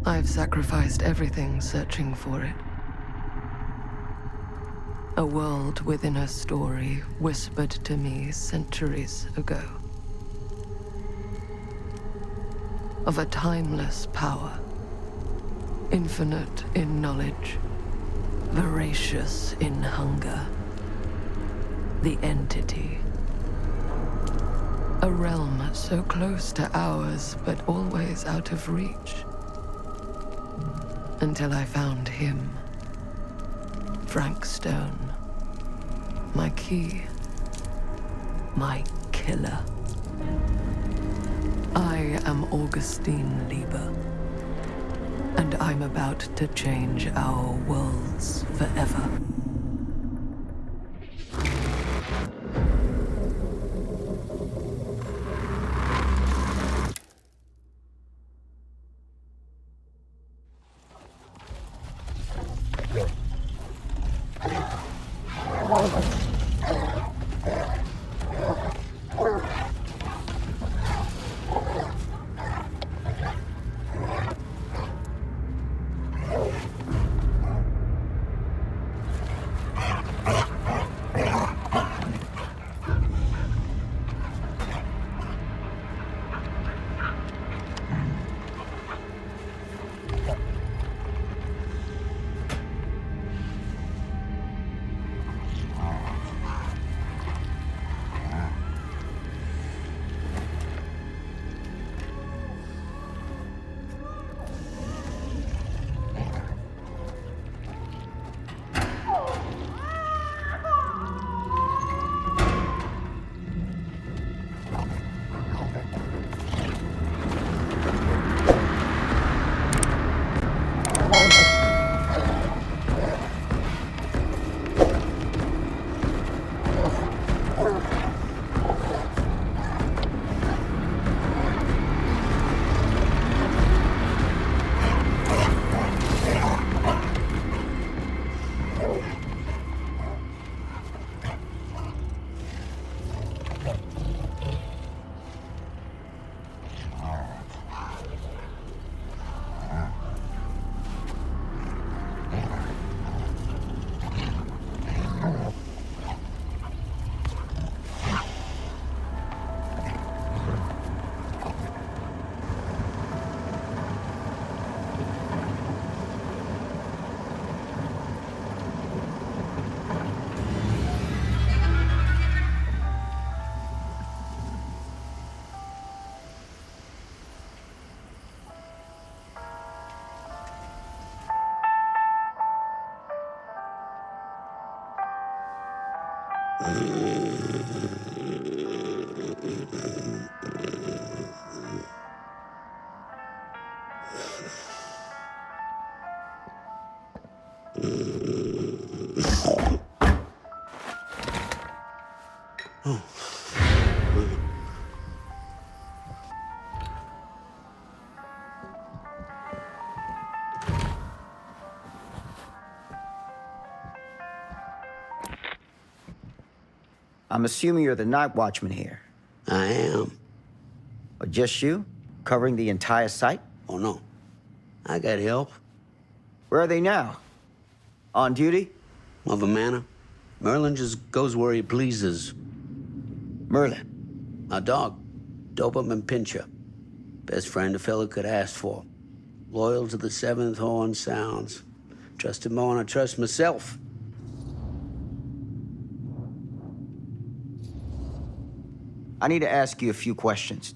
I've sacrificed everything searching for it. A world within a story whispered to me centuries ago. Of a timeless power, infinite in knowledge, voracious in hunger. The entity. A realm so close to ours, but always out of reach. Until I found him. Frank Stone. My key. My killer. I am Augustine Lieber. And I'm about to change our worlds forever. I'm assuming you're the night watchman here. I am. Or just you? Covering the entire site? Oh, no. I got help. Where are they now? On duty? Mother Manor. Merlin just goes where he pleases. Merlin? Our dog. Doberman Pinscher. Best friend a fella could ask for. Loyal to the seventh horn sounds. Trust him more than I trust myself. I need to ask you a few questions.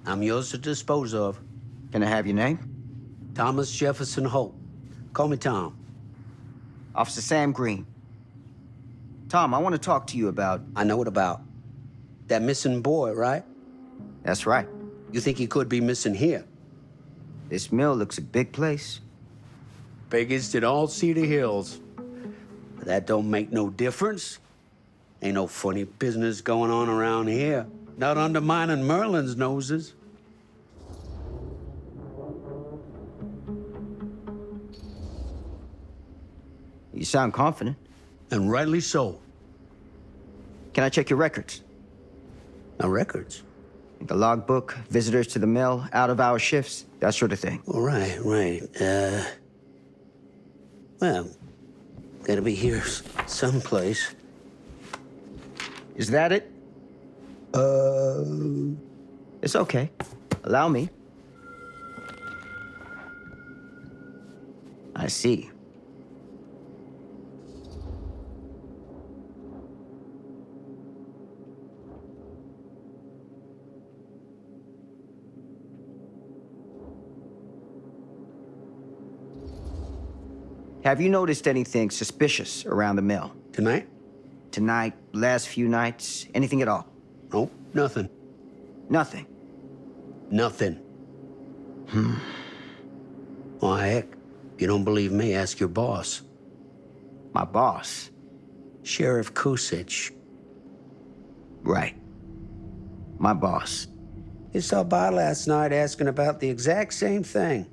I'm yours to dispose of. Can I have your name? Thomas Jefferson Hope. Call me Tom. Officer Sam Green. Tom, I want to talk to you about... I know what about. That missing boy, right? That's right. You think he could be missing here? This mill looks a big place. Biggest in all Cedar Hills. But that don't make no difference. Ain't no funny business going on around here. Not undermining Merlin's noses. You sound confident. And rightly so. Can I check your records? Now, records? The logbook, visitors to the mill, out-of-hour shifts, that sort of thing. All right, right. Well, gotta be here someplace. Is that it? It's okay. Allow me. I see. Have you noticed anything suspicious around the mill? Tonight? Tonight, last few nights, anything at all? Nope, nothing. Nothing. Nothing. Well, heck, if you don't believe me, ask your boss. My boss? Sheriff Kusich. Right. My boss. He stopped by last night asking about the exact same thing.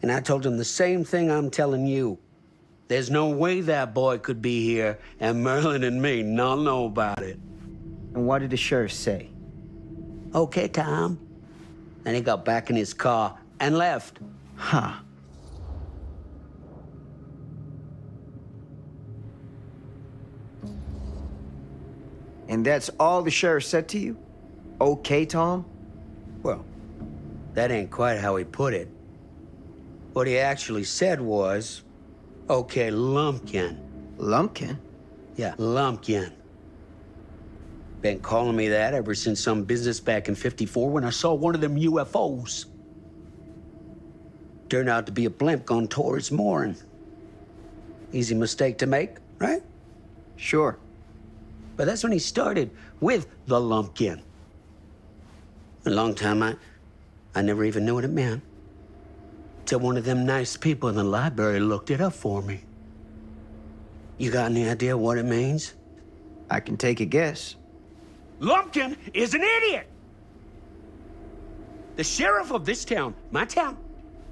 And I told him the same thing I'm telling you. There's no way that boy could be here and Merlin and me not know about it. And what did the sheriff say? Okay, Tom. And he got back in his car and left. Huh. And that's all the sheriff said to you? Okay, Tom? Well, that ain't quite how he put it. What he actually said was, okay, Lumpkin. Lumpkin? Yeah, Lumpkin. Been calling me that ever since some business back in '54 when I saw one of them UFOs. Turned out to be a blimp gone towards mooring. Easy mistake to make, right? Sure. But that's when he started with the Lumpkin. A long time I never even knew what it meant. Till one of them nice people in the library looked it up for me. You got any idea what it means? I can take a guess. Lumpkin is an idiot! The sheriff of this town, my town,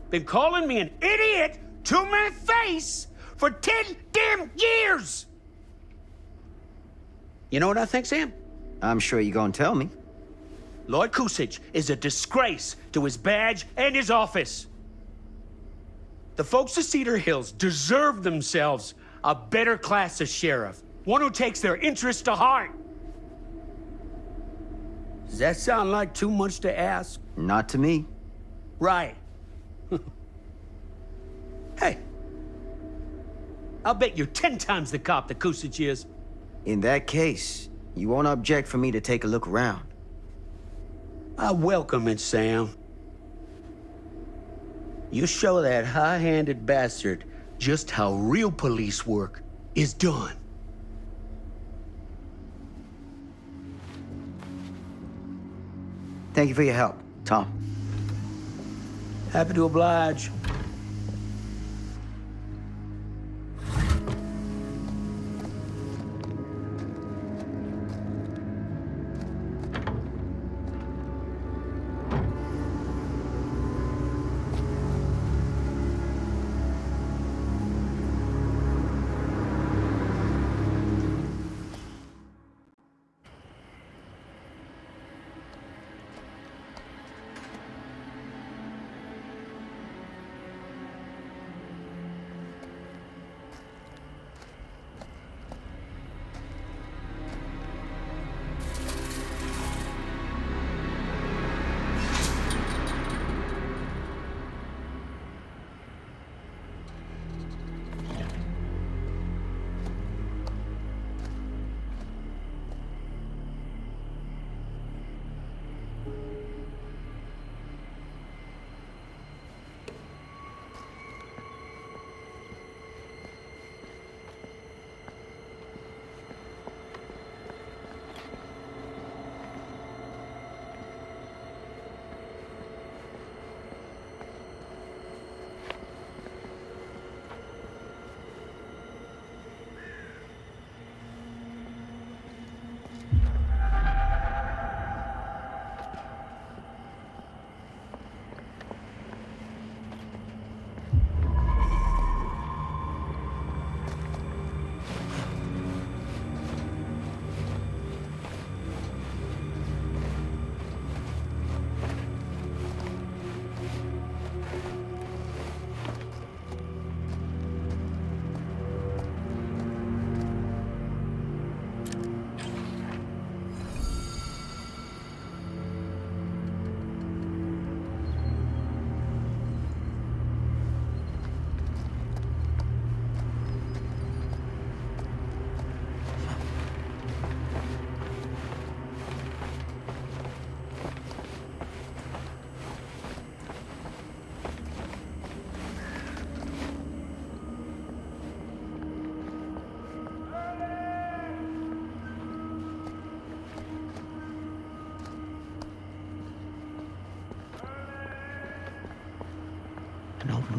been calling me an idiot to my face for 10 damn years! You know what I think, Sam? I'm sure you're gonna tell me. Lord Kusich is a disgrace to his badge and his office. The folks of Cedar Hills deserve themselves a better class of sheriff, one who takes their interests to heart. Does that sound like too much to ask? Not to me. Right. Hey, I'll bet you're 10 times the cop that Kusich is. In that case, you won't object for me to take a look around. I welcome it, Sam. You show that high-handed bastard just how real police work is done. Thank you for your help, Tom. Happy to oblige.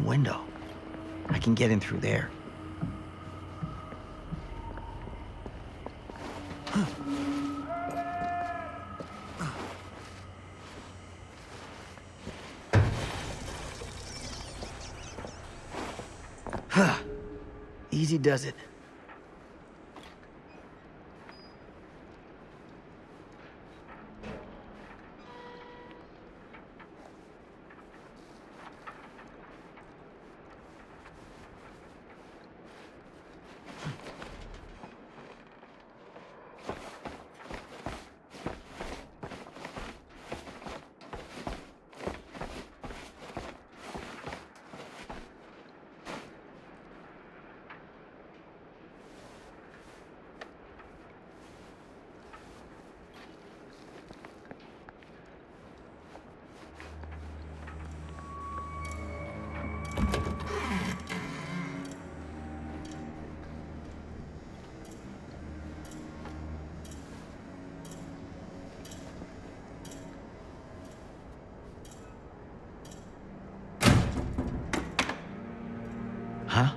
open window. I can get in through there. Easy does it. Huh?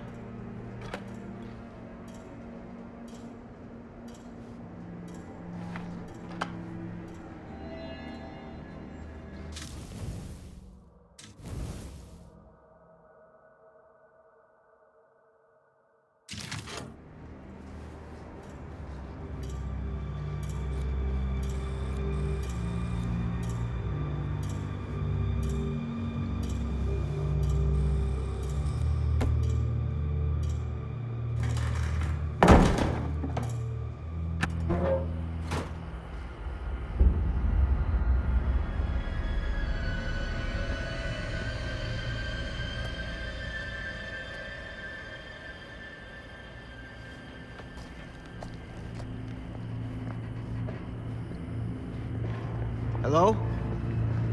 Hello?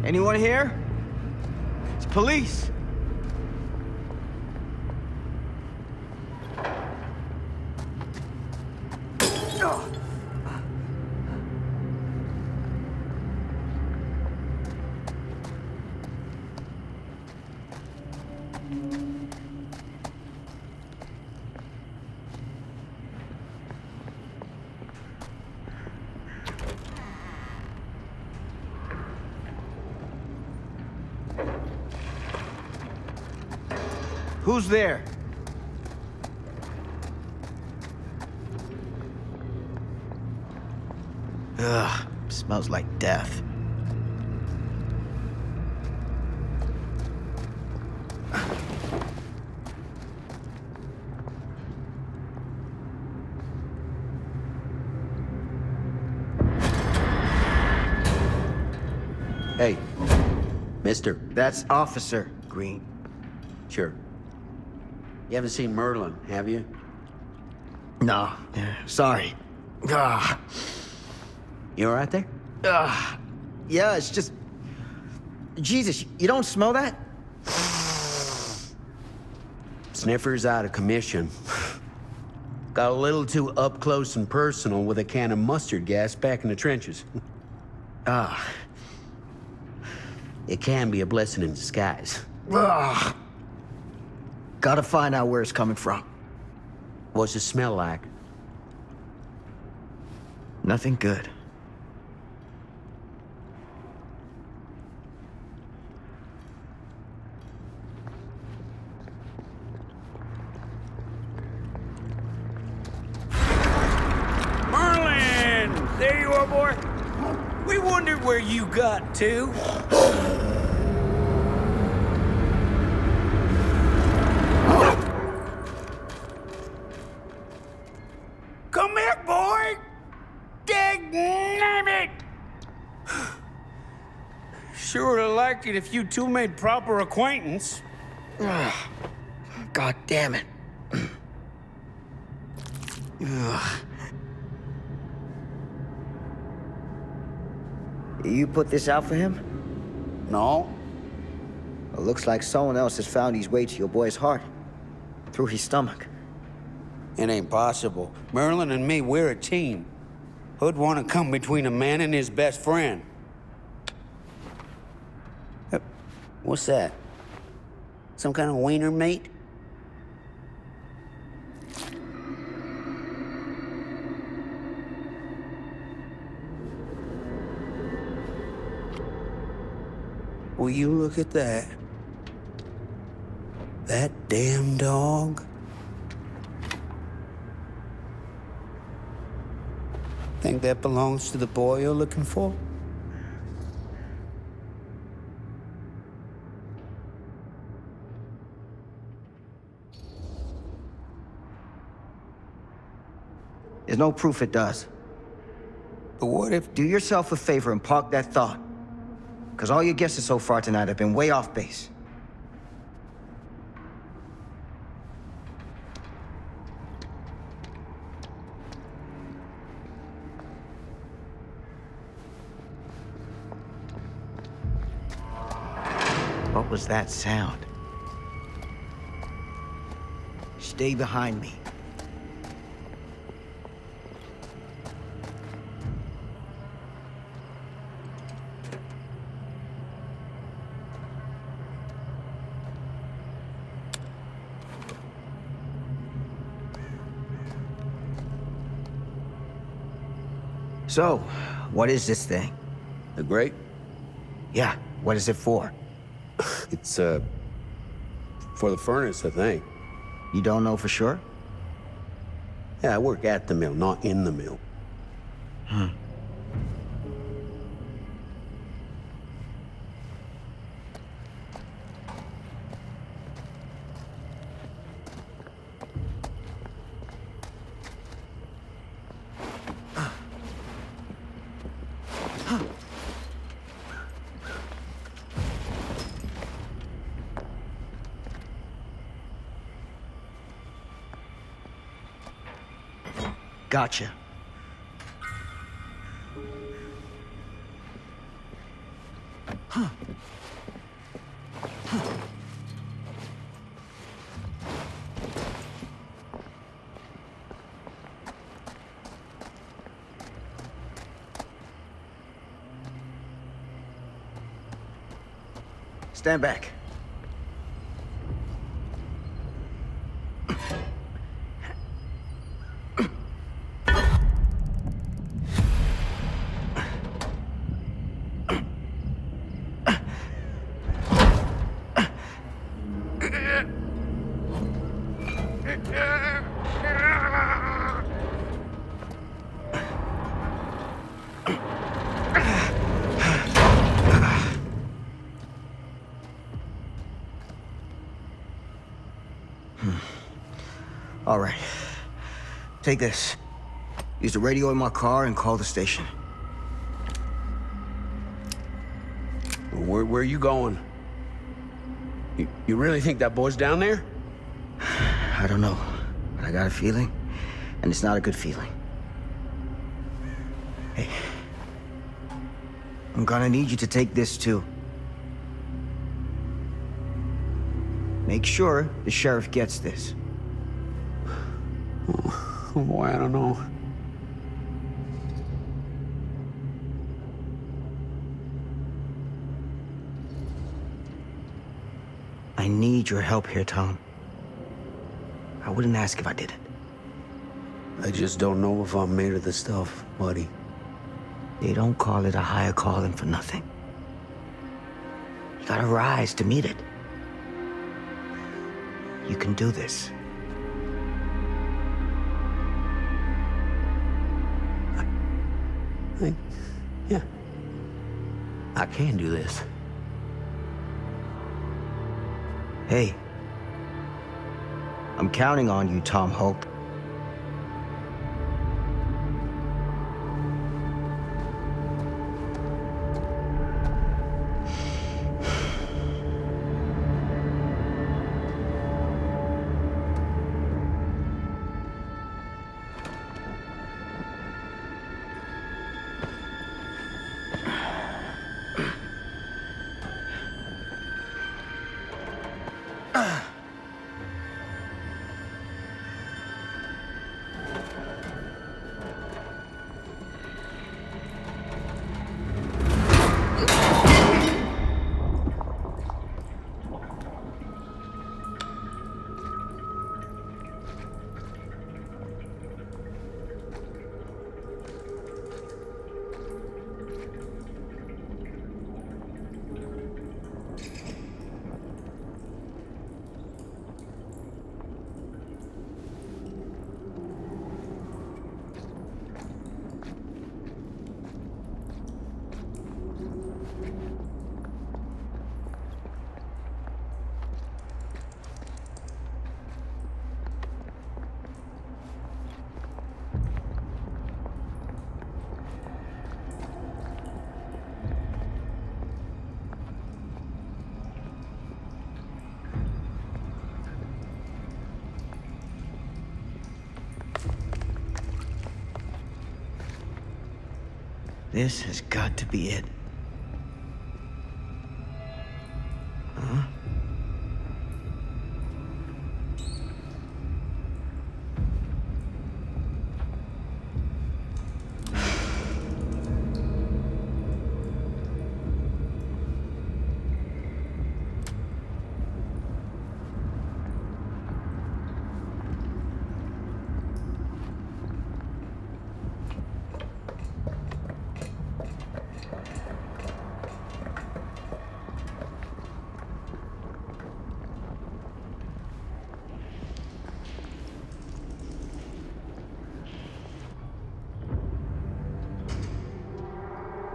Anyone here? It's police. Who's there? Ugh, smells like death. Hey, mister. That's Officer Green. Sure. You haven't seen Merlin, have you? No, sorry. Ah. You all right there? Yeah, it's just... Jesus, you don't smell that? Sniffer's out of commission. Got a little too up close and personal with a can of mustard gas back in the trenches. It can be a blessing in disguise. Gotta find out where it's coming from. What's it smell like? Nothing good. Merlin! There you are, boy. We wondered where you got to. Come here, boy! Dang it! Sure would have liked it if you two made proper acquaintance. God damn it. You put this out for him? No. It looks like someone else has found his way to your boy's heart. Through his stomach. It ain't possible. Merlin and me, we're a team. Who'd want to come between a man and his best friend? What's that? Some kind of wiener mate? Will you look at that? That damn dog? Think that belongs to the boy you're looking for? There's no proof it does. But what if... Do yourself a favor and park that thought. Because all your guesses so far tonight have been way off base. What was that sound? Stay behind me. So, what is this thing? The grate? Yeah, what is it for? It's, for the furnace, I think. You don't know for sure? Yeah, I work at the mill, not in the mill. Gotcha. Stand back. All right. Take this. Use the radio in my car and call the station. Where are you going? You really think that boy's down there? I don't know, but I got a feeling, and it's not a good feeling. Hey, I'm gonna need you to take this too. Make sure the sheriff gets this. Oh boy, I don't know. I need your help here, Tom. I wouldn't ask if I didn't. I just don't know if I'm made of the stuff, buddy. They don't call it a higher calling for nothing. You gotta rise to meet it. You can do this. Yeah. I can do this. Hey. I'm counting on you, Tom Hope. This has got to be it. Huh?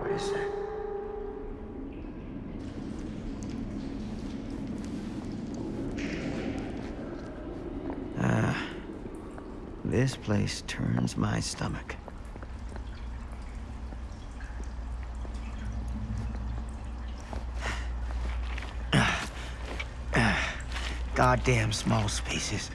What is that? This place turns my stomach. Goddamn small spaces.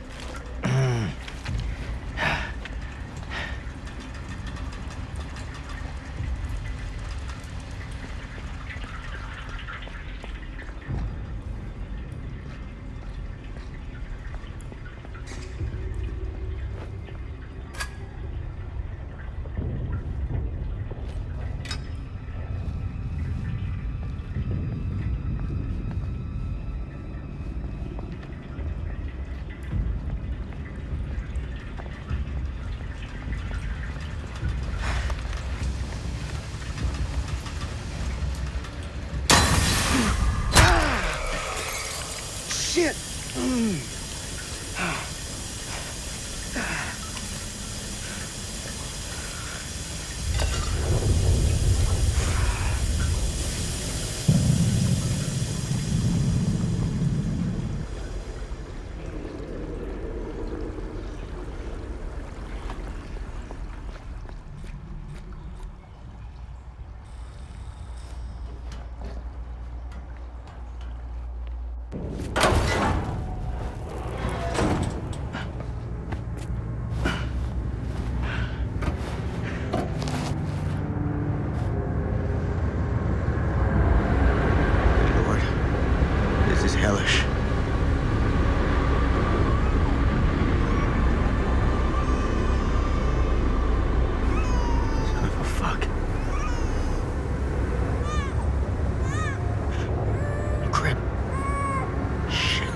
Shit! Hellish. Son of a fuck. Crap. Shit.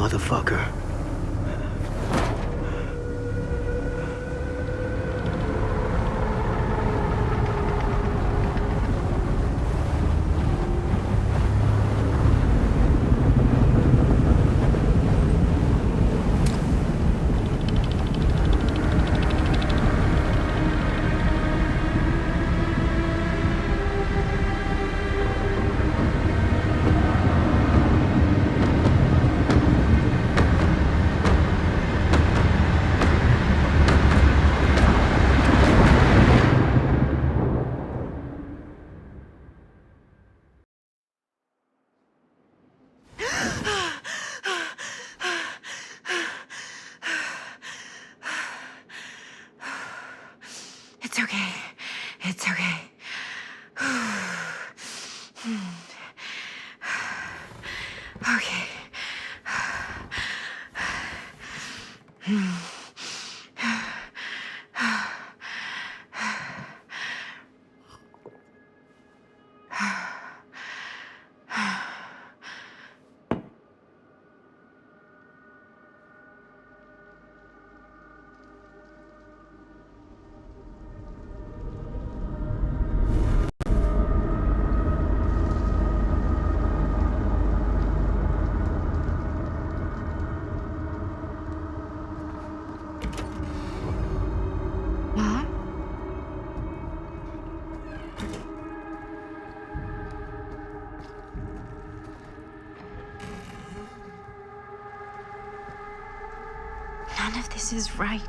motherfucker. It's okay. It's okay. Okay. Mom? None of this is right.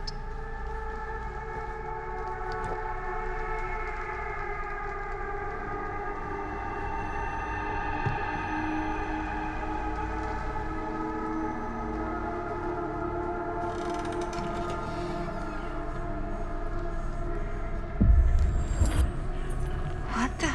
What the?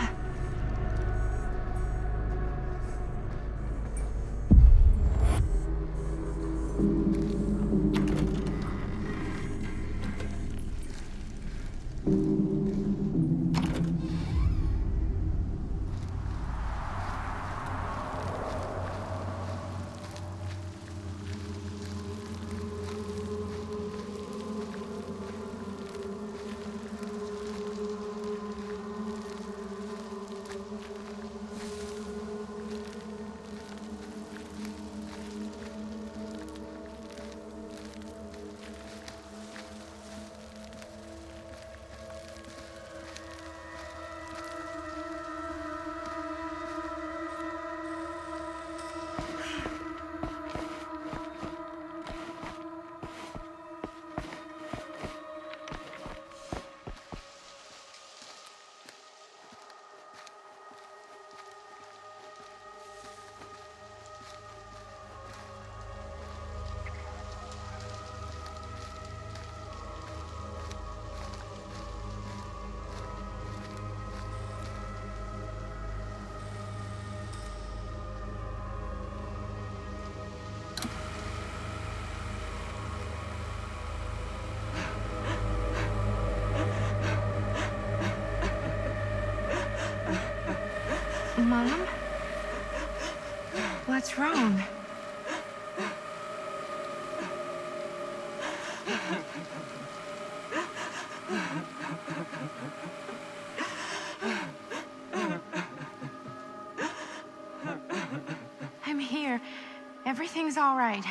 Mom? What's wrong? I'm here. Everything's all right.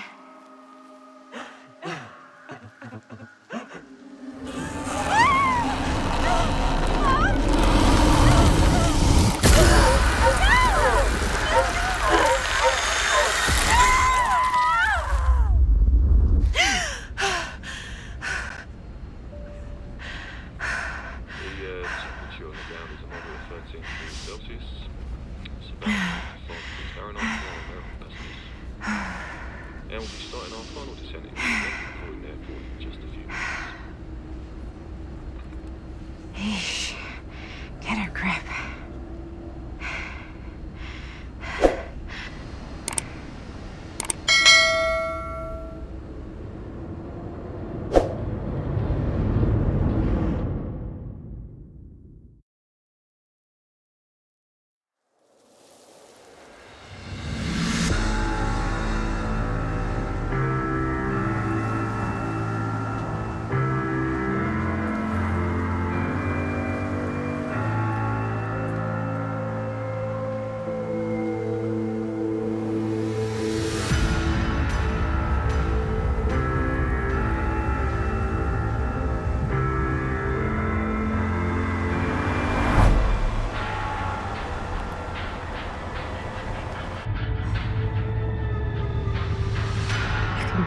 Temperature on the ground is a moderate 13 degrees Celsius. It's about 5 degrees Fahrenheit for our American customers. And we'll be starting our final descent into the Croydon Airport in just a few minutes. Eesh. Get a grip.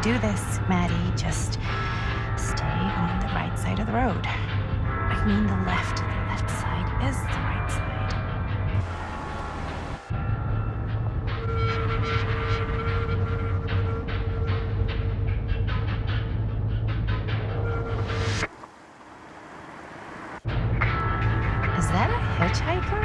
do this, Maddie. Just stay on the right side of the road. I mean the left. The left side is the right side. Is that a hitchhiker?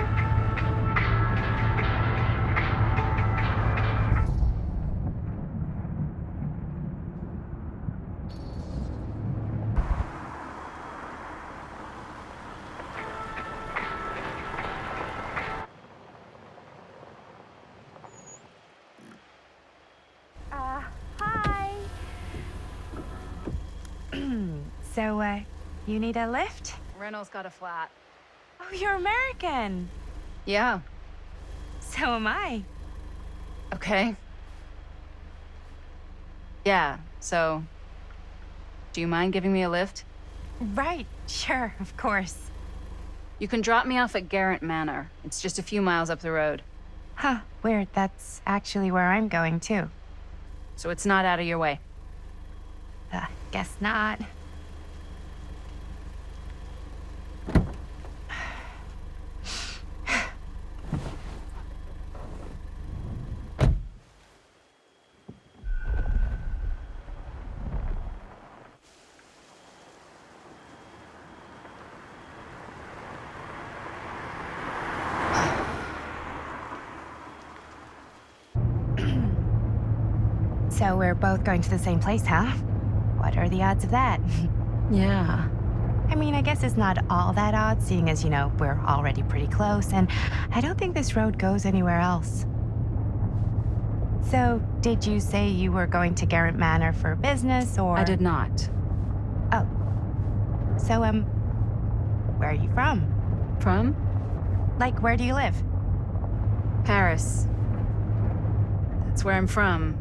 Hi. So, you need a lift? Reynolds got a flat. Oh, you're American. Yeah. So am I. Okay. Yeah, so... Do you mind giving me a lift? Right, sure, of course. You can drop me off at Garrett Manor. It's just a few miles up the road. Huh, weird. That's actually where I'm going, too. So it's not out of your way. Guess not. So we're both going to the same place, huh? What are the odds of that? Yeah. I mean, I guess it's not all that odd, seeing as, we're already pretty close, and I don't think this road goes anywhere else. So, did you say you were going to Garrett Manor for business, or...? I did not. Oh. So, where are you from? From? Like, where do you live? Paris. That's where I'm from,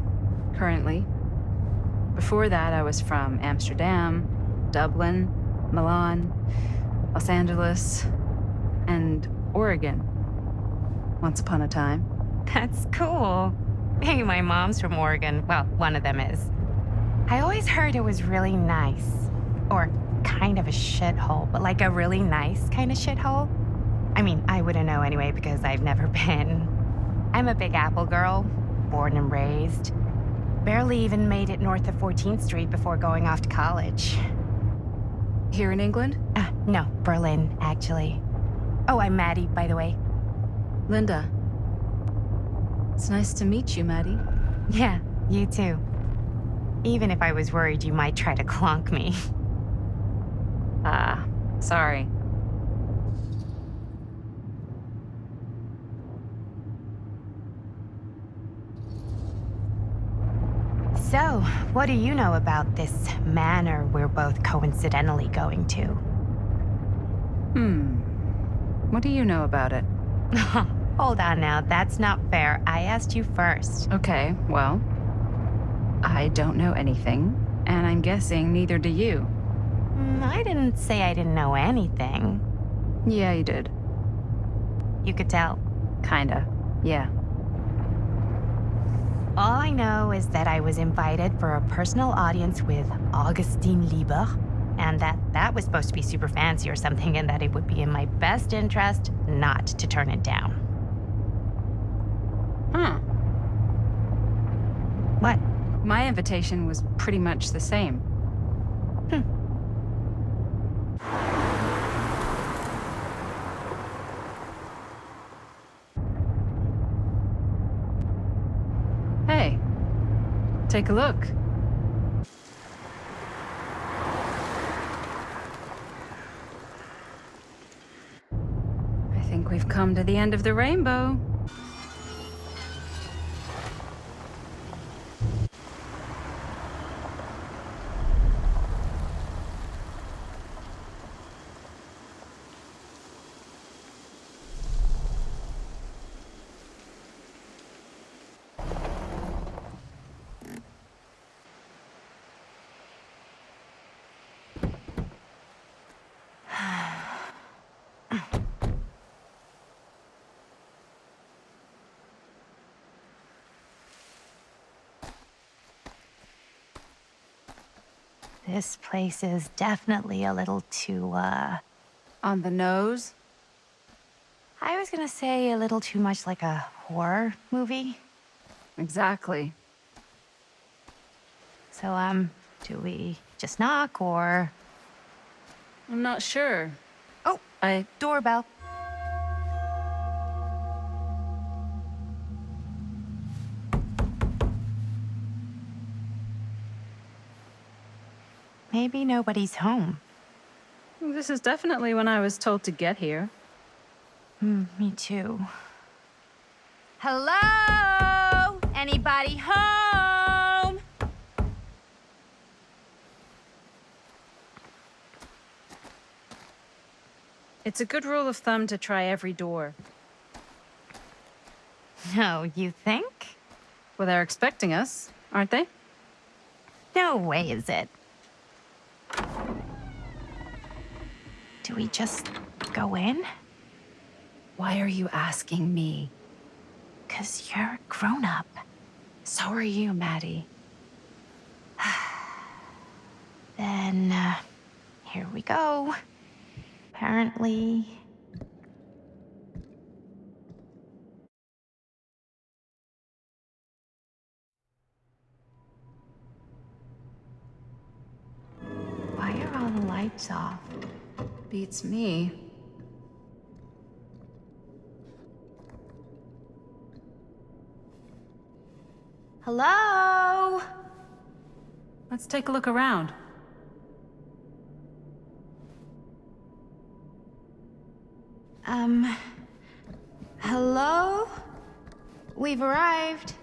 currently. Before that, I was from Amsterdam, Dublin, Milan, Los Angeles, and Oregon. Once upon a time. That's cool. Hey, my mom's from Oregon. Well, one of them is. I always heard it was really nice. Or kind of a shithole, but like a really nice kind of shithole. I mean, I wouldn't know anyway because I've never been. I'm a Big Apple girl, born and raised. Barely even made it north of 14th Street before going off to college. Here in England? No, Berlin, actually. Oh, I'm Maddie, by the way. Linda. It's nice to meet you, Maddie. Yeah, you too. Even if I was worried you might try to clonk me. Sorry. So, what do you know about this manor we're both coincidentally going to? What do you know about it? Hold on now, that's not fair. I asked you first. Okay, well... I don't know anything, and I'm guessing neither do you. I didn't say I didn't know anything. Yeah, you did. You could tell. Kinda, yeah. All I know is that I was invited for a personal audience with Augustine Lieber, and that was supposed to be super fancy or something, and that it would be in my best interest not to turn it down. Huh. What? My invitation was pretty much the same. Hey, take a look. I think we've come to the end of the rainbow. This place is definitely a little too, On the nose? I was gonna say a little too much like a horror movie. Exactly. So, do we just knock or... I'm not sure. Oh, doorbell. Maybe nobody's home. This is definitely when I was told to get here. Me too. Hello? Anybody home? It's a good rule of thumb to try every door. No, you think? Well, they're expecting us, aren't they? No way is it. Do we just go in? Why are you asking me? 'Cause you're a grown-up. So are you, Maddie. Then, here we go. Apparently... Why are all the lights off? Beats me. Hello? Let's take a look around. Hello? We've arrived.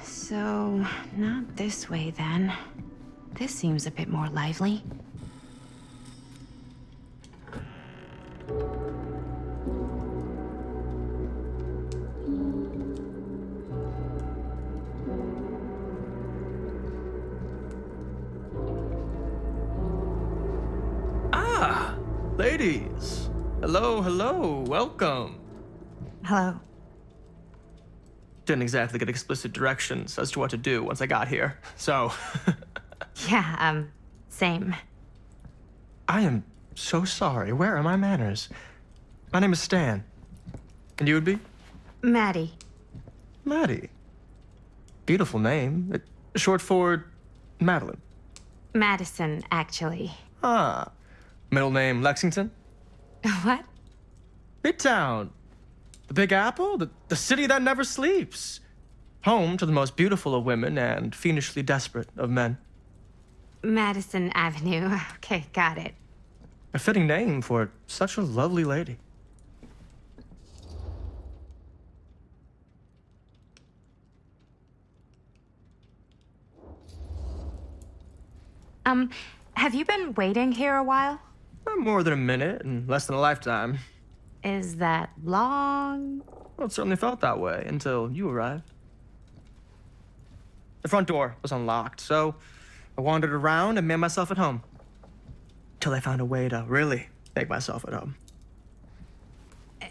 So, not this way then. This seems a bit more lively. Ah, ladies. Hello, hello, welcome. Hello. Didn't exactly get explicit directions as to what to do once I got here, so. Yeah, same. I am so sorry. Where are my manners? My name is Stan. And you would be? Maddie. Maddie. Beautiful name. Short for Madeline. Madison, actually. Ah. Middle name Lexington? What? Midtown. The Big Apple? The city that never sleeps. Home to the most beautiful of women and fiendishly desperate of men. Madison Avenue. Okay, got it. A fitting name for such a lovely lady. Have you been waiting here a while? More than a minute and less than a lifetime. Is that long? Well, it certainly felt that way until you arrived. The front door was unlocked, so I wandered around and made myself at home. Till I found a way to really make myself at home.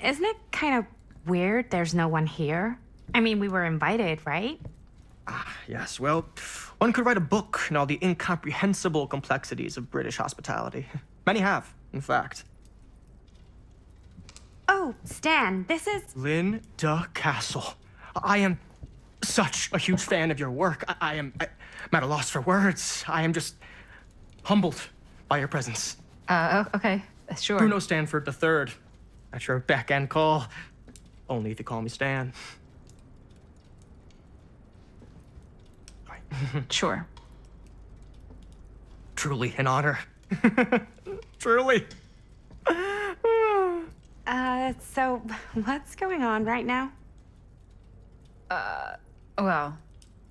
Isn't it kind of weird there's no one here? I mean, we were invited, right? Ah, yes, well, one could write a book on all the incomprehensible complexities of British hospitality. Many have, in fact. Oh, Stan, this is... Linda Castle. I am such a huge fan of your work. I'm at a loss for words. I am just humbled by your presence. Okay, sure. Bruno Stanford III, at your beck and call. Only if you call me Stan. Sure. Truly an honor. Truly. So what's going on right now? Well,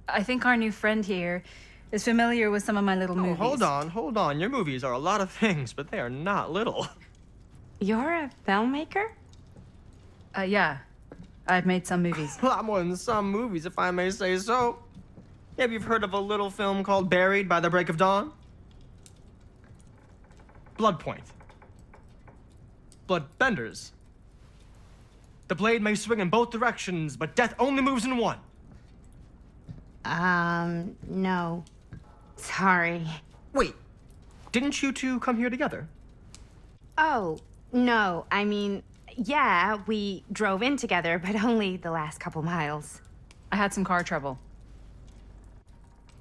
I think our new friend here is familiar with some of my little movies. Hold on. Your movies are a lot of things, but they are not little. You're a filmmaker? Yeah. I've made some movies. A lot more than some movies, if I may say so. Maybe you've heard of a little film called Buried by the Break of Dawn? Blood Point. Bloodbenders. The blade may swing in both directions, but death only moves in one. No. Sorry. Wait, didn't you two come here together? Oh, no. I mean, yeah, we drove in together, but only the last couple miles. I had some car trouble.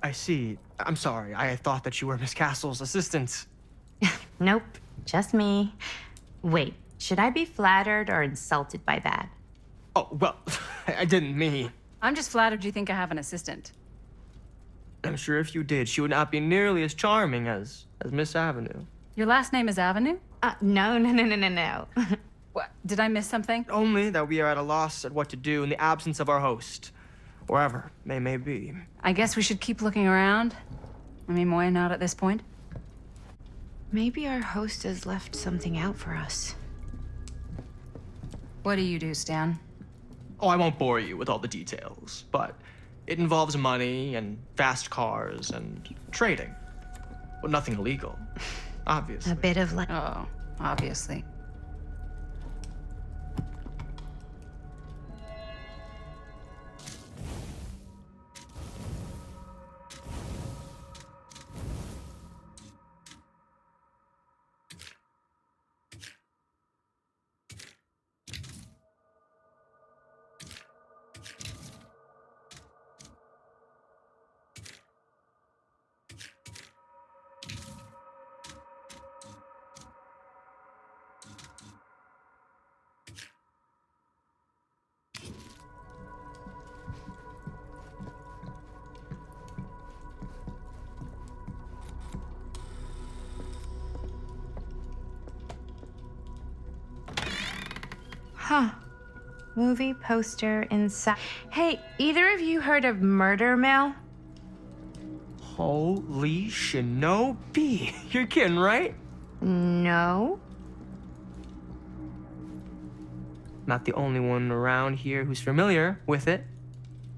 I see. I'm sorry. I thought that you were Miss Castle's assistant. Nope, just me. Wait, should I be flattered or insulted by that? Oh, well, I didn't mean. I'm just flattered you think I have an assistant. I'm sure if you did, she would not be nearly as charming as Miss Avenue. Your last name is Avenue? No. What? Did I miss something? Only that we are at a loss at what to do in the absence of our host, wherever they may be. I guess we should keep looking around. I mean, why not at this point? Maybe our host has left something out for us. What do you do, Stan? Oh, I won't bore you with all the details, but it involves money and fast cars and trading. Well, nothing illegal, obviously. A bit of Oh, obviously. Huh. Movie poster inside. Hey, either of you heard of Murder Mill? Holy shinobi. You're kidding, right? No. Not the only one around here who's familiar with it.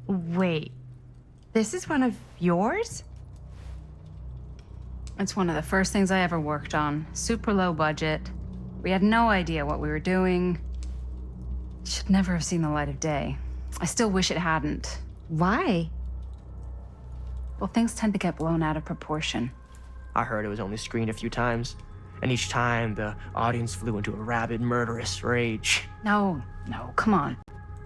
Wait. This is one of yours? It's one of the first things I ever worked on. Super low budget. We had no idea what we were doing. Should never have seen the light of day. I still wish it hadn't. Why? Well, things tend to get blown out of proportion. I heard it was only screened a few times, and each time the audience flew into a rabid, murderous rage. No, come on.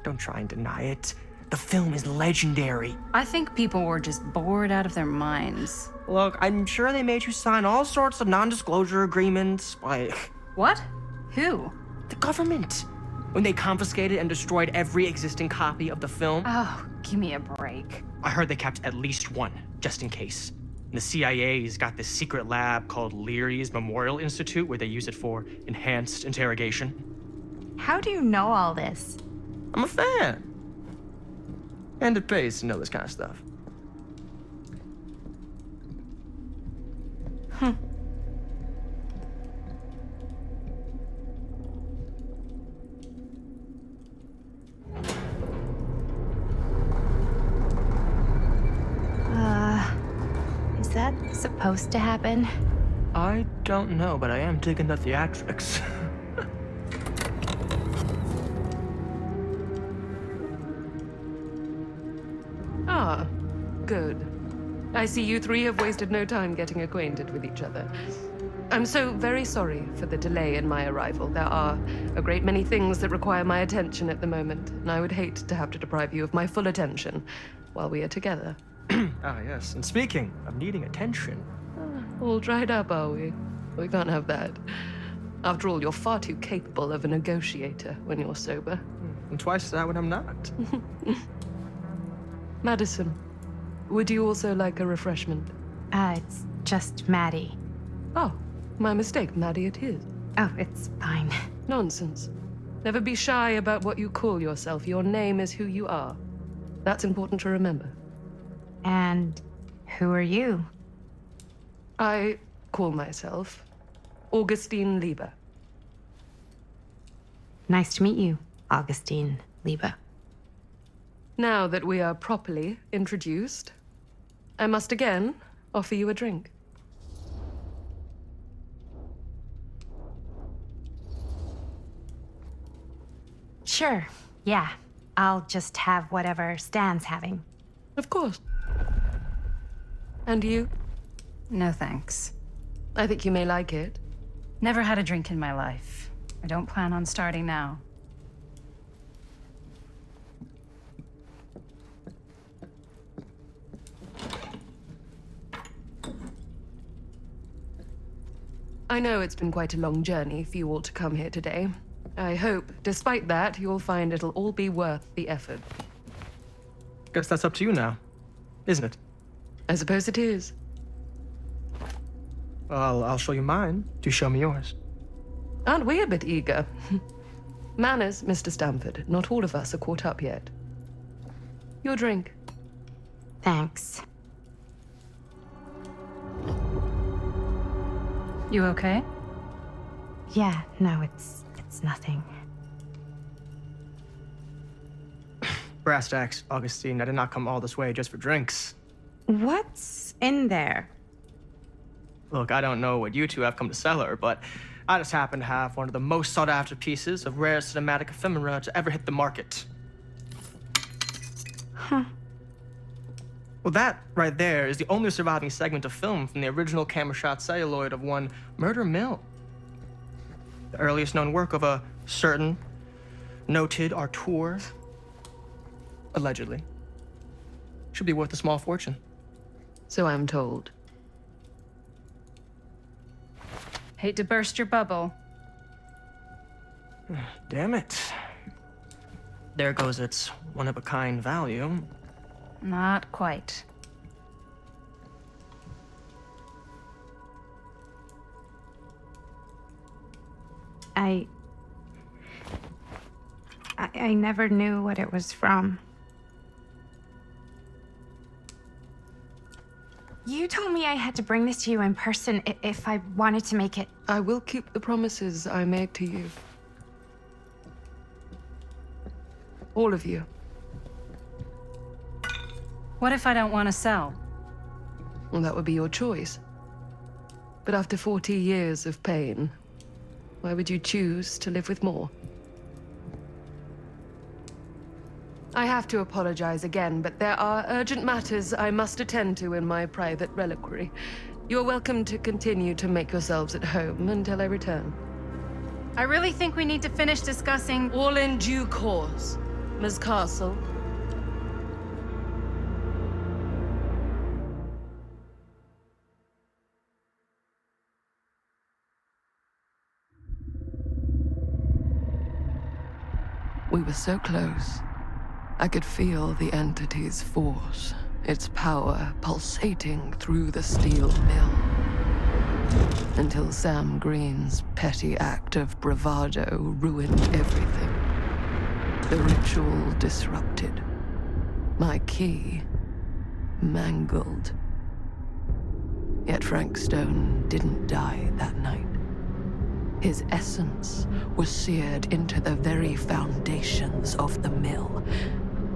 Don't try and deny it. The film is legendary. I think people were just bored out of their minds. Look, I'm sure they made you sign all sorts of non-disclosure agreements. Like, What? Who? the government. When they confiscated and destroyed every existing copy of the film, Oh, give me a break. I heard they kept at least one, just in case. The CIA's got this secret lab called Leary's Memorial Institute where they use it for enhanced interrogation. How do you know all this? I'm a fan. And it pays to know this kind of stuff. Is that supposed to happen? I don't know, but I am digging the theatrics. Ah, good. I see you three have wasted no time getting acquainted with each other. I'm so very sorry for the delay in my arrival. There are a great many things that require my attention at the moment, and I would hate to have to deprive you of my full attention while we are together. Ah, yes. And speaking of needing attention, All dried up, are we? We can't have that. After all, you're far too capable of a negotiator when you're sober. and twice that when I'm not. Madison, would you also like a refreshment? It's just Maddie. Oh, my mistake. Maddie it is. Oh, it's fine. Nonsense. Never be shy about what you call yourself. Your name is who you are. That's important to remember. And who are you? I call myself Augustine Lieber. Nice to meet you, Augustine Lieber. Now that we are properly introduced, I must again offer you a drink. Sure, yeah. I'll just have whatever Stan's having. Of course. And you? No thanks. I think you may like it. Never had a drink in my life. I don't plan on starting now. I know it's been quite a long journey for you all to come here today. I hope, despite that, you'll find it'll all be worth the effort. Guess that's up to you now, isn't it? I suppose it is. Well, I'll show you mine. Do show me yours. Aren't we a bit eager? Manners, Mr. Stamford. Not all of us are caught up yet. Your drink. Thanks. You okay? Yeah, no, it's nothing. Brass tacks, Augustine. I did not come all this way just for drinks. What's in there? Look, I don't know what you two have come to cellar, but I just happen to have one of the most sought-after pieces of rare cinematic ephemera to ever hit the market. Huh. Well, that right there is the only surviving segment of film from the original camera shot celluloid of one Murder Mill. The earliest known work of a certain noted auteur, allegedly. Should be worth a small fortune. So I'm told. Hate to burst your bubble. Damn it. There goes its one-of-a-kind value. Not quite. I never knew what it was from. You told me I had to bring this to you in person if I wanted to make it. I will keep the promises I made to you. All of you. What if I don't want to sell? Well, that would be your choice. But after 40 years of pain, why would you choose to live with more? I have to apologize again, but there are urgent matters I must attend to in my private reliquary. You're welcome to continue to make yourselves at home until I return. I really think we need to finish discussing. All in due course, Ms. Castle. We were so close. I could feel the entity's force, its power pulsating through the steel mill. Until Sam Green's petty act of bravado ruined everything. The ritual disrupted. My key mangled. Yet Frank Stone didn't die that night. His essence was seared into the very foundations of the mill.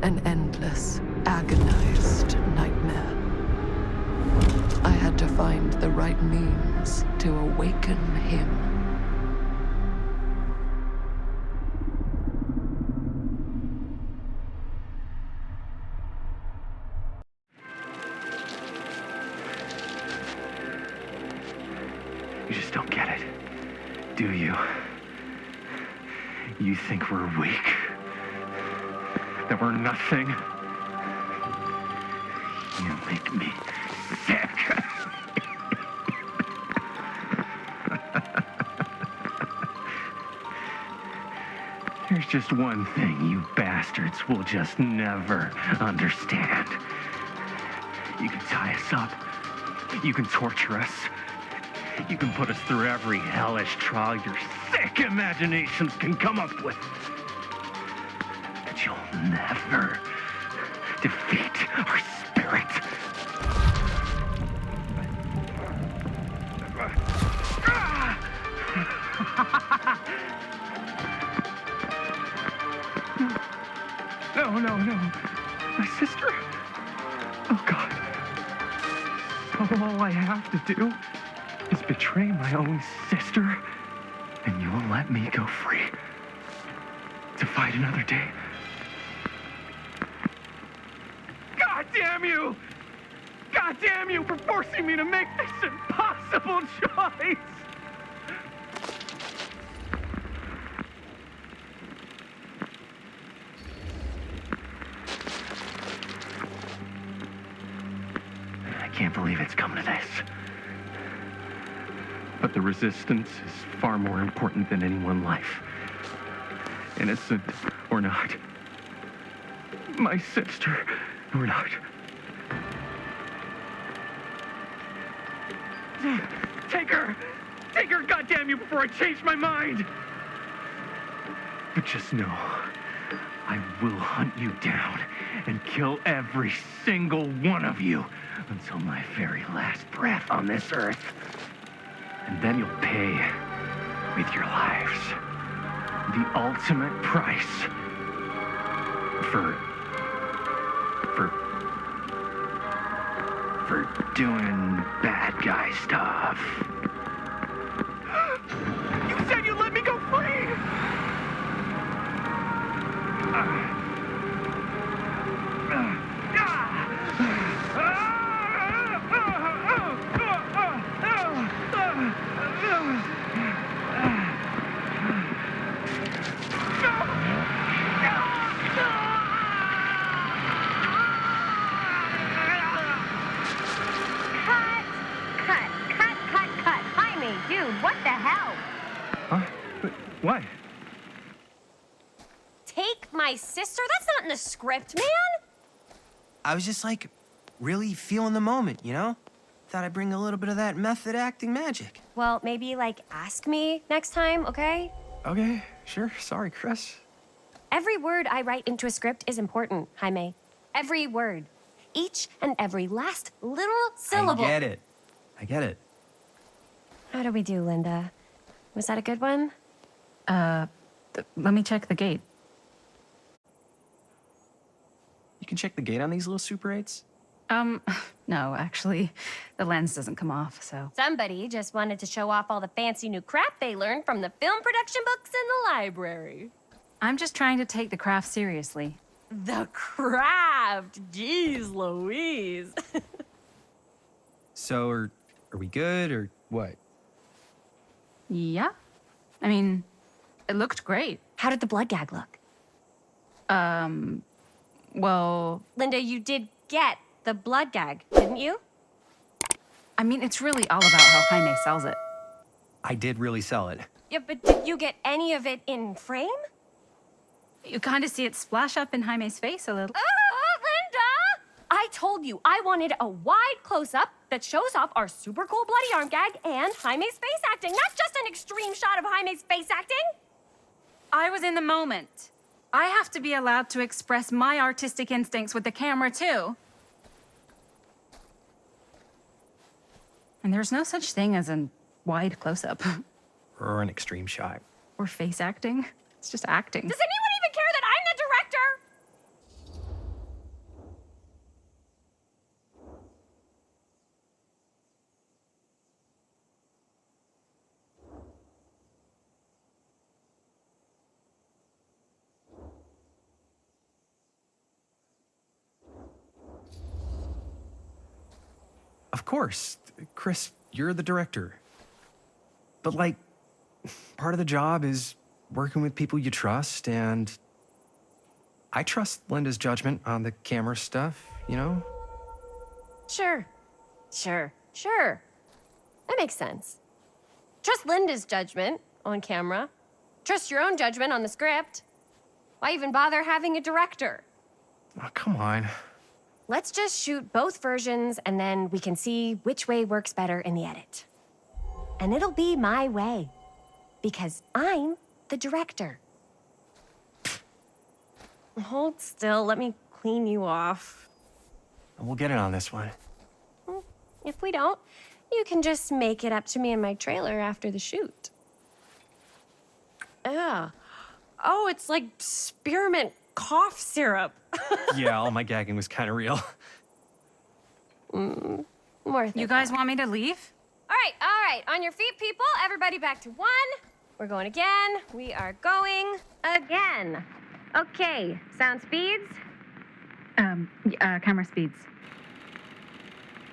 An endless, agonized nightmare. I had to find the right means to awaken him. You just don't get it, do you? You think we're weak? That we're nothing? You make me sick. There's just one thing you bastards will just never understand. You can tie us up. You can torture us. You can put us through every hellish trial your sick imaginations can come up with. But you'll never defeat our spirit. No. My sister. Oh, God. all I have to do is betray my own sister, and you will let me go free to fight another day. God damn you! God damn you for forcing me to make this impossible choice! I can't believe it's come to this. But the resistance is far more important than any one life. Innocent or not. My sister or not. Take her! Take her, goddamn you, before I change my mind! But just know, I will hunt you down and kill every single one of you until my very last breath on this earth. And then you'll pay with your lives the ultimate price for doing bad guy stuff. You said you'd let me go free! Cut. Jaime, dude, what the hell? Huh? What? Take my sister? That's not in the script, man. I was just like, really feeling the moment, you know? Thought I'd bring a little bit of that method acting magic. Well, maybe, like, ask me next time, okay? Okay, sure. Sorry, Chris. Every word I write into a script is important, Jaime. Every word. Each and every last little syllable. I get it. How do we do, Linda? Was that a good one? Let me check the gate. You can check the gate on these little Super 8s? No, actually, the lens doesn't come off, so. Somebody just wanted to show off all the fancy new crap they learned from the film production books in the library. I'm just trying to take the craft seriously. The craft! Jeez Louise. So, are we good, or what? Yeah? I mean, it looked great. How did the blood gag look? Well, Linda, you did get the blood gag, didn't you? I mean, it's really all about how Jaime sells it. I did really sell it. Yeah, but did you get any of it in frame? You kind of see it splash up in Jaime's face a little. Linda! I told you I wanted a wide close-up that shows off our super cool bloody arm gag and Jaime's face acting, not just an extreme shot of Jaime's face acting. I was in the moment. I have to be allowed to express my artistic instincts with the camera, too. And there's no such thing as a wide close-up. Or an extreme shot. Or face acting. It's just acting. Does anyone even care that I'm the director? Of course. Chris, you're the director. But, like, part of the job is working with people you trust, and I trust Linda's judgment on the camera stuff, you know? Sure. That makes sense. Trust Linda's judgment on camera. Trust your own judgment on the script. Why even bother having a director? Oh, come on. Let's just shoot both versions and then we can see which way works better in the edit. And it'll be my way. Because I'm the director. Hold still, let me clean you off. We'll get it on this one. If we don't, you can just make it up to me in my trailer after the shoot. Yeah. Oh, it's like spearmint cough syrup. Yeah, all my gagging was kind of real. Worth it. You guys want me to leave? All right. On your feet, people. Everybody back to 1. We're going again. We are going again. Okay, sound speeds. Camera speeds.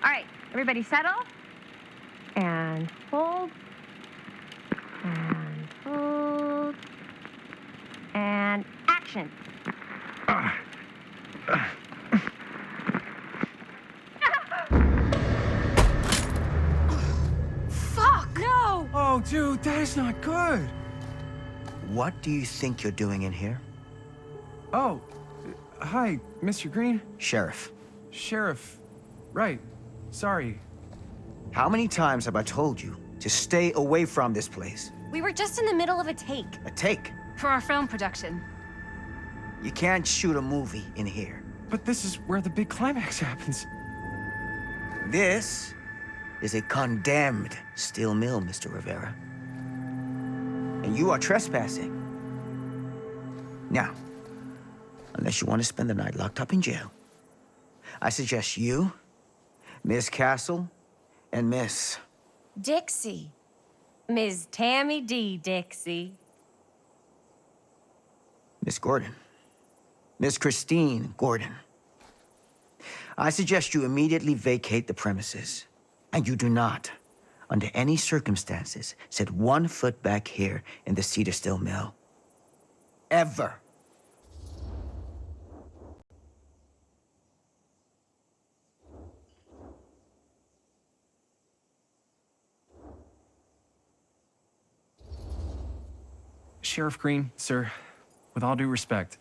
All right, everybody settle. And hold. And hold. And action. Fuck! No! Oh, dude, that is not good. What do you think you're doing in here? Oh, hi, Mr. Green. Sheriff, Sheriff. Right. Sorry. how many times have I told you to stay away from this place? We were just in the middle of a take. A take. For our film production. You can't shoot a movie in here. But this is where the big climax happens. This is a condemned steel mill, Mr. Rivera. And you are trespassing. Now, unless you want to spend the night locked up in jail, I suggest you, Miss Castle, and Miss... Dixie. Ms. Tammy D. Dixie. Miss Gordon. Miss Christine Gordon. I suggest you immediately vacate the premises. And you do not, under any circumstances, set 1 foot back here in the Cedar Steel Mill. Ever. Sheriff Green, sir, with all due respect,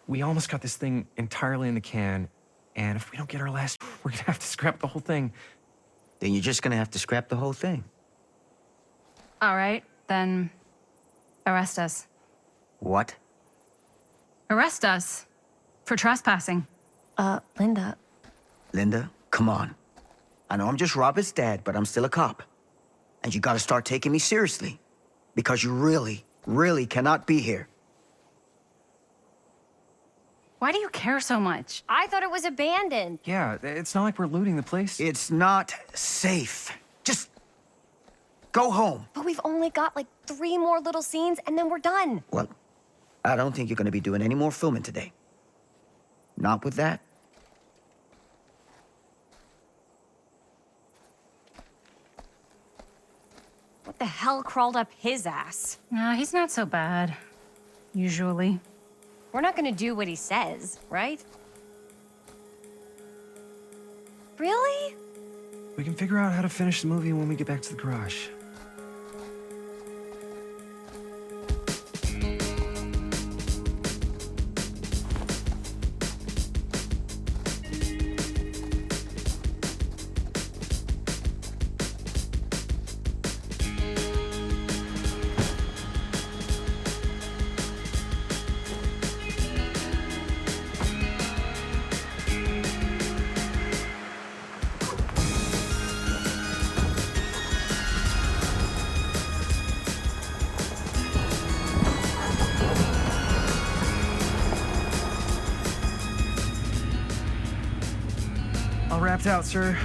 we almost got this thing entirely in the can, and if we don't get our last, we're gonna have to scrap the whole thing. Then you're just gonna have to scrap the whole thing. All right, then arrest us. What? Arrest us for trespassing. Linda. Linda, come on. I know I'm just Robert's dad, but I'm still a cop. And you gotta start taking me seriously. Because you really cannot be here. Why do you care so much? I thought it was abandoned. Yeah, it's not like we're looting the place. It's not safe. Just go home. But we've only got like 3 more little scenes and then we're done. Well, I don't think you're gonna be doing any more filming today. Not with that. What the hell crawled up his ass? Nah, he's not so bad. Usually. We're not gonna do what he says, right? Really? We can figure out how to finish the movie when we get back to the garage. All wrapped out, sir.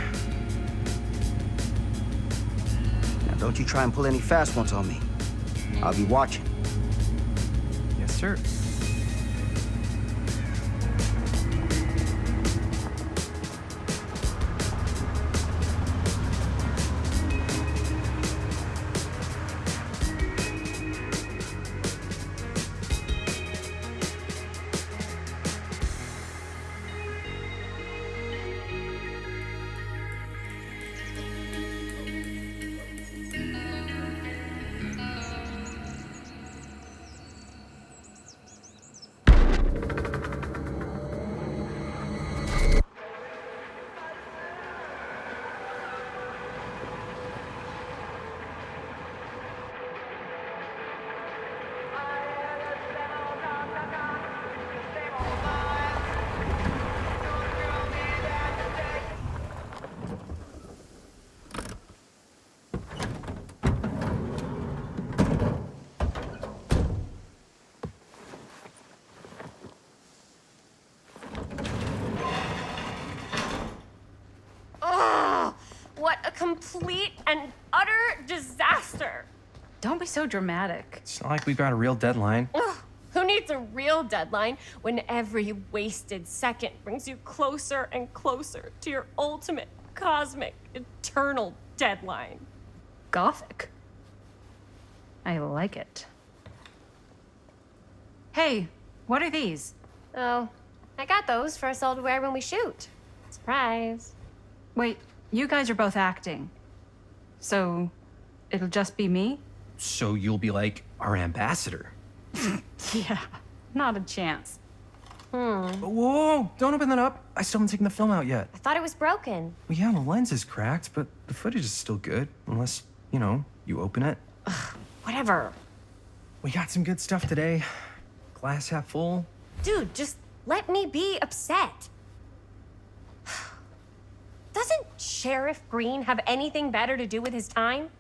Now don't you try and pull any fast ones on me. I'll be watching. Yes, sir. complete and utter disaster. Don't be so dramatic. It's not like we've got a real deadline. Ugh, who needs a real deadline when every wasted second brings you closer and closer to your ultimate, cosmic, eternal deadline? Gothic. I like it. Hey, what are these? Oh, I got those for us all to wear when we shoot. Surprise. Wait, you guys are both acting. So, it'll just be me? So you'll be like our ambassador. Yeah, not a chance. Whoa, don't open that up. I still haven't taken the film out yet. I thought it was broken. Well, yeah, the lens is cracked, but the footage is still good. Unless, you open it. Whatever. We got some good stuff today. Glass half full. Dude, just let me be upset. Doesn't Sheriff Green have anything better to do with his time?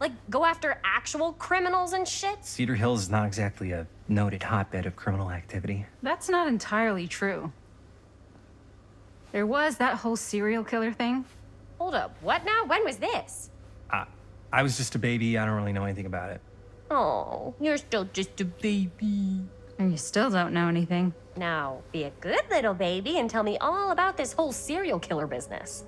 Like, go after actual criminals and shit? Cedar Hills is not exactly a noted hotbed of criminal activity. That's not entirely true. There was that whole serial killer thing. Hold up, what now? When was this? I was just a baby. I don't really know anything about it. Oh, you're still just a baby. And you still don't know anything. Now, be a good little baby and tell me all about this whole serial killer business.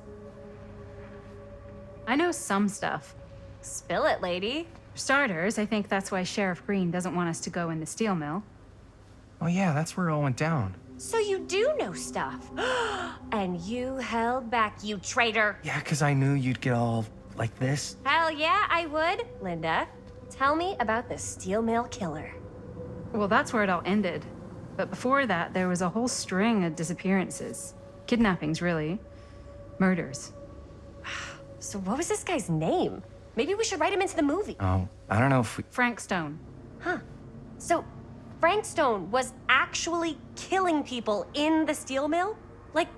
I know some stuff. Spill it, lady. For starters, I think that's why Sheriff Green doesn't want us to go in the steel mill. Oh yeah, that's where it all went down. So you do know stuff. And you held back, you traitor. Yeah, because I knew you'd get all like this. Hell yeah, I would. Linda, tell me about the steel mill killer. Well, that's where it all ended. But before that, there was a whole string of disappearances. Kidnappings, really. Murders. So what was this guy's name? Maybe we should write him into the movie. Oh, I don't know if we... Frank Stone. Huh. So Frank Stone was actually killing people in the steel mill? Like,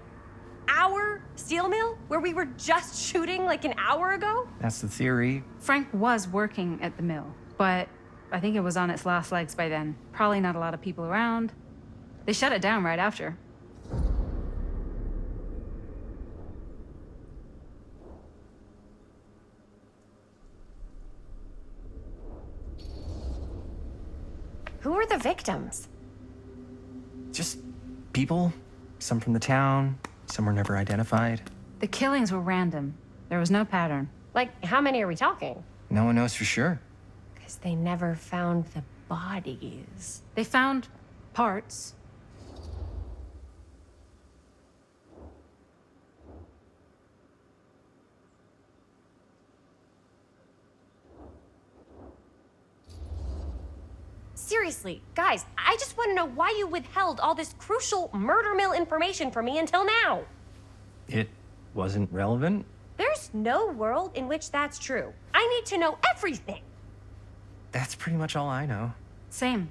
our steel mill? Where we were just shooting like an hour ago? That's the theory. Frank was working at the mill, but I think it was on its last legs by then. Probably not a lot of people around. They shut it down right after. Who were the victims? Just people. Some from the town. Some were never identified. The killings were random. There was no pattern. Like, how many are we talking? No one knows for sure. Because they never found the bodies. They found parts. Seriously, guys, I just want to know why you withheld all this crucial murder mill information from me until now. It wasn't relevant? There's no world in which that's true. I need to know everything. That's pretty much all I know. Same.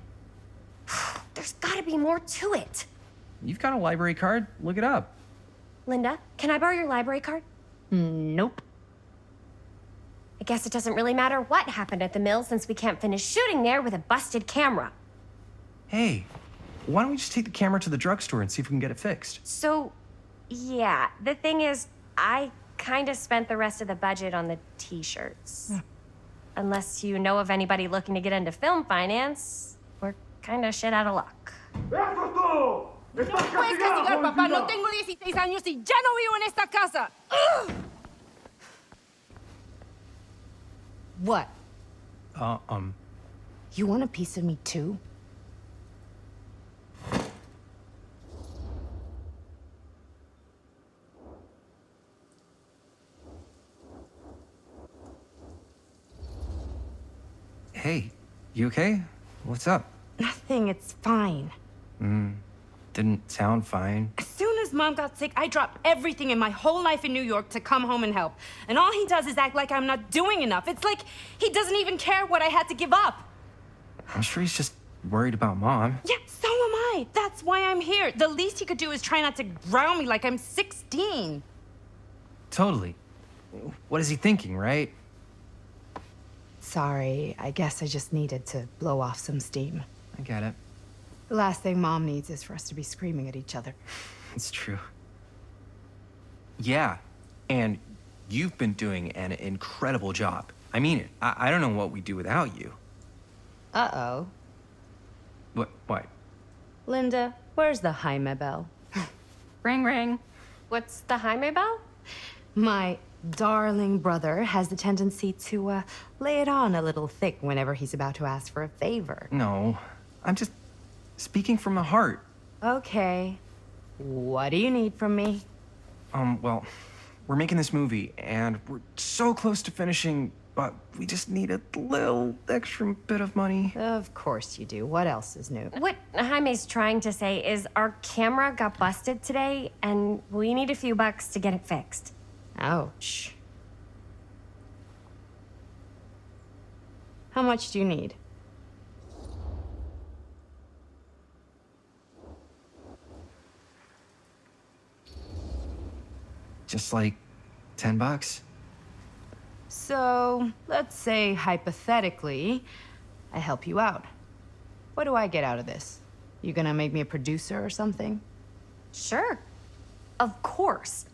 There's gotta be more to it. You've got a library card. Look it up. Linda, can I borrow your library card? Nope. I guess it doesn't really matter what happened at the mill since we can't finish shooting there with a busted camera. Hey, why don't we just take the camera to the drugstore and see if we can get it fixed? So, yeah, the thing is, I kind of spent the rest of the budget on the t-shirts. Unless you know of anybody looking to get into film finance, we're kind of shit out of luck. ¡Eso es todo! ¡Estás castigado, papá. No tengo 16 años y ya no vivo en esta casa. ¡Ugh! What? You want a piece of me too? Hey, you okay? What's up? Nothing, it's fine. Didn't sound fine. As soon as Mom got sick, I dropped everything in my whole life in New York to come home and help. And all he does is act like I'm not doing enough. It's like he doesn't even care what I had to give up. I'm sure he's just worried about Mom. Yeah, so am I. That's why I'm here. The least he could do is try not to ground me like I'm 16. Totally. What is he thinking, right? Sorry, I guess I just needed to blow off some steam. I get it. The last thing Mom needs is for us to be screaming at each other. It's true. Yeah, and you've been doing an incredible job. I mean it. I don't know what we'd do without you. Uh-oh. What? Linda, where's the Jaime bell? Ring, ring. What's the Jaime bell? My darling brother has the tendency to lay it on a little thick whenever he's about to ask for a favor. No, I'm just speaking from the heart. Okay. What do you need from me? Well, we're making this movie, and we're so close to finishing, but we just need a little extra bit of money. Of course you do. What else is new? What Jaime's trying to say is our camera got busted today, and we need a few bucks to get it fixed. Ouch. How much do you need? Just like $10. So, let's say hypothetically, I help you out. What do I get out of this? You gonna make me a producer or something? Sure. Of course.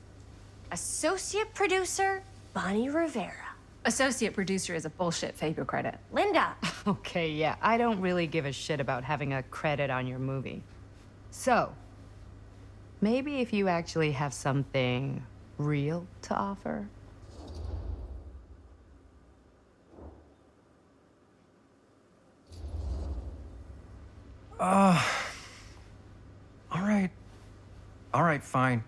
Associate producer, Bonnie Rivera. Associate producer is a bullshit FAPO credit. Linda. Okay, yeah, I don't really give a shit about having a credit on your movie. So, maybe if you actually have something real to offer? All right, fine.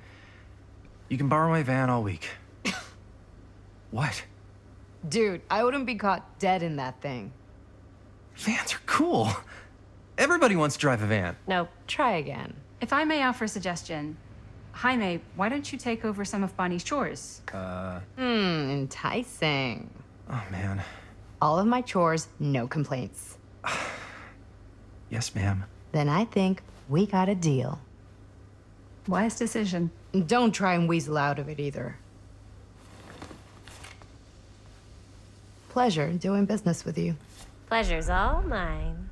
You can borrow my van all week. What? Dude, I wouldn't be caught dead in that thing. Vans are cool. Everybody wants to drive a van. No. Try again. If I may offer a suggestion, Jaime, why don't you take over some of Bonnie's chores? Enticing. Oh, man. All of my chores, no complaints. Yes, ma'am. Then I think we got a deal. Wise decision. Don't try and weasel out of it either. Pleasure doing business with you. Pleasure's all mine.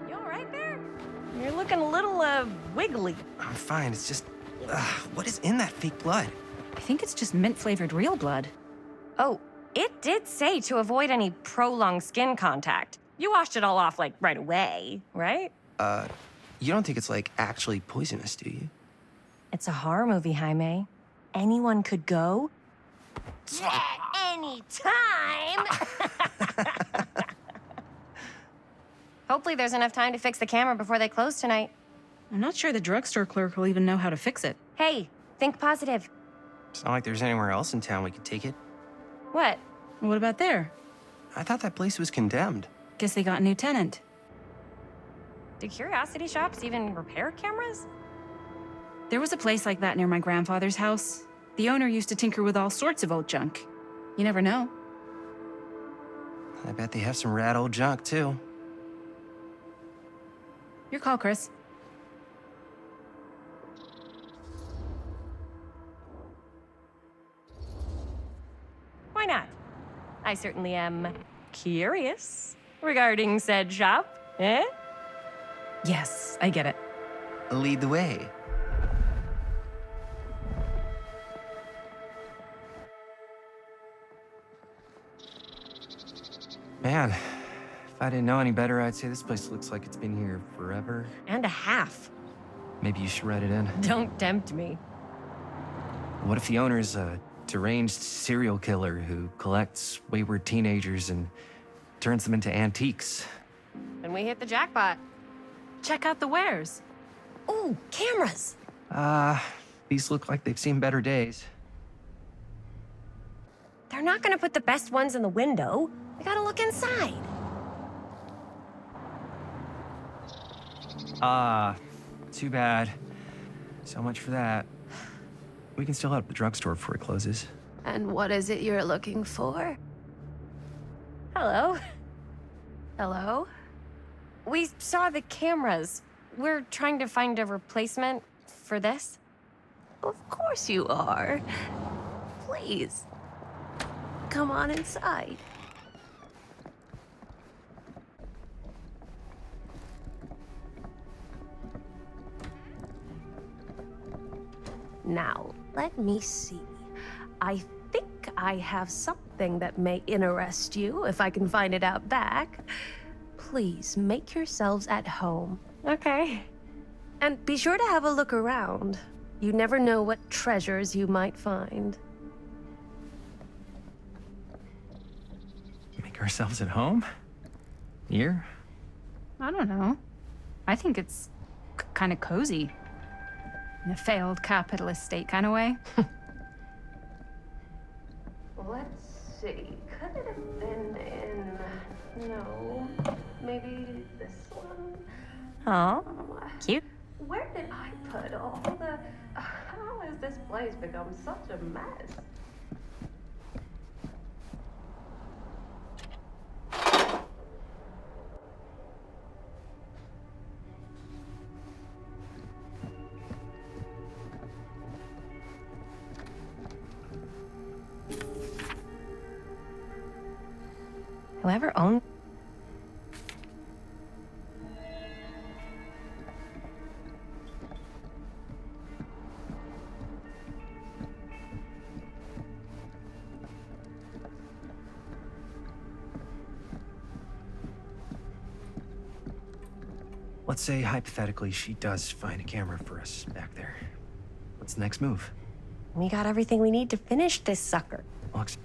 You all right there? You're looking a little, wiggly. I'm fine. It's just, what is in that fake blood? I think it's just mint-flavored real blood. Oh, it did say to avoid any prolonged skin contact. You washed it all off, like, right away, right? You don't think it's, like, actually poisonous, do you? It's a horror movie, Jaime. Anyone could go. Yeah, anytime! Hopefully there's enough time to fix the camera before they close tonight. I'm not sure the drugstore clerk will even know how to fix it. Hey, think positive. It's not like there's anywhere else in town we could take it. What? What about there? I thought that place was condemned. Guess they got a new tenant. Do curiosity shops even repair cameras? There was a place like that near my grandfather's house. The owner used to tinker with all sorts of old junk. You never know. I bet they have some rad old junk, too. Your call, Chris. Why not? I certainly am curious regarding said shop, eh? Yes, I get it. Lead the way. Man, if I didn't know any better, I'd say this place looks like it's been here forever. And a half. Maybe you should write it in. Don't tempt me. What if the owner's a deranged serial killer who collects wayward teenagers and turns them into antiques? Then we hit the jackpot. Check out the wares. Ooh, cameras. These look like they've seen better days. They're not gonna put the best ones in the window. We gotta look inside. Too bad. So much for that. We can still head up the drugstore before it closes. And what is it you're looking for? Hello. Hello? We saw the cameras. We're trying to find a replacement for this. Of course you are. Please. Come on inside. Now, let me see. I think I have something that may interest you, if I can find it out back. Please make yourselves at home. Okay. And be sure to have a look around. You never know what treasures you might find. Make ourselves at home? Here? I don't know. I think it's kind of cozy. In a failed capitalist state kind of way. Let's see. Could it have been in... No. Maybe this one? Oh, cute. Where did I put all the... How has this place become such a mess? Whoever owned... Let's say, hypothetically, she does find a camera for us back there. What's the next move? We got everything we need to finish this sucker. Looks.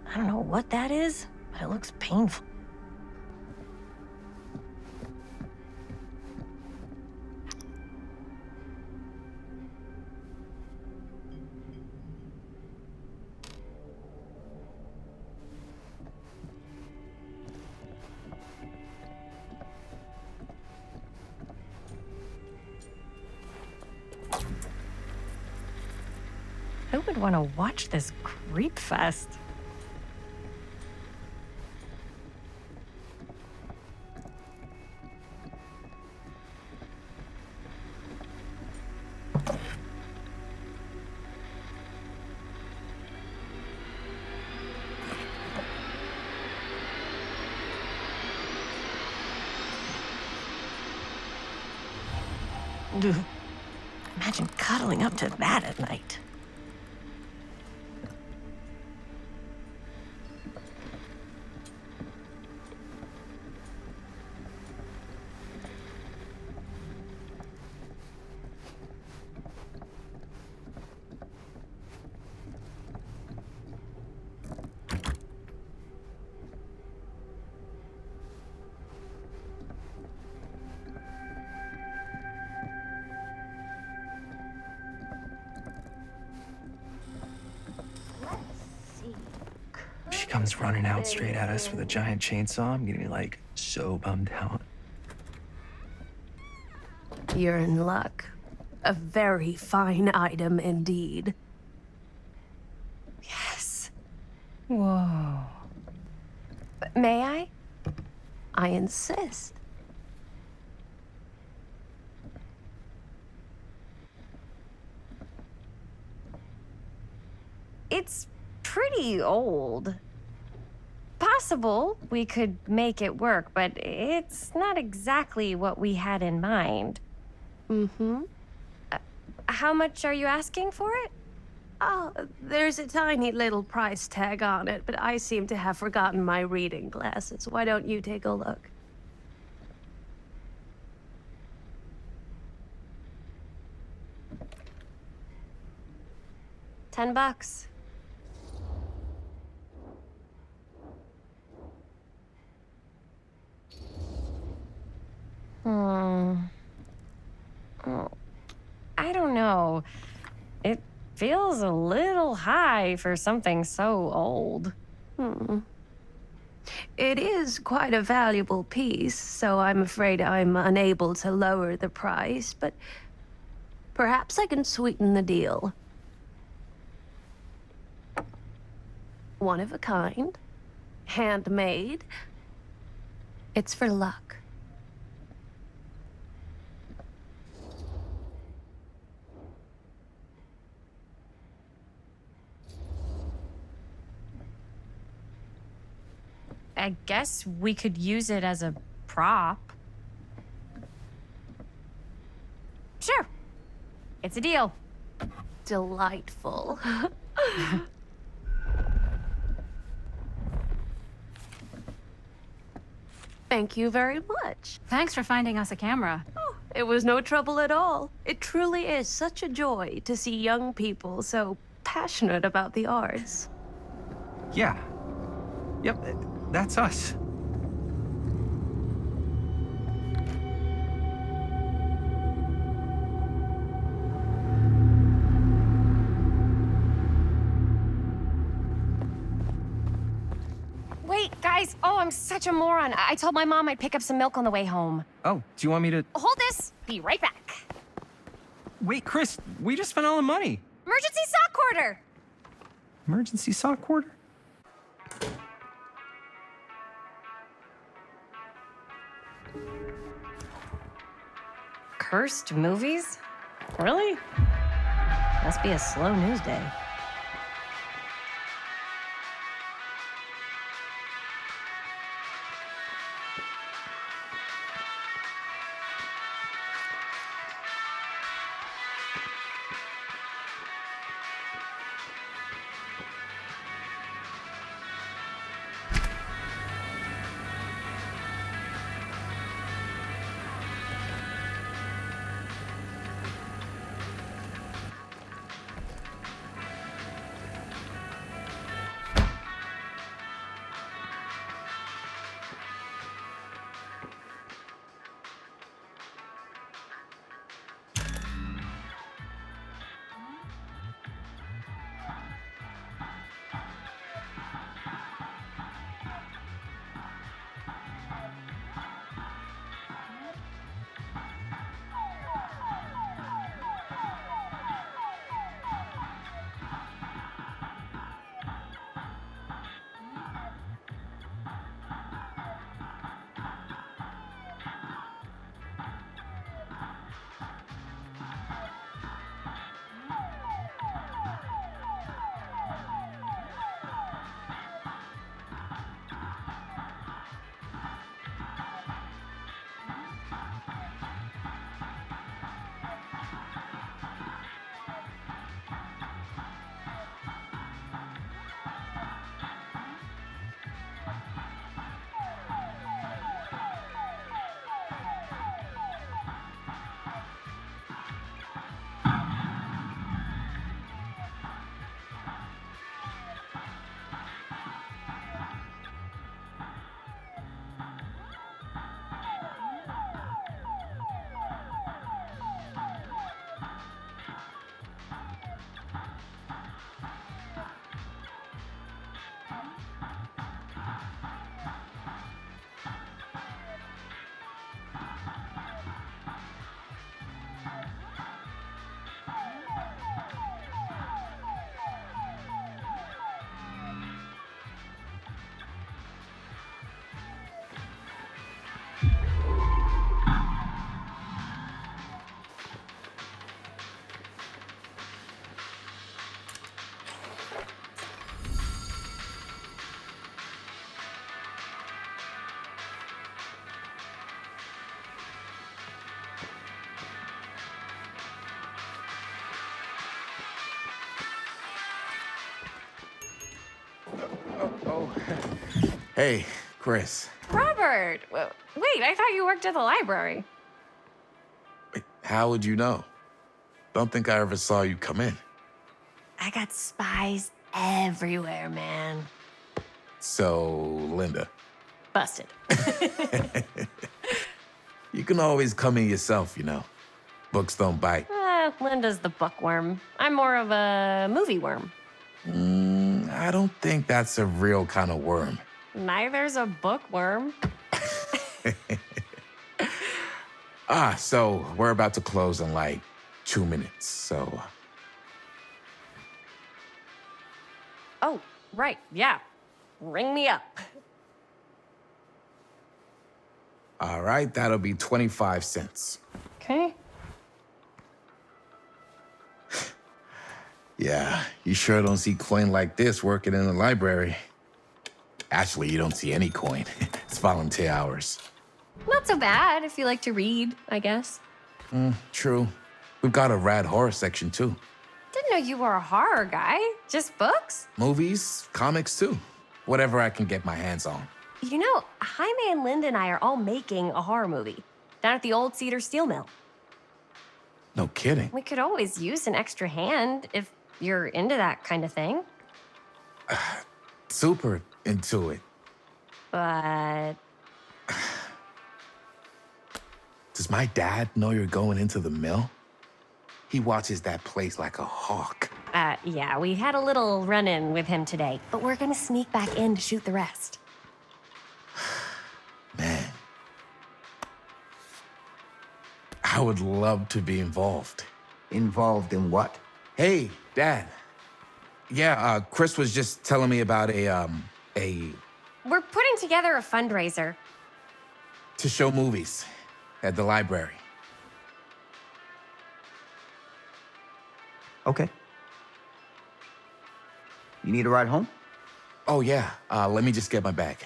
I don't know what that is, but it looks painful. Who would want to watch this creep fest? Imagine cuddling up to that at night. She comes running out straight at us with a giant chainsaw. I'm getting like so bummed out. You're in luck. A very fine item indeed. Yes. Whoa. May I? I insist. It's pretty old. Possible we could make it work, but it's not exactly what we had in mind. Mm-hmm. How much are you asking for it? Oh, there's a tiny little price tag on it, but I seem to have forgotten my reading glasses. Why don't you take a look? $10. Oh, I don't know. It feels a little high for something so old. It is quite a valuable piece, so I'm afraid I'm unable to lower the price, but perhaps I can sweeten the deal. One of a kind, handmade. It's for luck. I guess we could use it as a prop. Sure. It's a deal. Delightful. Thank you very much. Thanks for finding us a camera. Oh, it was no trouble at all. It truly is such a joy to see young people so passionate about the arts. Yeah. Yep, that's us. Wait, guys. Oh, I'm such a moron. I told my mom I'd pick up some milk on the way home. Oh, do you want me to... Hold this. Be right back. Wait, Chris, we just spent all the money. Emergency sock quarter. Emergency sock quarter? Cursed movies? Really? Must be a slow news day. Hey, Chris. Robert! Wait, I thought you worked at the library. Wait, how would you know? Don't think I ever saw you come in. I got spies everywhere, man. So, Linda. Busted. You can always come in yourself, you know. Books don't bite. Linda's the bookworm. I'm more of a movie worm. I don't think that's a real kind of worm. Neither's a bookworm. So we're about to close in like 2 minutes, so... Oh, right, yeah. Ring me up. All right, that'll be 25 cents. Okay. Yeah, you sure don't see coin like this working in the library. Actually, you don't see any coin. It's volunteer hours. Not so bad if you like to read, I guess. True. We've got a rad horror section, too. Didn't know you were a horror guy. Just books? Movies, comics, too. Whatever I can get my hands on. You know, Jaime and Linda and I are all making a horror movie down at the old Cedar Steel Mill. No kidding. We could always use an extra hand if you're into that kind of thing. Super into it. But Does my dad know you're going into the mill? He watches that place like a hawk. Yeah, we had a little run-in with him today, but we're gonna sneak back in to shoot the rest. Man. I would love to be involved. Involved in what? Hey, Dad. Yeah, Chris was just telling me about a... We're putting together a fundraiser. to show movies at the library. Okay. You need a ride home? Oh, yeah. Let me just get my bag.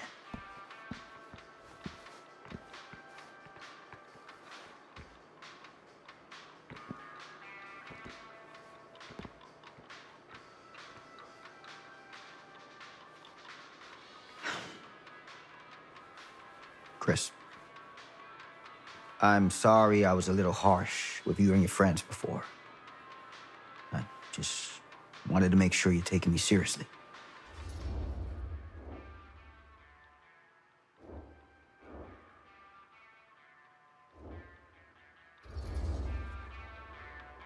Chris. I'm sorry I was a little harsh with you and your friends before. I just wanted to make sure you're taking me seriously.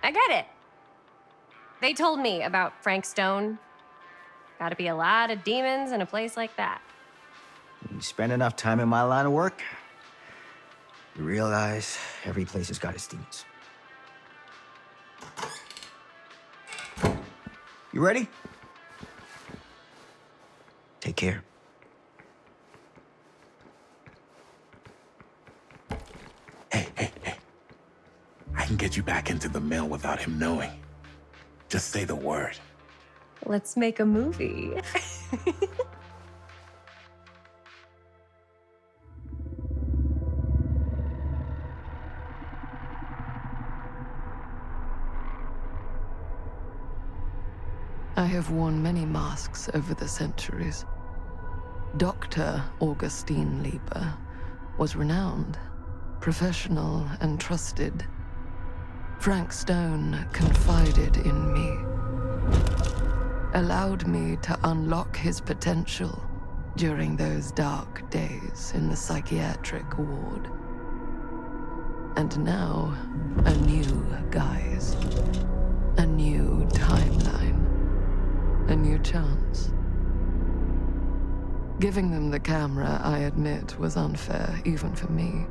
I get it. They told me about Frank Stone. Gotta be a lot of demons in a place like that. When you spend enough time in my line of work, you realize every place has got its demons. You ready? Take care. Hey. I can get you back into the mill without him knowing. Just say the word. Let's make a movie. I have worn many masks over the centuries. Dr. Augustine Lieber was renowned, professional, and trusted. Frank Stone confided in me, allowed me to unlock his potential during those dark days in the psychiatric ward. And now, a new guise, a new timeline. A new chance. Giving them the camera, I admit, was unfair, even for me.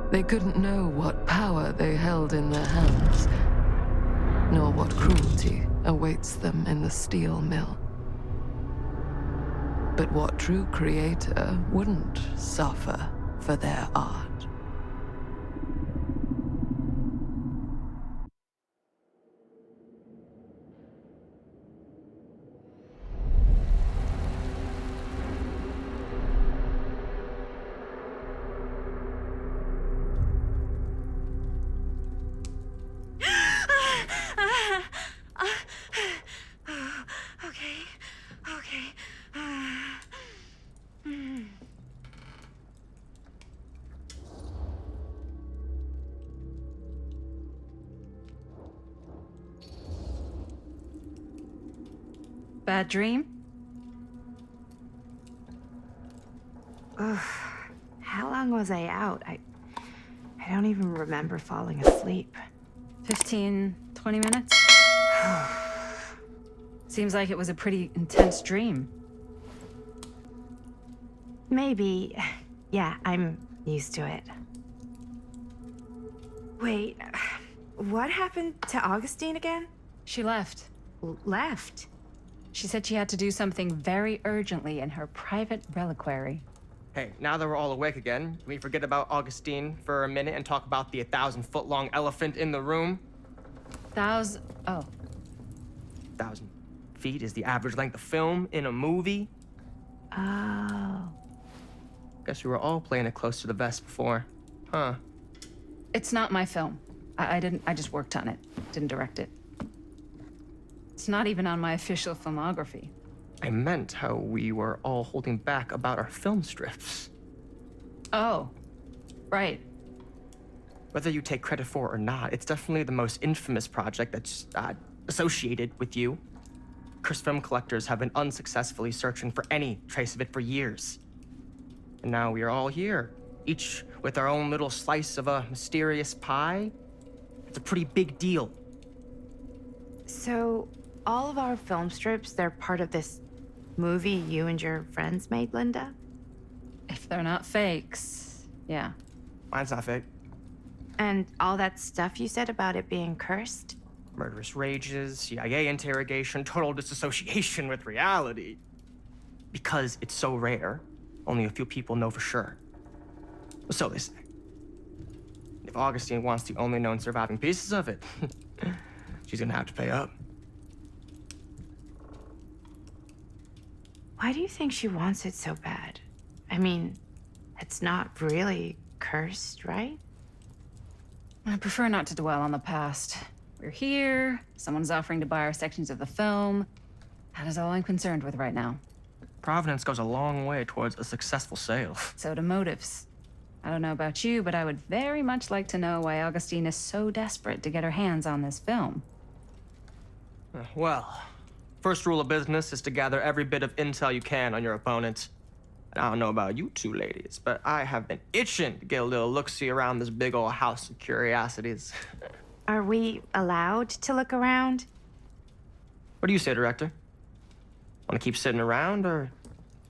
They couldn't know what power they held in their hands, nor what cruelty awaits them in the steel mill. But what true creator wouldn't suffer for their art? Okay. Bad dream? Ugh. How long was I out? I don't even remember falling asleep. 15, 20 minutes? Seems like it was a pretty intense dream. Maybe. Yeah, I'm used to it. Wait, what happened to Augustine again? She left. Left? She said she had to do something very urgently in her private reliquary. Hey, now that we're all awake again, can we forget about Augustine for a minute and talk about the 1,000-foot-long elephant in the room? 1,000... Oh. 1,000 feet is the average length of film in a movie. Oh. Guess we were all playing it close to the vest before. Huh. It's not my film. I just worked on it. Didn't direct it. It's not even on my official filmography. I meant how we were all holding back about our film strips. Oh, right. Whether you take credit for it or not, it's definitely the most infamous project that's associated with you. Cursed film collectors have been unsuccessfully searching for any trace of it for years. And now we are all here, each with our own little slice of a mysterious pie. It's a pretty big deal. So, all of our film strips, they're part of this movie you and your friends made, Linda? If they're not fakes, yeah. Mine's not fake. And all that stuff you said about it being cursed? Murderous rages, CIA interrogation, total disassociation with reality. Because it's so rare, only a few people know for sure. So they say. If Augustine wants the only known surviving pieces of it, she's gonna have to pay up. Why do you think she wants it so bad? I mean, it's not really cursed, right? I prefer not to dwell on the past. We're here, someone's offering to buy our sections of the film. That is all I'm concerned with right now. Providence goes a long way towards a successful sale. So do motives. I don't know about you, but I would very much like to know why Augustine is so desperate to get her hands on this film. Well, first rule of business is to gather every bit of intel you can on your opponent. And I don't know about you two ladies, but I have been itching to get a little look-see around this big old house of curiosities. Are we allowed to look around? What do you say, Director? Want to keep sitting around, or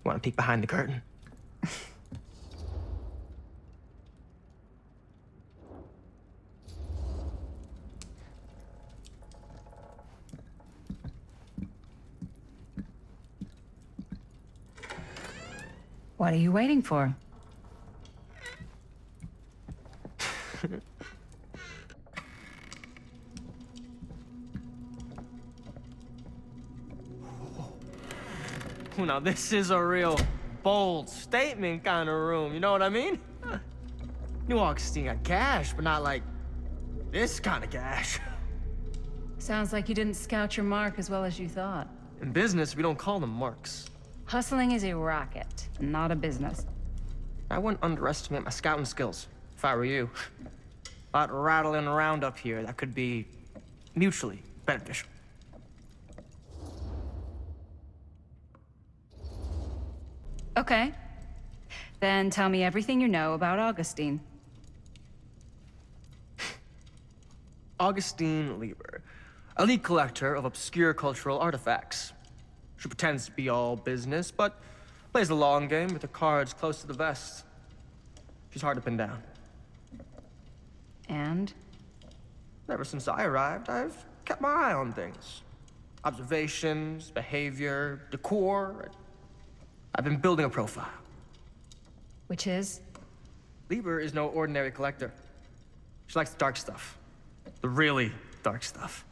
want to peek behind the curtain? What are you waiting for? Now, this is a real bold statement kind of room, you know what I mean? New Augustine got cash, but not like this kind of cash. Sounds like you didn't scout your mark as well as you thought. In business, we don't call them marks. Hustling is a racket, not a business. I wouldn't underestimate my scouting skills, if I were you. A lot rattling around up here that could be mutually beneficial. Okay. Then tell me everything you know about Augustine. Augustine Lieber, elite collector of obscure cultural artifacts. She pretends to be all business, but plays the long game with her cards close to the vest. She's hard to pin down. And? Ever since I arrived, I've kept my eye on things. Observations, behavior, decor. I've been building a profile. Which is? Lieber is no ordinary collector. She likes the dark stuff. The really dark stuff.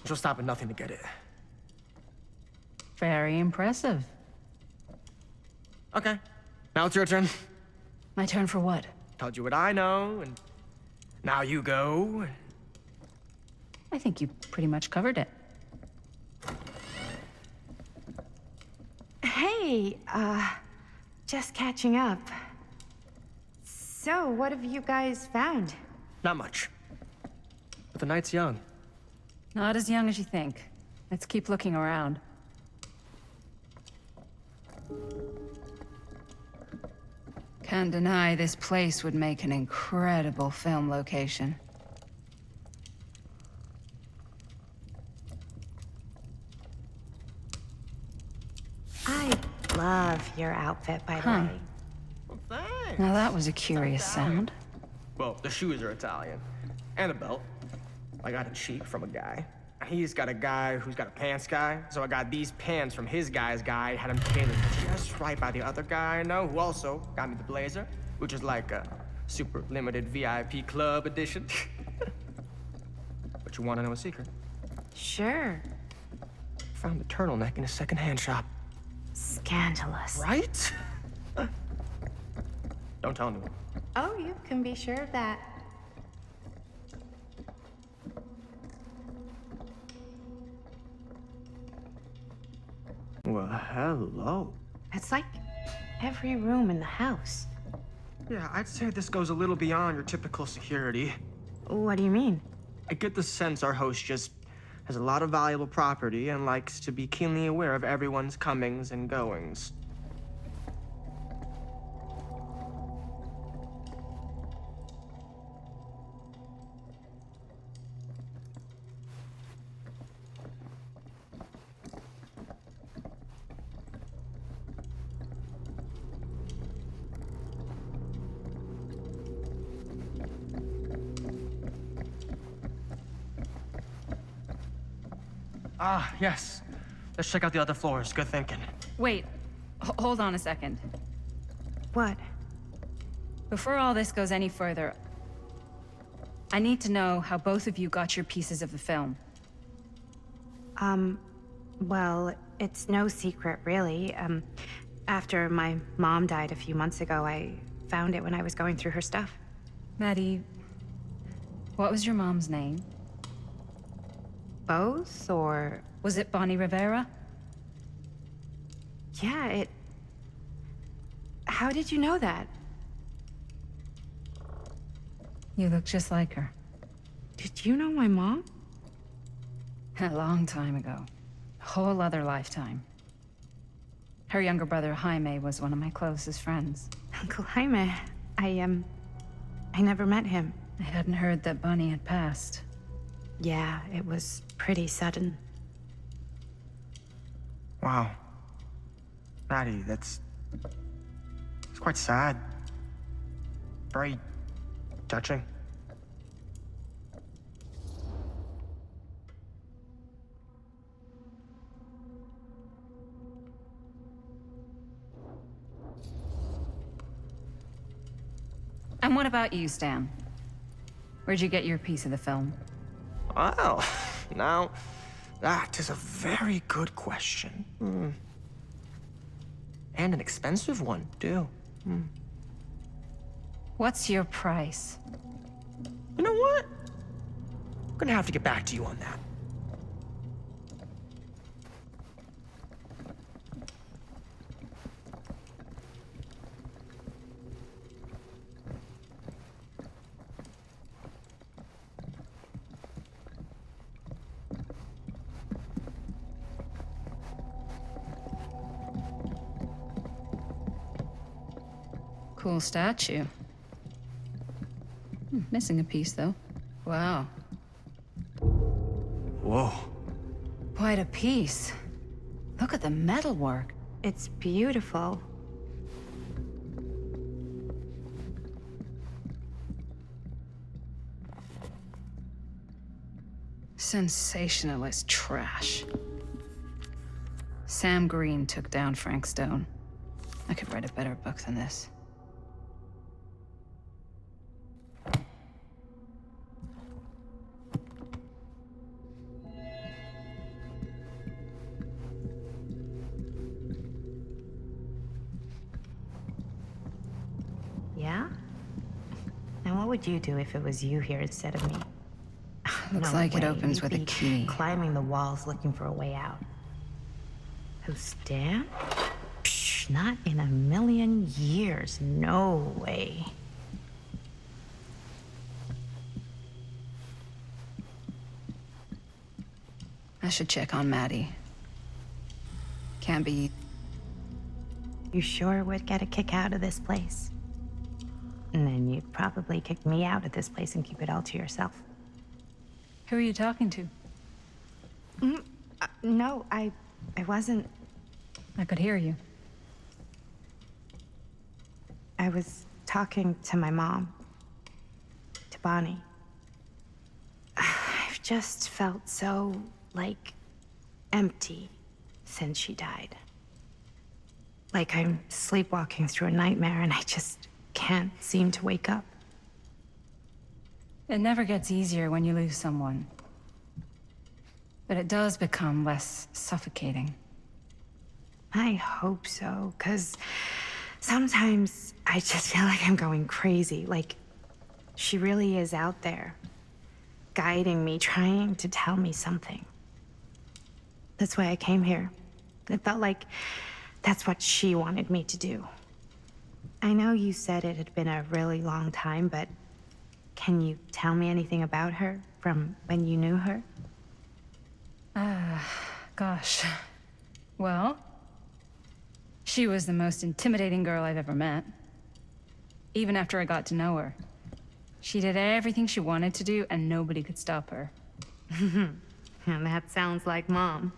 She'll stop at nothing to get it. Very impressive. Okay, now it's your turn. My turn for what? Told you what I know, and now you go. I think you pretty much covered it. Hey, just catching up. So, what have you guys found? Not much. But the night's young. Not as young as you think. Let's keep looking around. Can't deny this place would make an incredible film location. I love your outfit, by the way. Well, thanks. Now that was a curious sound. Well, the shoes are Italian. And a belt. I got it cheap from a guy. He's got a guy who's got a pants guy, so I got these pants from his guy's guy, had him tailored just right by the other guy I know, who also got me the blazer, which is like a super limited VIP club edition. But you want to know a secret? Sure. Found the turtleneck in a secondhand shop. Scandalous. Right? Don't tell anyone. Oh, you can be sure of that. Well, hello. It's like every room in the house. Yeah, I'd say this goes a little beyond your typical security. What do you mean? I get the sense our host just has a lot of valuable property and likes to be keenly aware of everyone's comings and goings. Ah, yes. Let's check out the other floors. Good thinking. Wait, hold on a second. What? Before all this goes any further, I need to know how both of you got your pieces of the film. Well, it's no secret, really. After my mom died a few months ago, I found it when I was going through her stuff. Maddie, what was your mom's name? Both, or... Was it Bonnie Rivera? Yeah, How did you know that? You look just like her. Did you know my mom? A long time ago. A whole other lifetime. Her younger brother, Jaime, was one of my closest friends. Uncle Jaime, I never met him. I hadn't heard that Bonnie had passed. Yeah, it was pretty sudden. Wow. Maddie, it's quite sad. Very touching. And what about you, Stan? Where'd you get your piece of the film? Well, now, that is a very good question. And an expensive one, too. What's your price? You know what? I'm gonna have to get back to you on that. Cool statue. Missing a piece, though. Wow. Whoa. Quite a piece. Look at the metalwork. It's beautiful. Sensationalist trash. Sam Green took down Frank Stone. I could write a better book than this. Yeah? And what would you do if it was you here instead of me? Looks like it opens with a key. Climbing the walls looking for a way out. Who, Stan? Psh, not in a million years. No way. I should check on Maddie. Can't be... You sure would get a kick out of this place. And then you'd probably kick me out of this place and keep it all to yourself. Who are you talking to? No, I wasn't. I could hear you. I was talking to my mom. To Bonnie. I've just felt so, like, empty since she died. Like I'm sleepwalking through a nightmare and I just can't seem to wake up. It never gets easier when you lose someone. But it does become less suffocating. I hope so, because sometimes I just feel like I'm going crazy. Like, she really is out there, guiding me, trying to tell me something. That's why I came here. It felt like that's what she wanted me to do. I know you said it had been a really long time, but can you tell me anything about her from when you knew her? Gosh. Well, she was the most intimidating girl I've ever met. Even after I got to know her. She did everything she wanted to do, and nobody could stop her. And that sounds like Mom.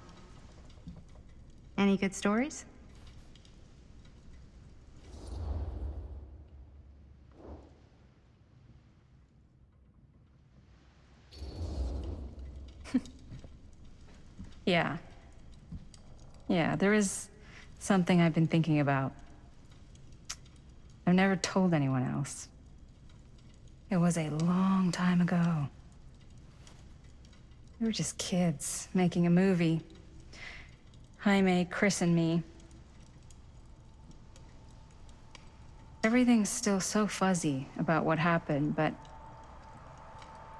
Any good stories? Yeah. Yeah, there is something I've been thinking about. I've never told anyone else. It was a long time ago. We were just kids, making a movie. Jaime, Chris, and me. Everything's still so fuzzy about what happened, but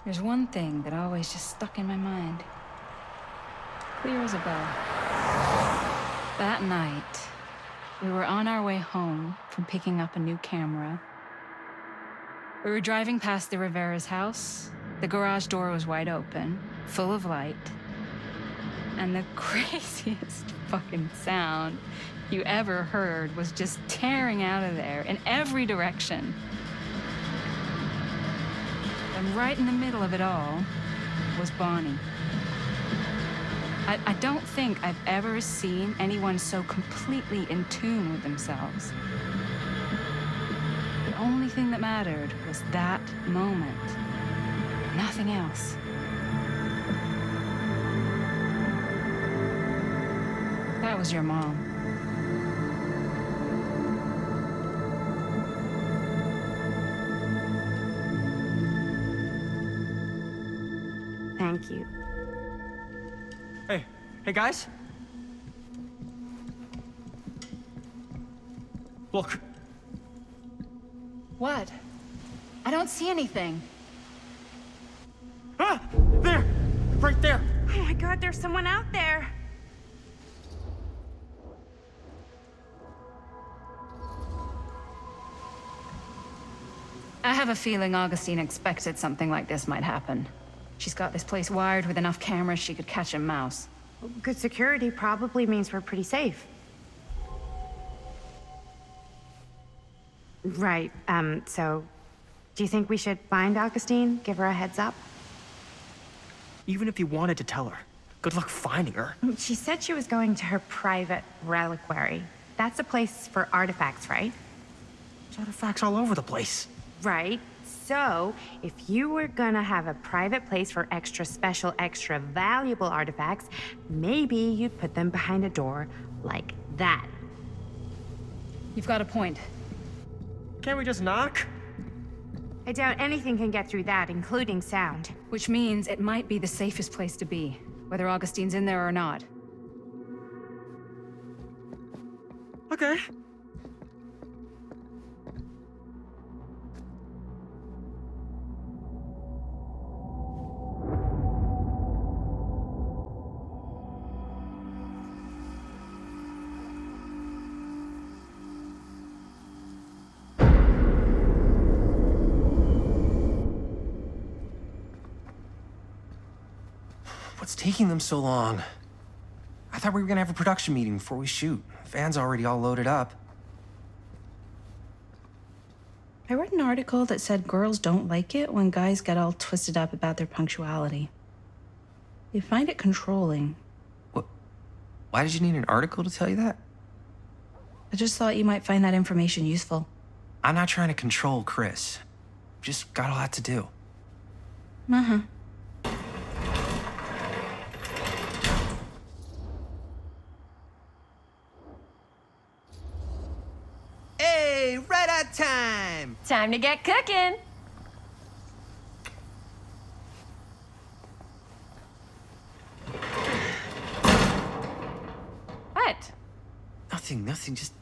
there's one thing that always just stuck in my mind. Clear as a bell. That night, we were on our way home from picking up a new camera. We were driving past the Rivera's house. The garage door was wide open, full of light. And the craziest fucking sound you ever heard was just tearing out of there in every direction. And right in the middle of it all was Bonnie. I don't think I've ever seen anyone so completely in tune with themselves. The only thing that mattered was that moment. Nothing else. That was your mom. Thank you. Hey guys? Look. What? I don't see anything. Ah! There! Right there! Oh my God, there's someone out there. I have a feeling Augustine expected something like this might happen. She's got this place wired with enough cameras she could catch a mouse. Good security probably means we're pretty safe. Right, so... do you think we should find Augustine? Give her a heads up? Even if you wanted to tell her, good luck finding her. She said she was going to her private reliquary. That's a place for artifacts, right? There's artifacts all over the place. Right. So, if you were gonna have a private place for extra special, extra valuable artifacts, maybe you'd put them behind a door like that. You've got a point. Can't we just knock? I doubt anything can get through that, including sound. Which means it might be the safest place to be, whether Augustine's in there or not. Okay. What's taking them so long? I thought we were gonna have a production meeting before we shoot. The van's already all loaded up. I read an article that said girls don't like it when guys get all twisted up about their punctuality. They find it controlling. What? Why did you need an article to tell you that? I just thought you might find that information useful. I'm not trying to control Chris. Just got a lot to do. Uh-huh. Hey, right on time! Time to get cooking. What? Nothing. Just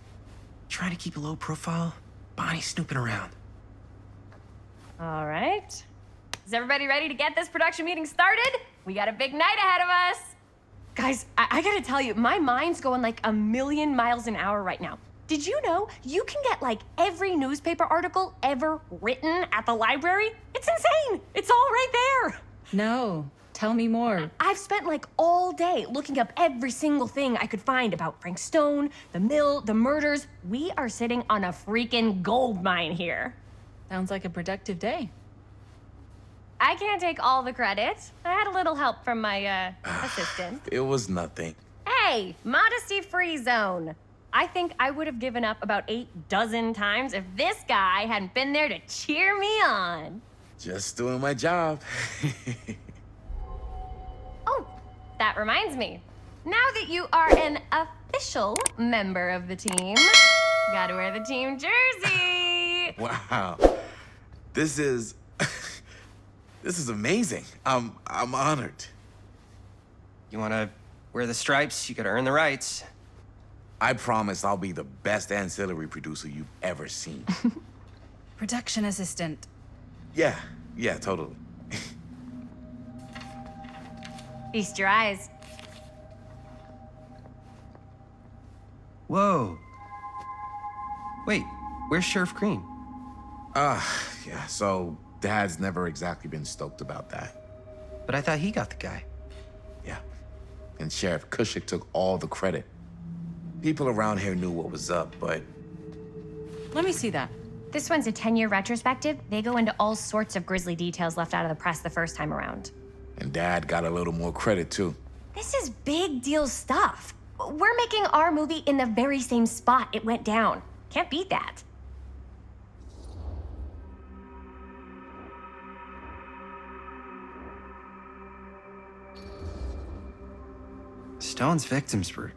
trying to keep a low profile. Bonnie snooping around. All right. Is everybody ready to get this production meeting started? We got a big night ahead of us. Guys, I gotta tell you, my mind's going like a million miles an hour right now. Did you know you can get like every newspaper article ever written at the library? It's insane. It's all right there. No, tell me more. I've spent like all day looking up every single thing I could find about Frank Stone, the mill, the murders. We are sitting on a freaking gold mine here. Sounds like a productive day. I can't take all the credit. I had a little help from my assistant. It was nothing. Hey, modesty-free zone. I think I would have given up about 8 dozen times if this guy hadn't been there to cheer me on. Just doing my job. Oh, that reminds me. Now that you are an official member of the team, gotta wear the team jersey. Wow. This is amazing. I'm honored. You wanna wear the stripes? You gotta earn the rights. I promise I'll be the best ancillary producer you've ever seen. Production assistant. Yeah, totally. Feast your eyes. Whoa. Wait, where's Sheriff Green? Yeah, so Dad's never exactly been stoked about that. But I thought he got the guy. Yeah, and Sheriff Cushik took all the credit. People around here knew what was up, but... Let me see that. This one's a 10-year retrospective. They go into all sorts of grisly details left out of the press the first time around. And Dad got a little more credit, too. This is big deal stuff. We're making our movie in the very same spot it went down. Can't beat that. Stone's victims were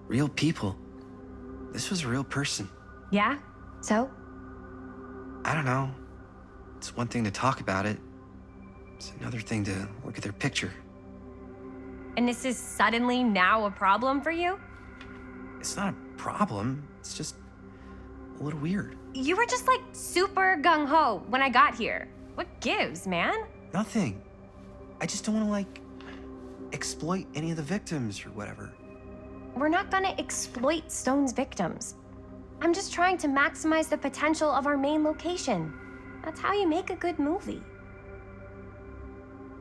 real people. This was a real person. Yeah? So? I don't know. It's one thing to talk about it. It's another thing to look at their picture. And this is suddenly now a problem for you? It's not a problem. It's just a little weird. You were just like super gung-ho when I got here. What gives, man? Nothing. I just don't want to, like, exploit any of the victims or whatever. We're not gonna exploit Stone's victims. I'm just trying to maximize the potential of our main location. That's how you make a good movie.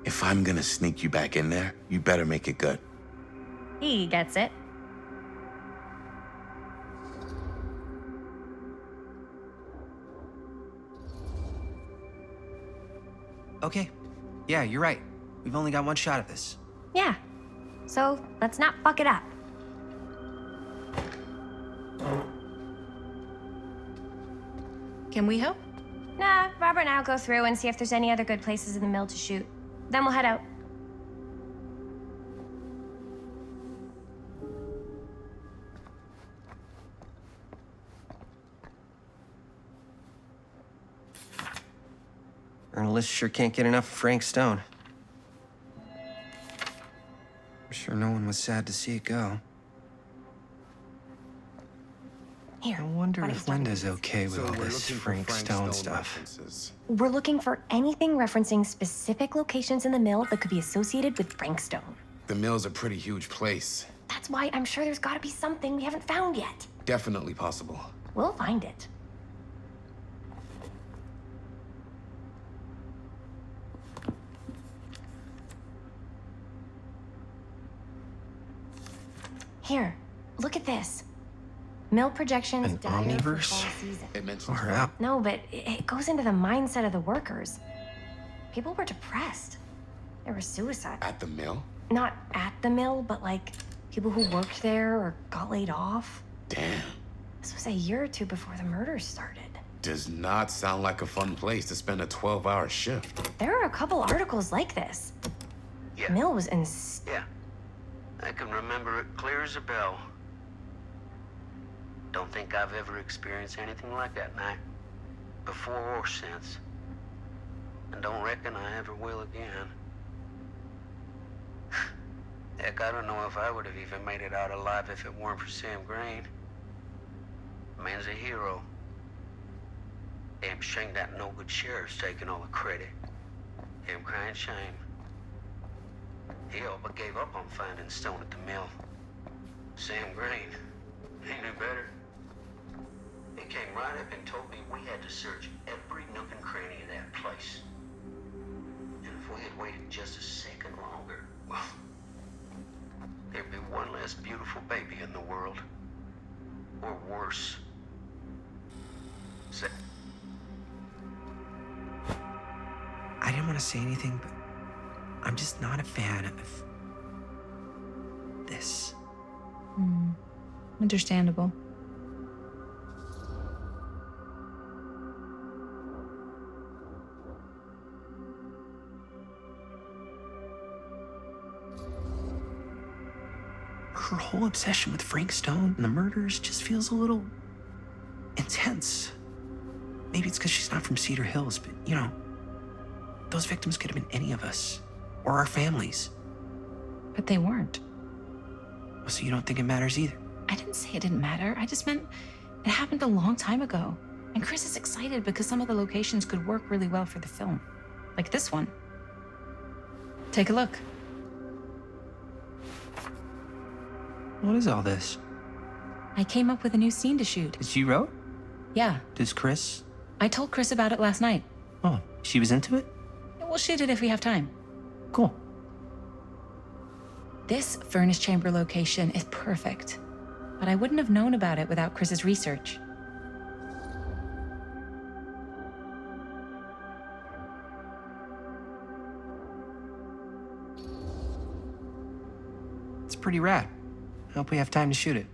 If I'm gonna sneak you back in there, you better make it good. He gets it. Okay. Yeah, you're right. We've only got one shot at this. Yeah. So let's not fuck it up. Can we help? Nah, Robert and I'll go through and see if there's any other good places in the mill to shoot. Then we'll head out. Journalists sure can't get enough of Frank Stone. I'm sure no one was sad to see it go. Here, I wonder why don't if you Linda's okay with So all we're this looking for Frank Stone stuff. references. We're looking for anything referencing specific locations in the mill that could be associated with Frank Stone. The mill's a pretty huge place. That's why I'm sure there's gotta be something we haven't found yet. Definitely possible. We'll find it. Here, look at this. Mill projections An dire for omniverse? fall season. It mentions Far out. No, but it goes into the mindset of the workers. People were depressed. There was suicide. at the mill? Not at the mill, but like people who worked there or got laid off. Damn. This was a year or two before the murders started. Does not sound like a fun place to spend a 12-hour shift. There are a couple articles like this. Yeah. Mill was in. Yeah. I can remember it clear as a bell. Don't think I've ever experienced anything like that night. Before or since. And don't reckon I ever will again. Heck, I don't know if I would have even made it out alive if it weren't for Sam Green. Man's a hero. Damn shame that no-good sheriff's taking all the credit. Damn crying shame. He all but gave up on finding Stone at the mill. Sam Green, he knew better. He came right up and told me we had to search every nook and cranny of that place. And if we had waited just a second longer, well, there'd be one less beautiful baby in the world. Or worse. I didn't want to say anything, but I'm just not a fan of this. Understandable. Her whole obsession with Frank Stone and the murders just feels a little intense. Maybe it's because she's not from Cedar Hills, but you know, those victims could have been any of us or our families. But they weren't. So you don't think it matters either? I didn't say it didn't matter. I just meant it happened a long time ago. And Chris is excited because some of the locations could work really well for the film. Like this one. Take a look. What is all this? I came up with a new scene to shoot. That you wrote? Yeah. Does Chris? I told Chris about it last night. Oh, she was into it? We'll shoot it if we have time. Cool. This furnace chamber location is perfect. But I wouldn't have known about it without Chris's research. It's pretty rad. I hope we have time to shoot it.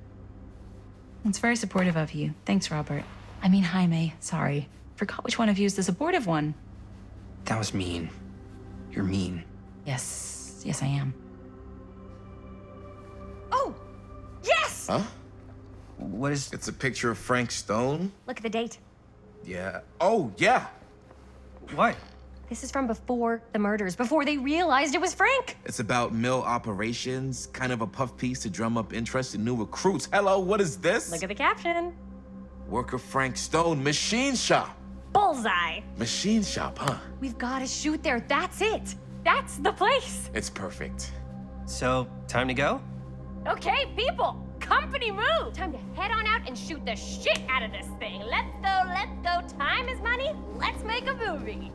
It's very supportive of you. Thanks, Robert. I mean, Jaime, sorry. Forgot which one of you is the supportive one. That was mean. You're mean. Yes, I am. Oh! Yes! Huh? What is... It's a picture of Frank Stone? Look at the date. Yeah. Oh, yeah. What? This is from before the murders, before they realized it was Frank. It's about mill operations, kind of a puff piece to drum up interest in new recruits. Hello, what is this? Look at the caption. Worker Frank Stone, machine shop. Bullseye. Machine shop, huh? We've got to shoot there. That's it. That's the place. It's perfect. So, time to go? Okay, people. Company move. Time to head on out and shoot the shit out of this thing. Let's go, let's go. Time is money. Let's make a movie.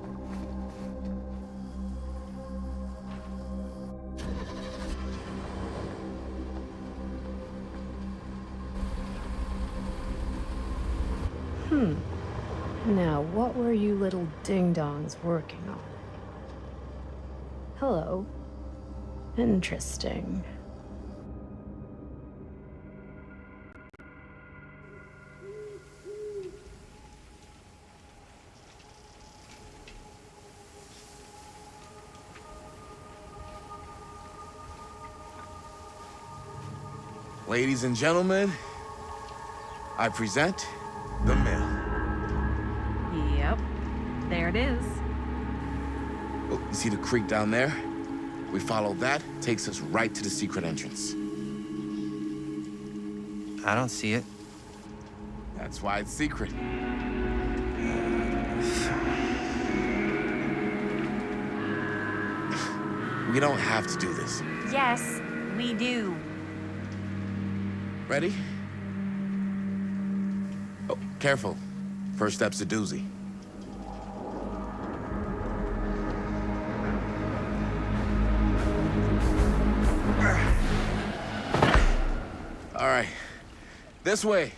Now, what were you little ding-dongs working on? Hello. Interesting. Ladies and gentlemen, I present the mill. Yep. There it is. Oh, you see the creek down there? We follow that, takes us right to the secret entrance. I don't see it. That's why it's secret. We don't have to do this. Yes, we do. Ready? Oh, careful. First step's a doozy. All right, this way.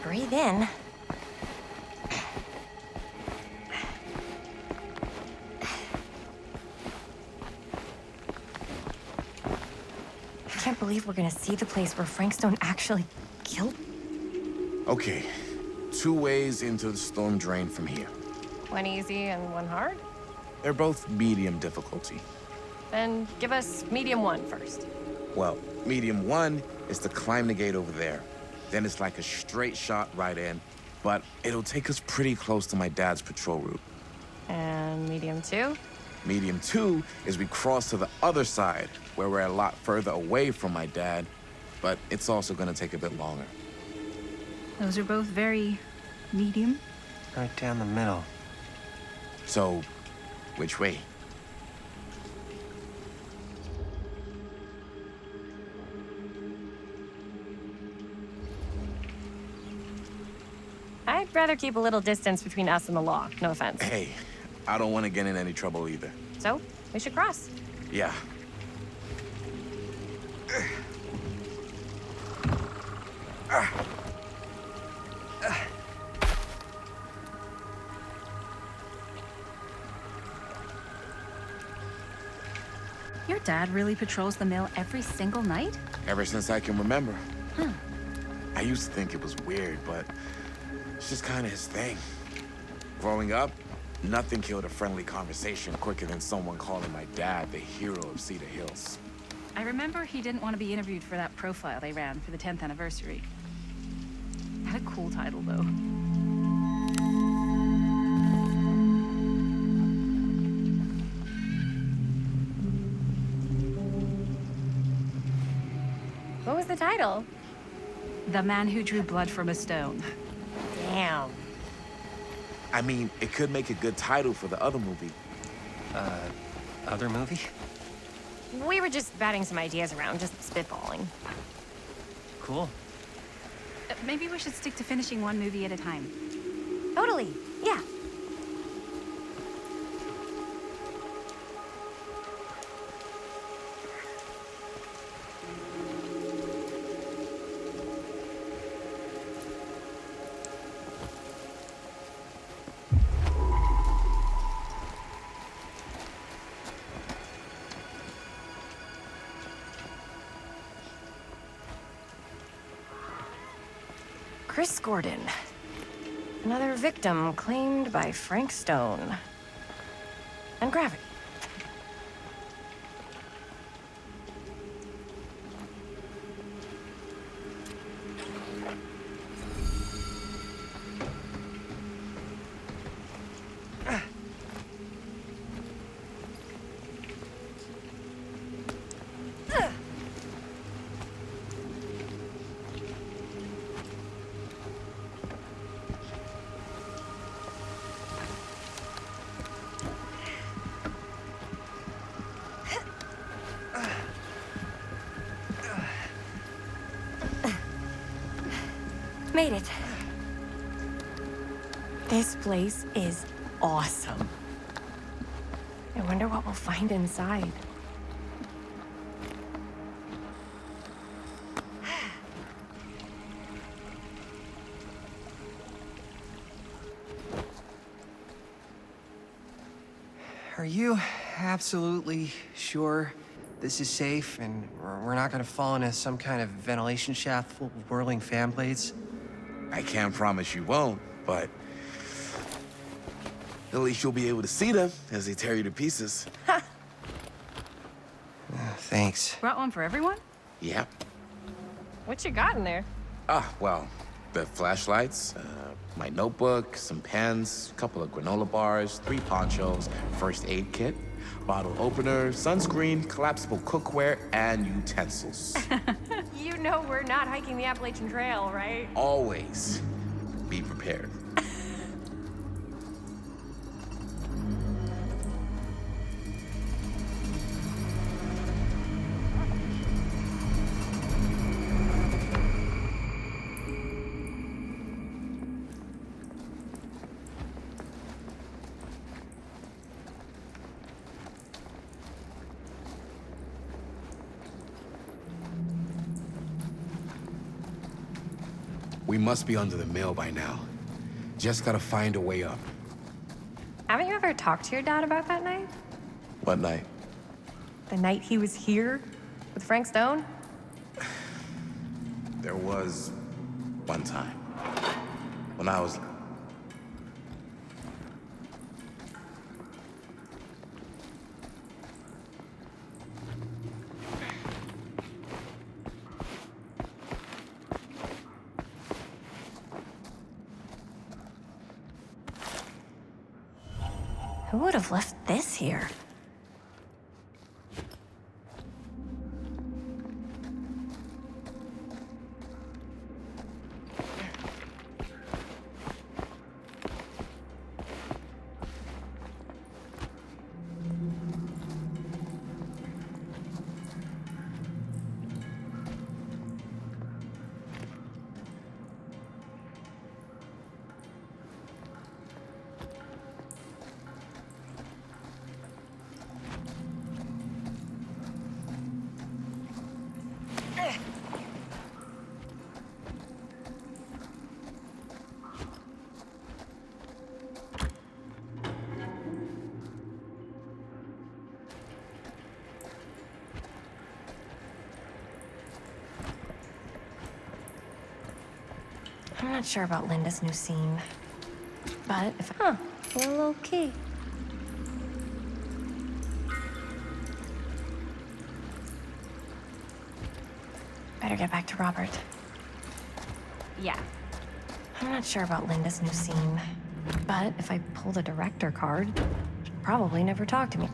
Breathe in. I can't believe we're gonna see the place where Frank Stone actually killed. Okay, 2 ways into the storm drain from here. One easy and one hard? They're both medium difficulty. Then give us medium one first. Well, medium 1 is to climb the gate over there. Then it's like a straight shot right in, but it'll take us pretty close to my dad's patrol route. And medium 2? Medium 2 is we cross to the other side, where we're a lot further away from my dad, but it's also gonna take a bit longer. Those are both very medium. Right down the middle. So, which way? I'd rather keep a little distance between us and the law. No offense. Hey, I don't want to get in any trouble either. So, we should cross. Yeah. Your dad really patrols the mill every single night? Ever since I can remember. Huh. I used to think it was weird, but it's just kind of his thing. Growing up, nothing killed a friendly conversation quicker than someone calling my dad the hero of Cedar Hills. I remember he didn't want to be interviewed for that profile they ran for the 10th anniversary. Had a cool title, though. What was the title? The Man Who Drew Blood from a Stone. Damn. I mean, it could make a good title for the other movie. Other movie? We were just batting some ideas around, just spitballing. Cool. Maybe we should stick to finishing one movie at a time. Totally. Yeah. Chris Gordon. Another victim claimed by Frank Stone. And gravity. Made it. This place is awesome. I wonder what we'll find inside. Are you absolutely sure this is safe and we're not gonna fall into some kind of ventilation shaft full of whirling fan blades? I can't promise you won't, but at least you'll be able to see them as they tear you to pieces. Thanks. Brought one for everyone? Yep. What you got in there? Well, the flashlights, my notebook, some pens, a couple of granola bars, 3 ponchos, first aid kit, bottle opener, sunscreen, collapsible cookware, and utensils. You know we're not hiking the Appalachian Trail, right? Always be prepared. We must be under the mill by now. Just gotta find a way up. Haven't you ever talked to your dad about that night? What night? The night he was here with Frank Stone? There was one time when I was... Who would have left this here? I'm not sure about Linda's new scene. But if a little key. Better get back to Robert. Yeah. I'm not sure about Linda's new scene. But if I pull the director card, she'll probably never talk to me.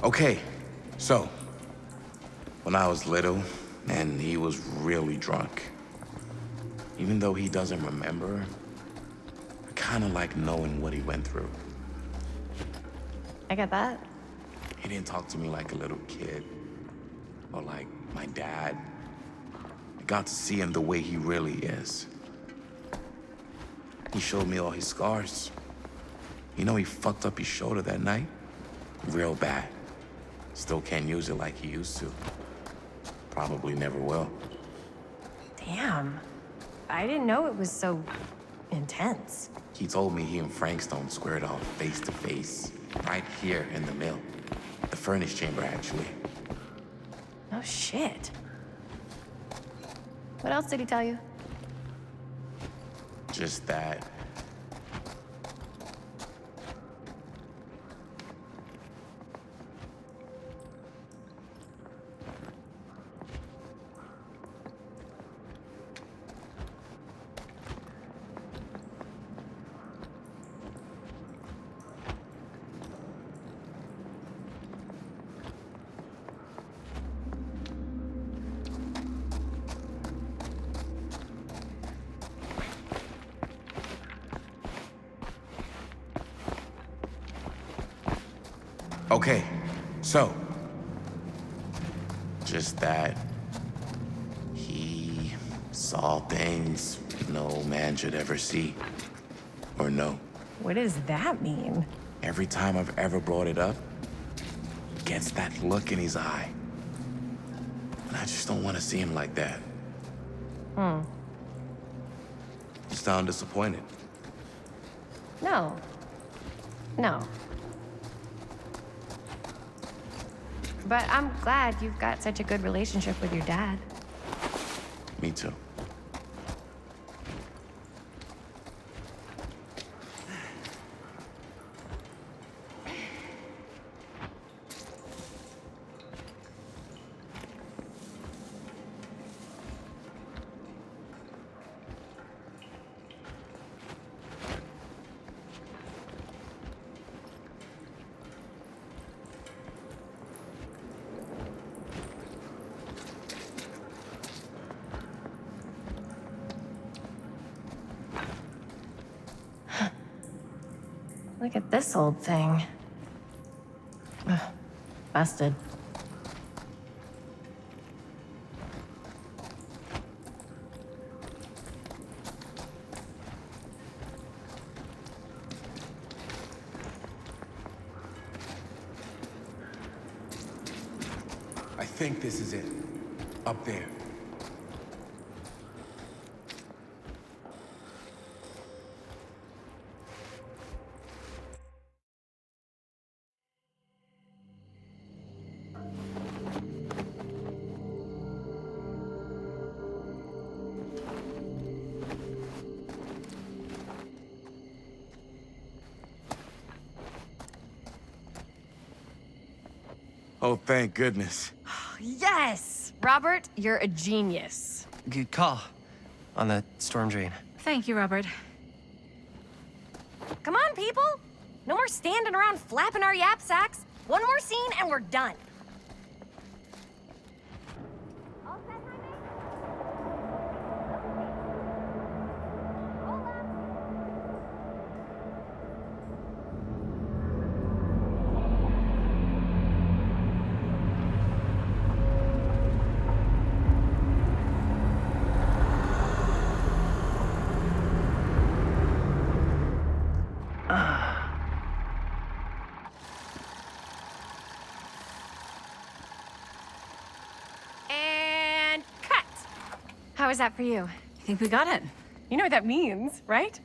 Okay, so when I was little and he was really drunk, even though he doesn't remember, I kind of like knowing what he went through. I get that. He didn't talk to me like a little kid or like my dad. I got to see him the way he really is. He showed me all his scars. You know, he fucked up his shoulder that night real bad. Still can't use it like he used to. Probably never will. Damn. I didn't know it was so intense. He told me he and Frankstone squared off face to face, right here in the mill. The furnace chamber, actually. No shit. What else did he tell you? Just that. Okay, so, just that he saw things no man should ever see or know. What does that mean? Every time I've ever brought it up, he gets that look in his eye. And I just don't want to see him like that. You sound disappointed. No. No. But I'm glad you've got such a good relationship with your dad. Me too. Look at this old thing. Ugh, busted. I think this is it. Up there. Oh, thank goodness. Yes! Robert, you're a genius. Good call on the storm drain. Thank you, Robert. Come on, people! No more standing around flapping our yap sacks. One more scene and we're done. And cut! How was that for you? I think we got it. You know what that means, right?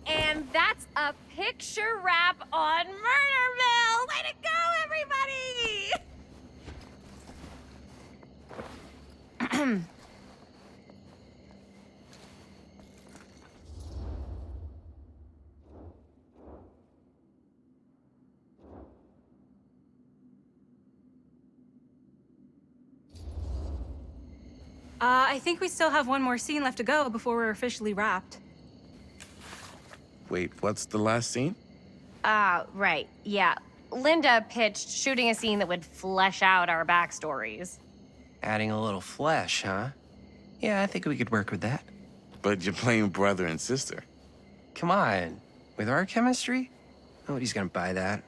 And that's a picture wrap on Murder Mill! Way to go, everybody! I think we still have one more scene left to go before we're officially wrapped. Wait, what's the last scene? Right, yeah. Linda pitched shooting a scene that would flesh out our backstories. Adding a little flesh, huh? Yeah, I think we could work with that. But you're playing brother and sister. Come on. With our chemistry? Nobody's gonna buy that.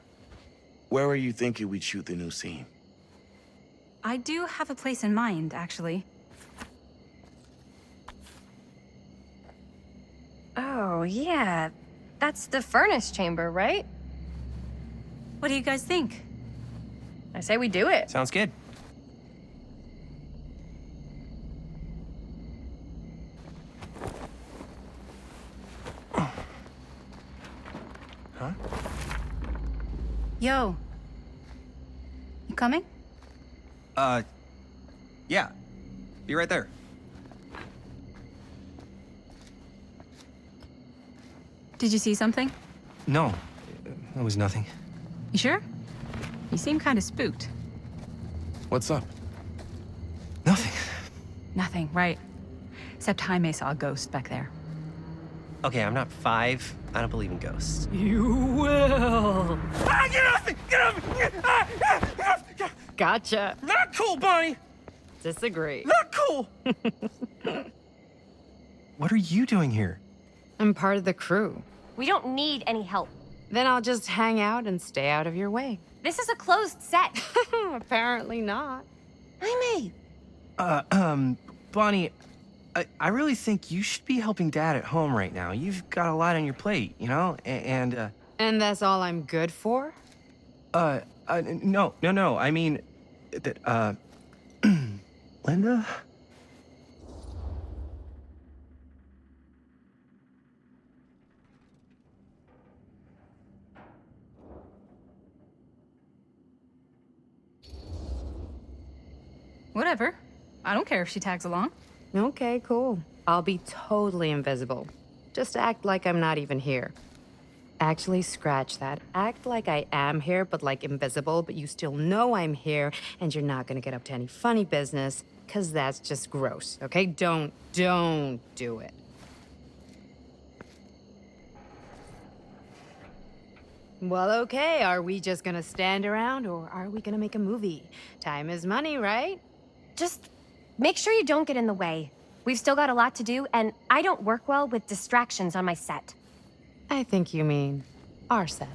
Where are you thinking we'd shoot the new scene? I do have a place in mind, actually. Oh, yeah. That's the furnace chamber, right? What do you guys think? I say we do it. Sounds good. Huh? Yo. You coming? Yeah. Be right there. Did you see something? No, it was nothing. You sure? You seem kind of spooked. What's up? Nothing. Nothing, right. Except Jaime saw a ghost back there. Okay, I'm not 5. I don't believe in ghosts. You will. Ah, get off me! Get off me! Get off me! Gotcha. Not cool, Bonnie! Disagree. Not cool! What are you doing here? I'm part of the crew. We don't need any help. Then I'll just hang out and stay out of your way. This is a closed set. Apparently not. Jaime! Bonnie, I really think you should be helping Dad at home right now. You've got a lot on your plate, you know? And that's all I'm good for? No. I mean, that, Linda? Whatever. I don't care if she tags along. Okay, cool. I'll be totally invisible. Just act like I'm not even here. Actually, scratch that. Act like I am here, but like invisible, but you still know I'm here, and you're not gonna get up to any funny business, because that's just gross, okay? Don't do it. Well, okay, are we just gonna stand around, or are we gonna make a movie? Time is money, right? Just make sure you don't get in the way. We've still got a lot to do, and I don't work well with distractions on my set. I think you mean our set.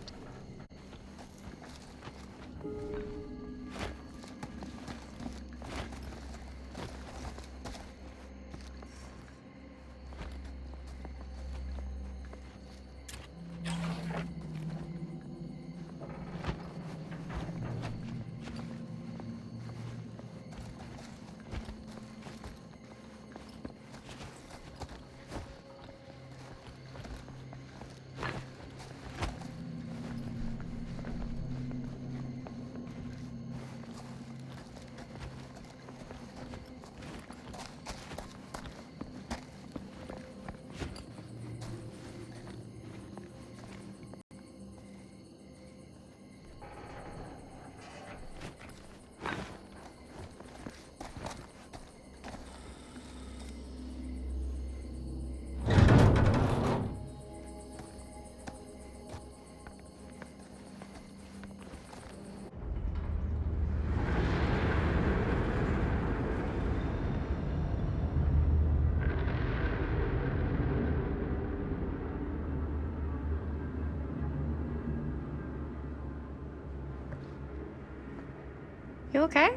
You okay?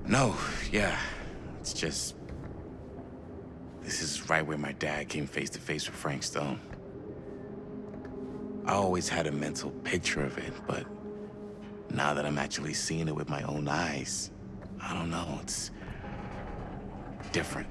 No, yeah. It's just... This is right where my dad came face to face with Frank Stone. I always had a mental picture of it, but now that I'm actually seeing it with my own eyes, I don't know, it's different.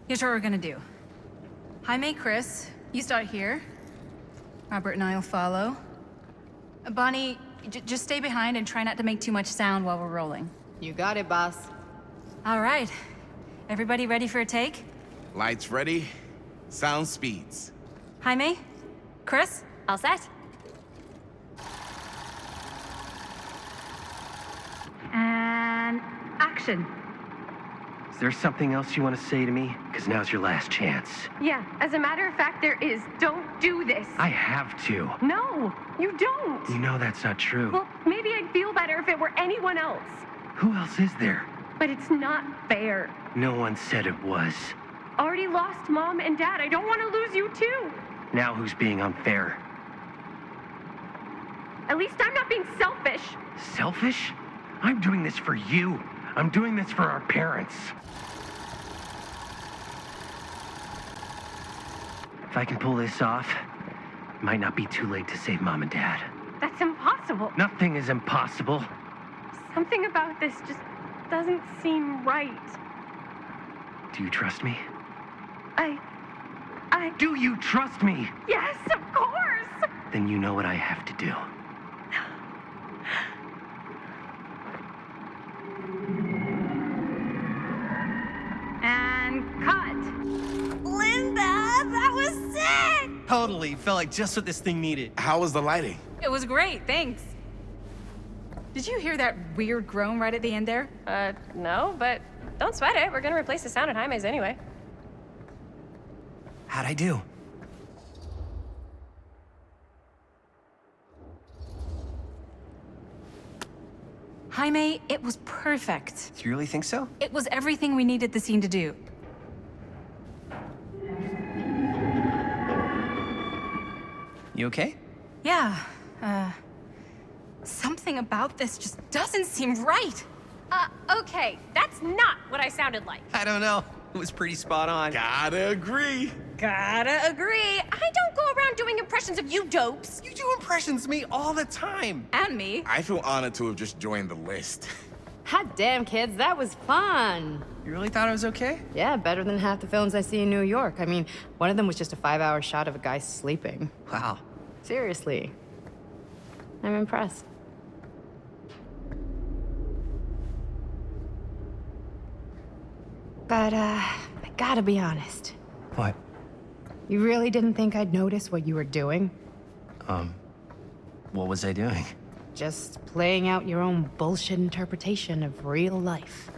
Here's what we're gonna do. Jaime, Chris, you start here. Robert and I will follow. Bonnie, just stay behind and try not to make too much sound while we're rolling. You got it, boss. All right. Everybody ready for a take? Lights ready, sound speeds. Jaime? Chris? All set? And action. Is there something else you want to say to me? Because now's your last chance. Yeah, as a matter of fact, there is. Don't do this. I have to. No, you don't. You know that's not true. Well, maybe I'd feel better if it were anyone else. Who else is there? But it's not fair. No one said it was. Already lost Mom and Dad. I don't want to lose you too. Now who's being unfair? At least I'm not being selfish. Selfish? I'm doing this for you. I'm doing this for our parents. If I can pull this off, it might not be too late to save Mom and Dad. That's impossible. Nothing is impossible. Something about this just doesn't seem right. Do you trust me? I... Do you trust me? Yes, of course! Then you know what I have to do. And cut. Linda, that was sick! Totally. Felt like just what this thing needed. How was the lighting? It was great, thanks. Did you hear that weird groan right at the end there? No, but don't sweat it. We're gonna replace the sound at Jaime's anyway. How'd I do? Jaime, it was perfect. Do you really think so? It was everything we needed the scene to do. You okay? Yeah, something about this just doesn't seem right. Okay, that's not what I sounded like. I don't know. It was pretty spot on. Gotta agree. Gotta agree. I don't go around doing impressions of you dopes. You do impressions of me all the time. And me. I feel honored to have just joined the list. Hot damn, kids, that was fun. You really thought it was okay? Yeah, better than half the films I see in New York. I mean, one of them was just a 5-hour shot of a guy sleeping. Wow. Seriously. I'm impressed. But, I gotta be honest. What? You really didn't think I'd notice what you were doing? What was I doing? Just playing out your own bullshit interpretation of real life.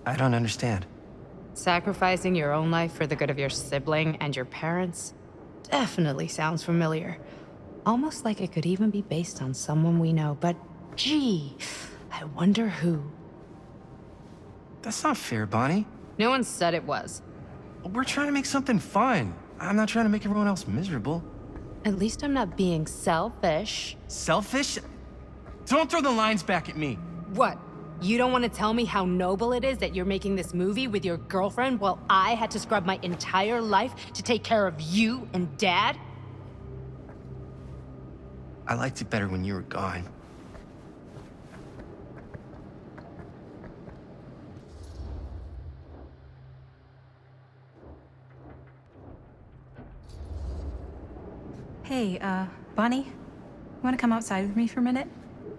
I don't understand. Sacrificing your own life for the good of your sibling and your parents definitely sounds familiar. Almost like it could even be based on someone we know, but gee, I wonder who. That's not fair, Bonnie. No one said it was. We're trying to make something fun. I'm not trying to make everyone else miserable. At least I'm not being selfish. Selfish? Don't throw the lines back at me. What? You don't want to tell me how noble it is that you're making this movie with your girlfriend while I had to scrub my entire life to take care of you and Dad? I liked it better when you were gone. Hey, Bonnie, you wanna come outside with me for a minute?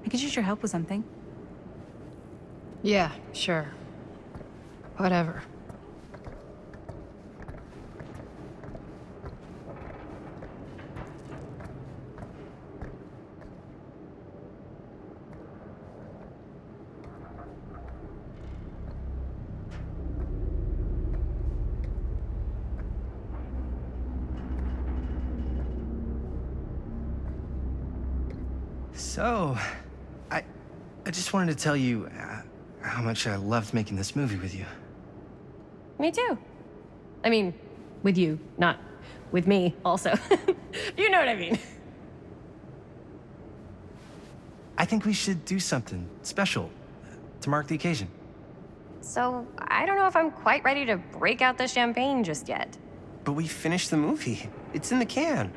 I could use your help with something. Yeah, sure. Whatever. So, I just wanted to tell you how much I loved making this movie with you. Me too. I mean, with you, not with me, also. You know what I mean. I think we should do something special to mark the occasion. So, I don't know if I'm quite ready to break out the champagne just yet. But we finished the movie. It's in the can.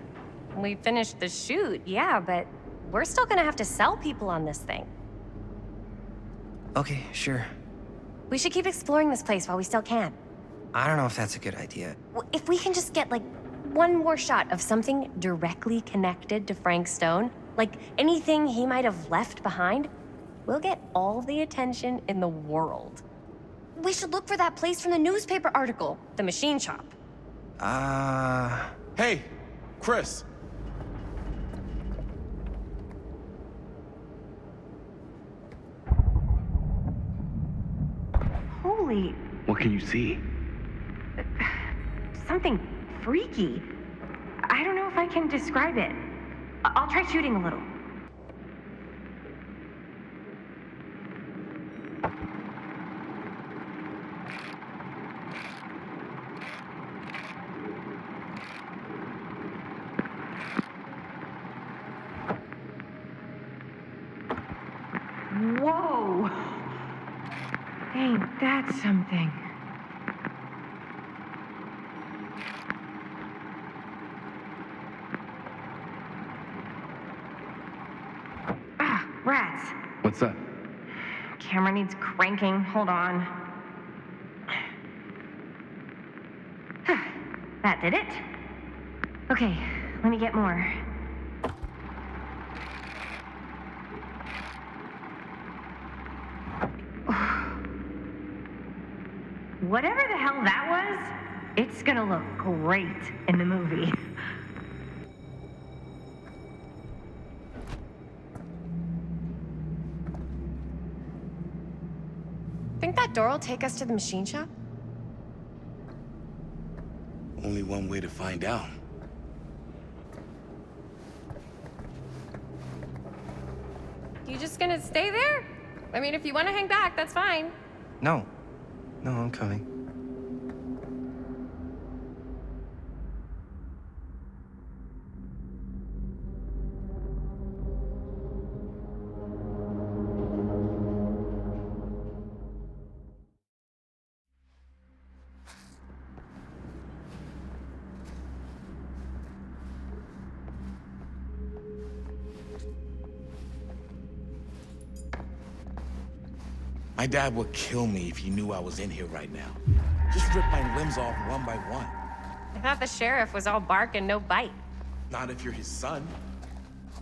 We finished the shoot, yeah, but we're still gonna have to sell people on this thing. Okay, sure. We should keep exploring this place while we still can. I don't know if that's a good idea. If we can just get, like, one more shot of something directly connected to Frank Stone, like anything he might have left behind, we'll get all the attention in the world. We should look for that place from the newspaper article, the machine shop. Hey, Chris. Holy, What can you see? something freaky. I don't know if I can describe it. I'll try shooting a little. Whoa! Ain't that something? Ah, rats. What's up? Camera needs cranking. Hold on. That did it? Okay, let me get more. Whatever the hell that was, it's gonna look great in the movie. Think that door will take us to the machine shop? Only one way to find out. You just gonna stay there? I mean, if you want to hang back, that's fine. No. No, I'm coming. My dad would kill me if he knew I was in here right now. Just rip my limbs off one by one. I thought the sheriff was all bark and no bite. Not if you're his son.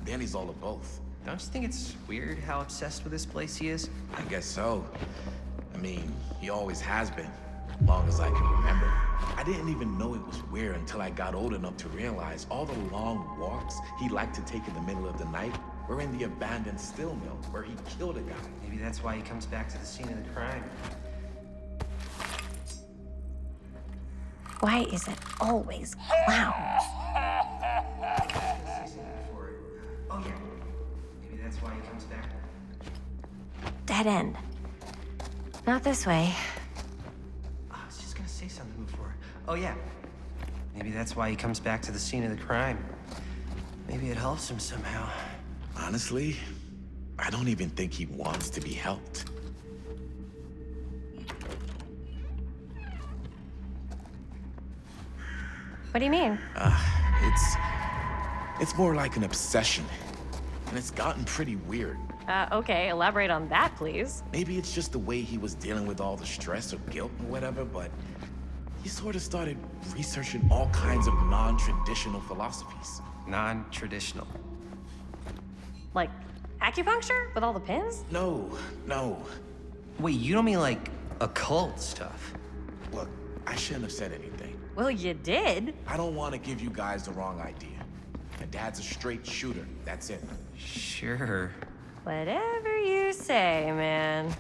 Then he's all of both. Don't you think it's weird how obsessed with this place he is? I guess so. I mean, he always has been, long as I can remember. I didn't even know it was weird until I got old enough to realize all the long walks he liked to take in the middle of the night were in the abandoned steel mill where he killed a guy. Maybe that's why he comes back to the scene of the crime. Why is it always clowns? Oh yeah. Maybe that's why he comes back. Dead end. Not this way. I was just gonna say something before. Oh yeah. Maybe that's why he comes back to the scene of the crime. Maybe it helps him somehow. Honestly, I don't even think he wants to be helped. What do you mean? It's more like an obsession. And it's gotten pretty weird. Okay, elaborate on that, please. Maybe it's just the way he was dealing with all the stress or guilt or whatever, but he sort of started researching all kinds of non-traditional philosophies. Non-traditional. Like acupuncture with all the pins? No. Wait, you don't mean like occult stuff? Look, I shouldn't have said anything. Well, you did. I don't want to give you guys the wrong idea. My dad's a straight shooter, that's it. Sure. Whatever you say, man.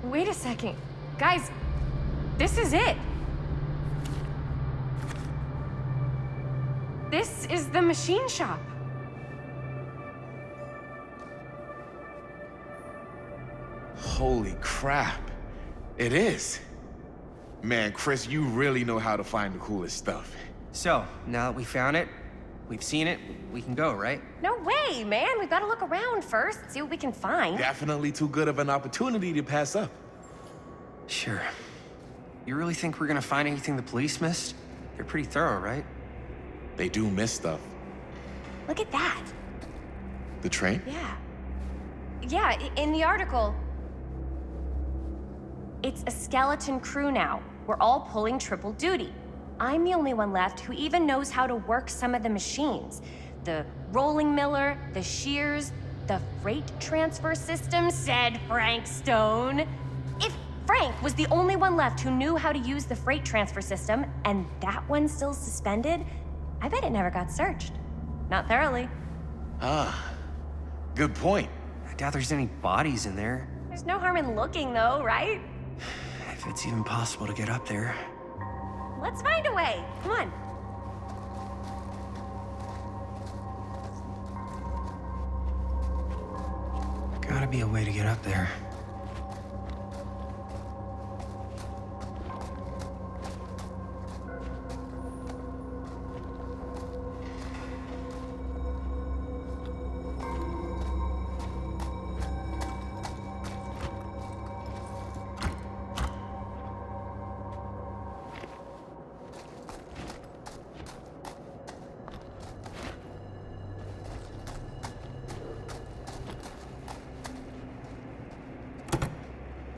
Wait a second. Guys, this is it. This is the machine shop. Holy crap. It is. Man, Chris, you really know how to find the coolest stuff. So, now that we found it, we've seen it, we can go, right? No way, man. We've got to look around first, see what we can find. Definitely too good of an opportunity to pass up. Sure. You really think we're gonna find anything the police missed? They're pretty thorough, right? They do miss stuff. Look at that. The train? Yeah. Yeah, in the article, it's a skeleton crew now. We're all pulling triple duty. I'm the only one left who even knows how to work some of the machines. The rolling miller, the shears, the freight transfer system, said Frank Stone. If Frank was the only one left who knew how to use the freight transfer system, and that one's still suspended, I bet it never got searched. Not thoroughly. Ah, good point. I doubt there's any bodies in there. There's no harm in looking, though, right? If it's even possible to get up there. Let's find a way. Come on. Gotta be a way to get up there.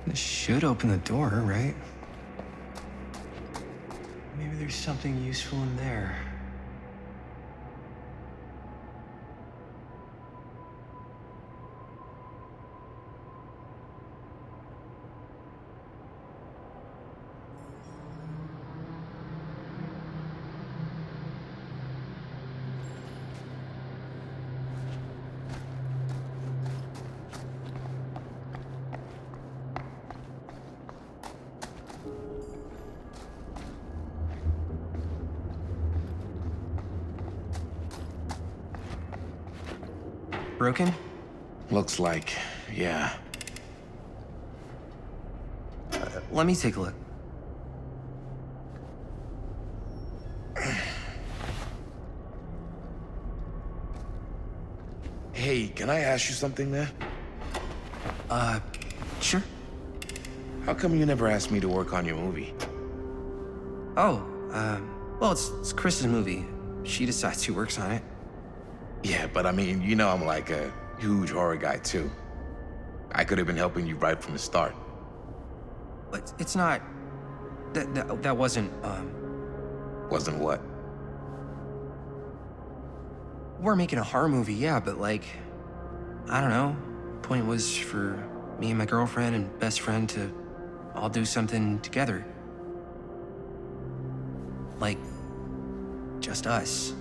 This should open the door, right? Maybe there's something useful in there. Broken? Looks like, yeah. Let me take a look. Hey, can I ask you something there? Sure. How come you never asked me to work on your movie? Oh, well, it's Chris's movie. She decides who works on it. Yeah, but I mean, you know I'm like a huge horror guy too. I could have been helping you right from the start. But it's not... That wasn't, Wasn't what? We're making a horror movie, yeah, but like... I don't know. Point was for me and my girlfriend and best friend to all do something together. Like... just us.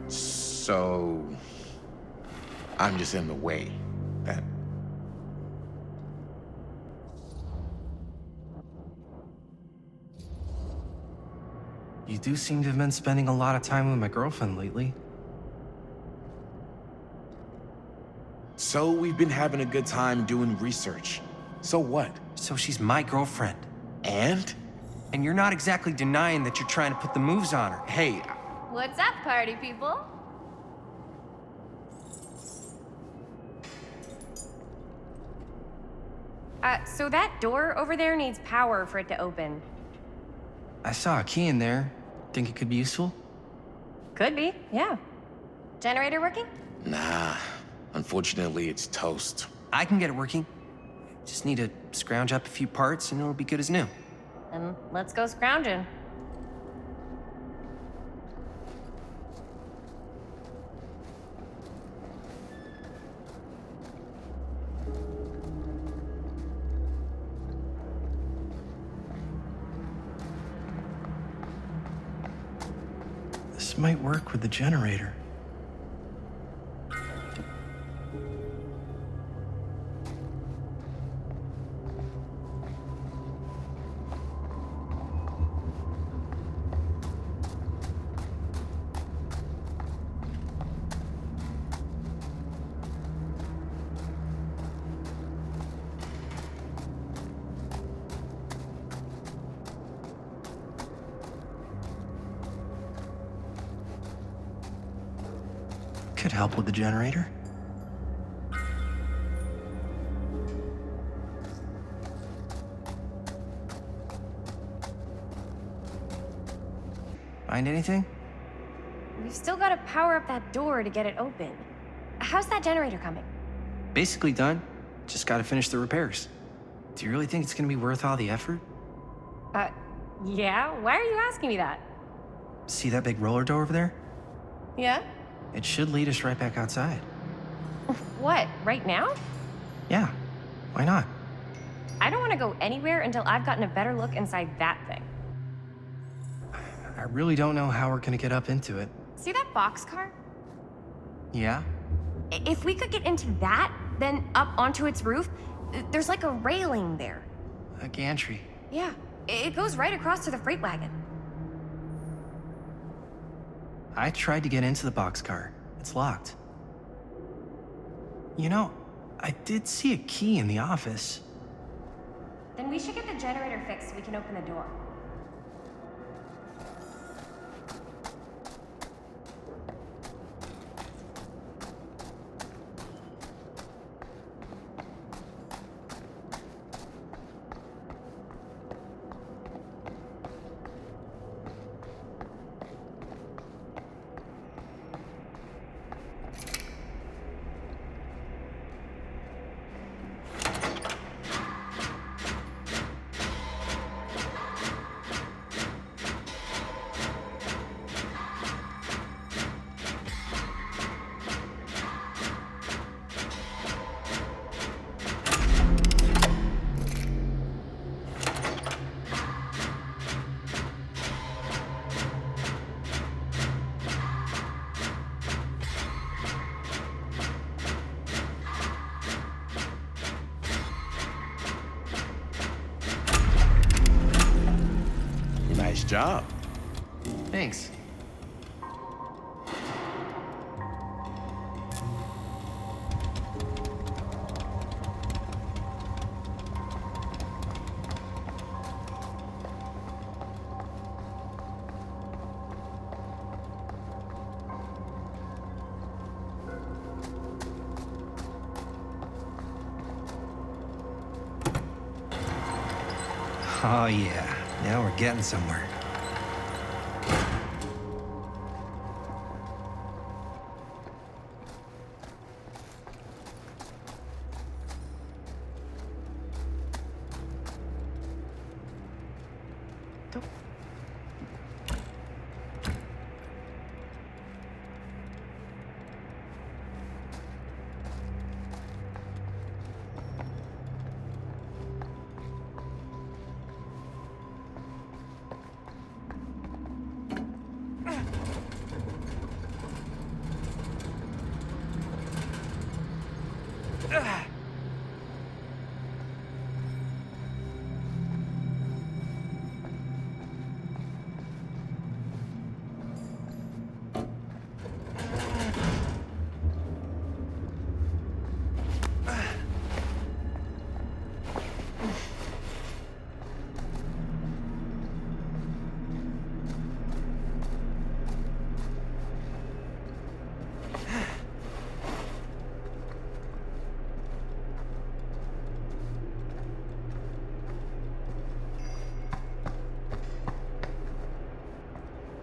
So... I'm just in the way, then. You do seem to have been spending a lot of time with my girlfriend lately. So we've been having a good time doing research. So what? So she's my girlfriend. And? And you're not exactly denying that you're trying to put the moves on her. Hey. What's up, party people? So that door over there needs power for it to open. I saw a key in there. Think it could be useful? Could be, yeah. Generator working? Nah. Unfortunately, it's toast. I can get it working. Just need to scrounge up a few parts and it'll be good as new. Then let's go scrounging. This might work with the generator. could help with the generator. Find anything? We've still got to power up that door to get it open. How's that generator coming? Basically done. Just gotta finish the repairs. Do you really think it's gonna be worth all the effort? Yeah? Why are you asking me that? See that big roller door over there? Yeah? It should lead us right back outside. What, right now? Yeah, why not? I don't want to go anywhere until I've gotten a better look inside that thing. I really don't know how we're gonna get up into it. See that boxcar? Yeah? If we could get into that, then up onto its roof, there's like a railing there. A gantry. Yeah, it goes right across to the freight wagon. I tried to get into the boxcar. It's locked. You know, I did see a key in the office. Then we should get the generator fixed so we can open the door. Nice job. Thanks. Oh yeah, now we're getting somewhere.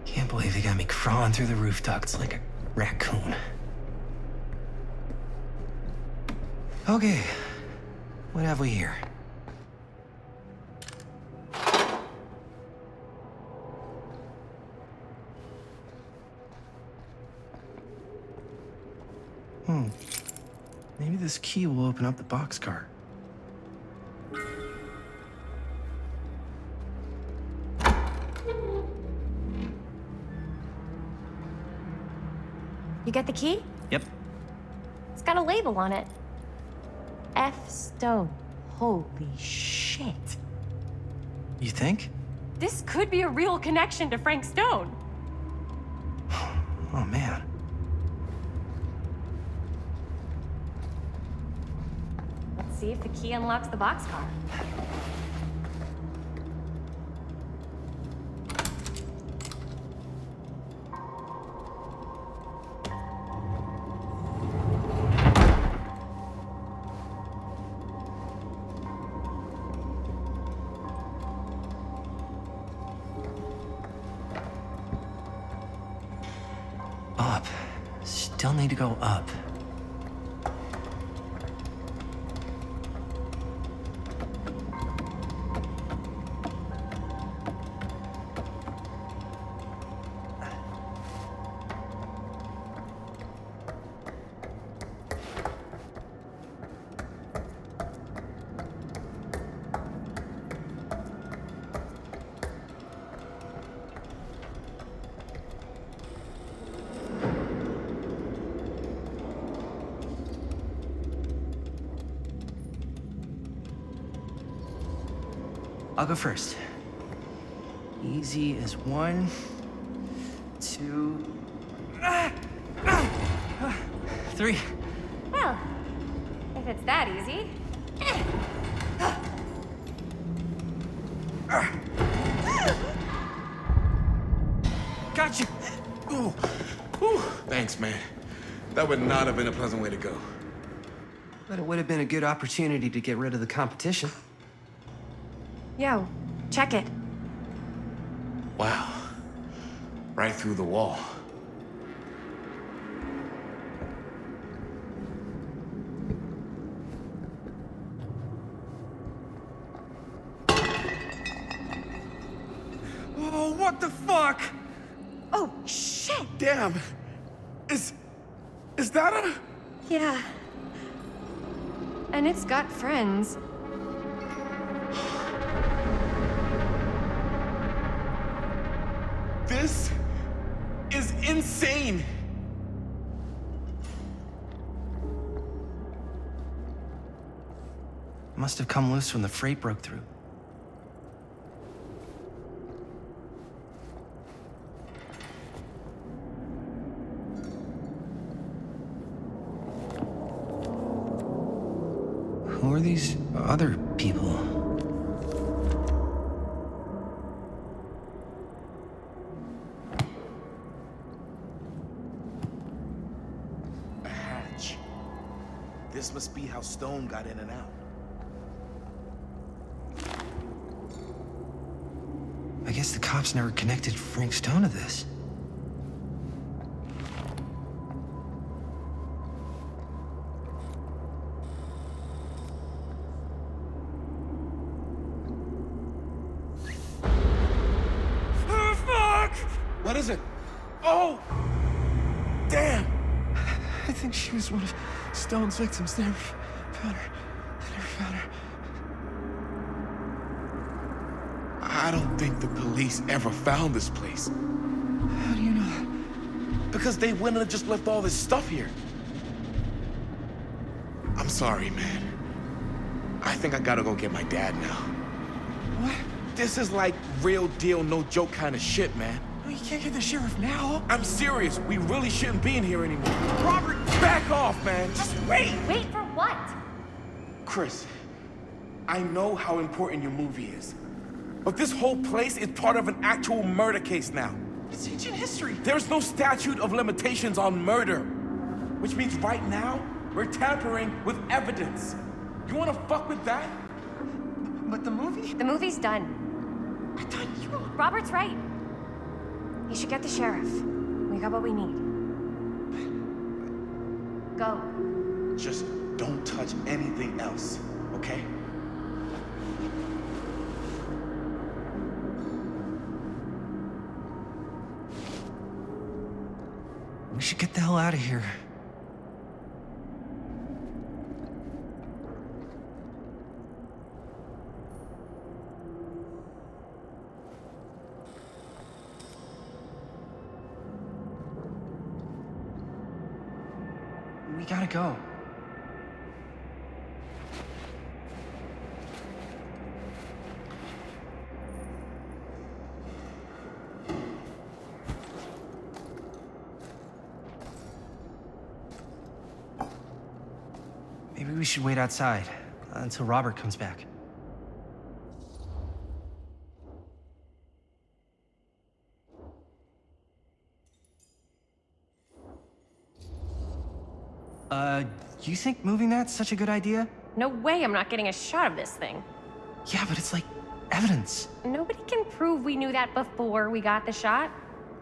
Can't believe they got me crawling through the roof ducts like a raccoon. Okay, what have we here? Maybe this key will open up the boxcar. You get the key? Yep. It's got a label on it. F. Stone. Holy shit. You think? This could be a real connection to Frank Stone. Oh, man. Let's see if the key unlocks the boxcar. still need to go up. I'll go first. Easy as 1, 2, 3. Well, if it's that easy. Got you! Ooh. Ooh. Thanks, man. That would not have been a pleasant way to go. But it would have been a good opportunity to get rid of the competition. Yo, check it. Wow. Right through the wall. Oh, what the fuck? Oh, shit! Damn. Is that a... Yeah. And it's got friends. This is insane. Must have come loose when the freight broke through. Who are these other people? A hatch. This must be how Stone got in and out. I guess the cops never connected Frank Stone to this. What is it? Oh! Damn! I think she was one of Stone's victims. They never found her. I don't think the police ever found this place. How do you know that? Because they wouldn't have just left all this stuff here. I'm sorry, man. I think I gotta go get my dad now. What? This is like real deal, no joke kind of shit, man. You can't get the sheriff now. I'm serious. We really shouldn't be in here anymore. Robert, back off, man. Just wait. Wait for what? Chris, I know how important your movie is. But this whole place is part of an actual murder case now. It's ancient history. There's no statute of limitations on murder. Which means right now, we're tampering with evidence. You wanna fuck with that? But the movie? The movie's done. I thought you... Robert's right. You should get the sheriff. We got what we need. Go. Just don't touch anything else, okay? We should get the hell out of here. We gotta go. Maybe we should wait outside until Robert comes back. You think moving that's such a good idea? No way I'm not getting a shot of this thing. Yeah, but it's like evidence. Nobody can prove we knew that before we got the shot.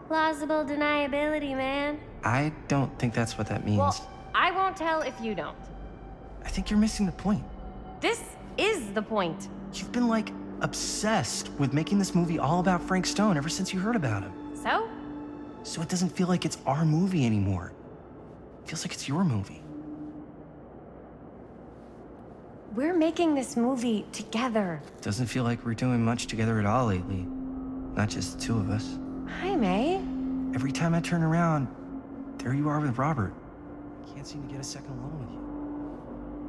Plausible deniability, man. I don't think that's what that means. Well, I won't tell if you don't. I think you're missing the point. This is the point. You've been, like, obsessed with making this movie all about Frank Stone ever since you heard about him. So? So it doesn't feel like it's our movie anymore. It feels like it's your movie. We're making this movie together. Doesn't feel like we're doing much together at all lately. Not just the two of us. Hi, May. Every time I turn around, there you are with Robert. Can't seem to get a second alone with you.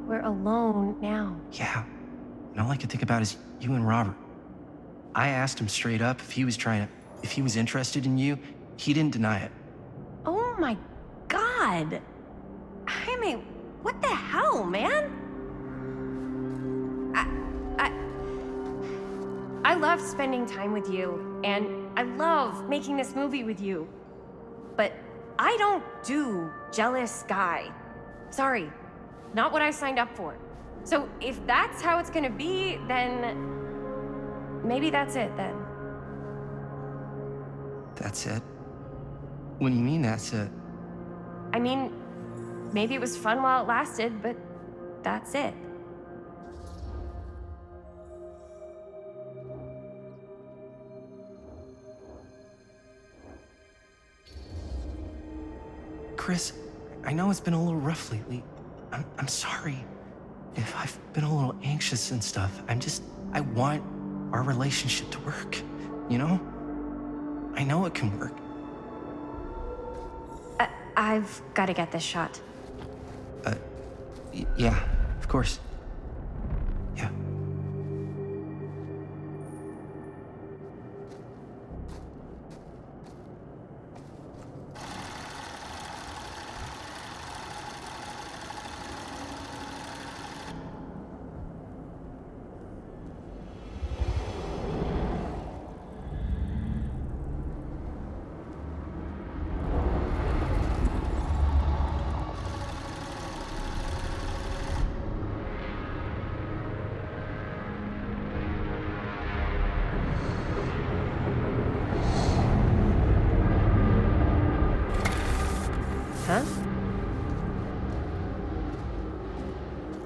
We're alone now. Yeah. And all I can think about is you and Robert. I asked him straight up if he was interested in you. He didn't deny it. Oh my God. Jaime, what the hell, man? I love spending time with you, and I love making this movie with you. But I don't do jealous guy. Sorry, not what I signed up for. So if that's how it's gonna be, then maybe that's it then. That's it? What do you mean that's it? I mean, maybe it was fun while it lasted, but that's it. Chris, I know it's been a little rough lately. I'm sorry if I've been a little anxious and stuff. I want our relationship to work, you know? I know it can work. I've got to get this shot. Yeah, of course. Yeah. Huh?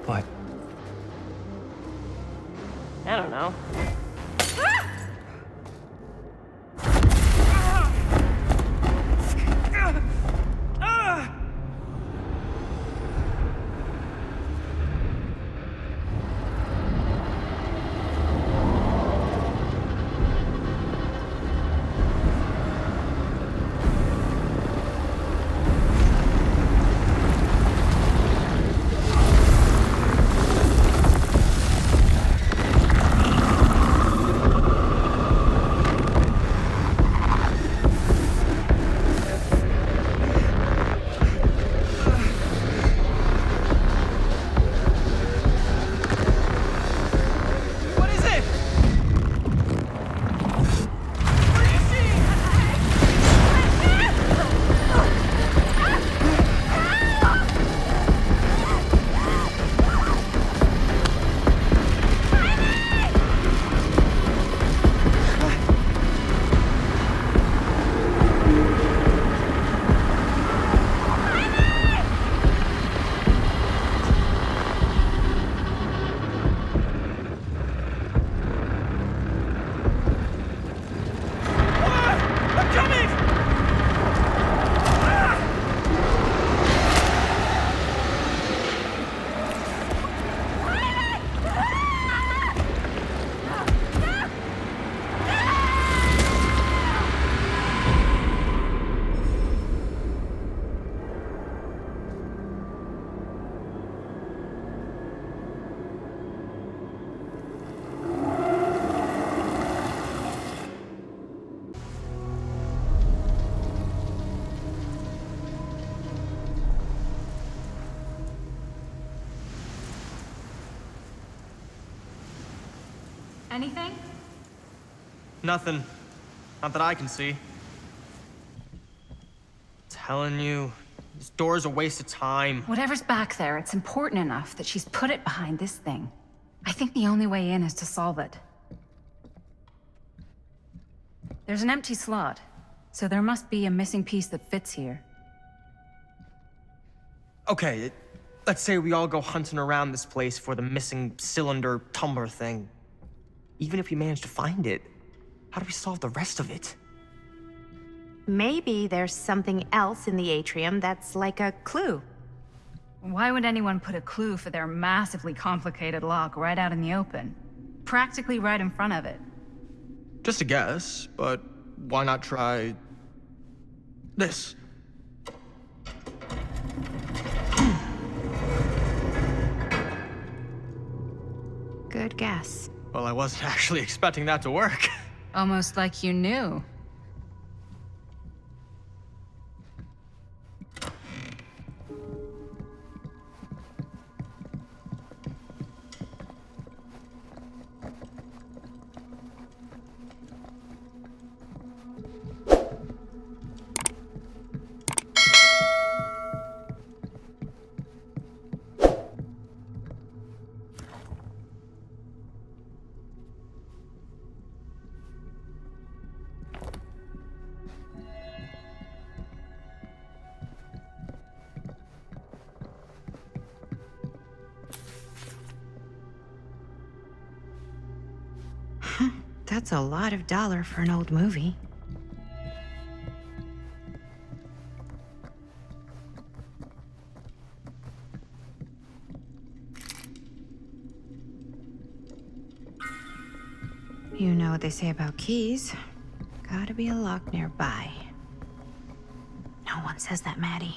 What? I don't know. Anything? Nothing. Not that I can see. Telling you, this door's a waste of time. Whatever's back there, it's important enough that she's put it behind this thing. I think the only way in is to solve it. There's an empty slot, so there must be a missing piece that fits here. Okay, let's say we all go hunting around this place for the missing cylinder tumbler thing. Even if we manage to find it, how do we solve the rest of it? Maybe there's something else in the atrium that's like a clue. Why would anyone put a clue for their massively complicated lock right out in the open? Practically right in front of it. Just a guess, but why not try this? Good guess. Well, I wasn't actually expecting that to work. Almost like you knew. That's a lot of dollar for an old movie. You know what they say about keys. Gotta be a lock nearby. No one says that, Maddie.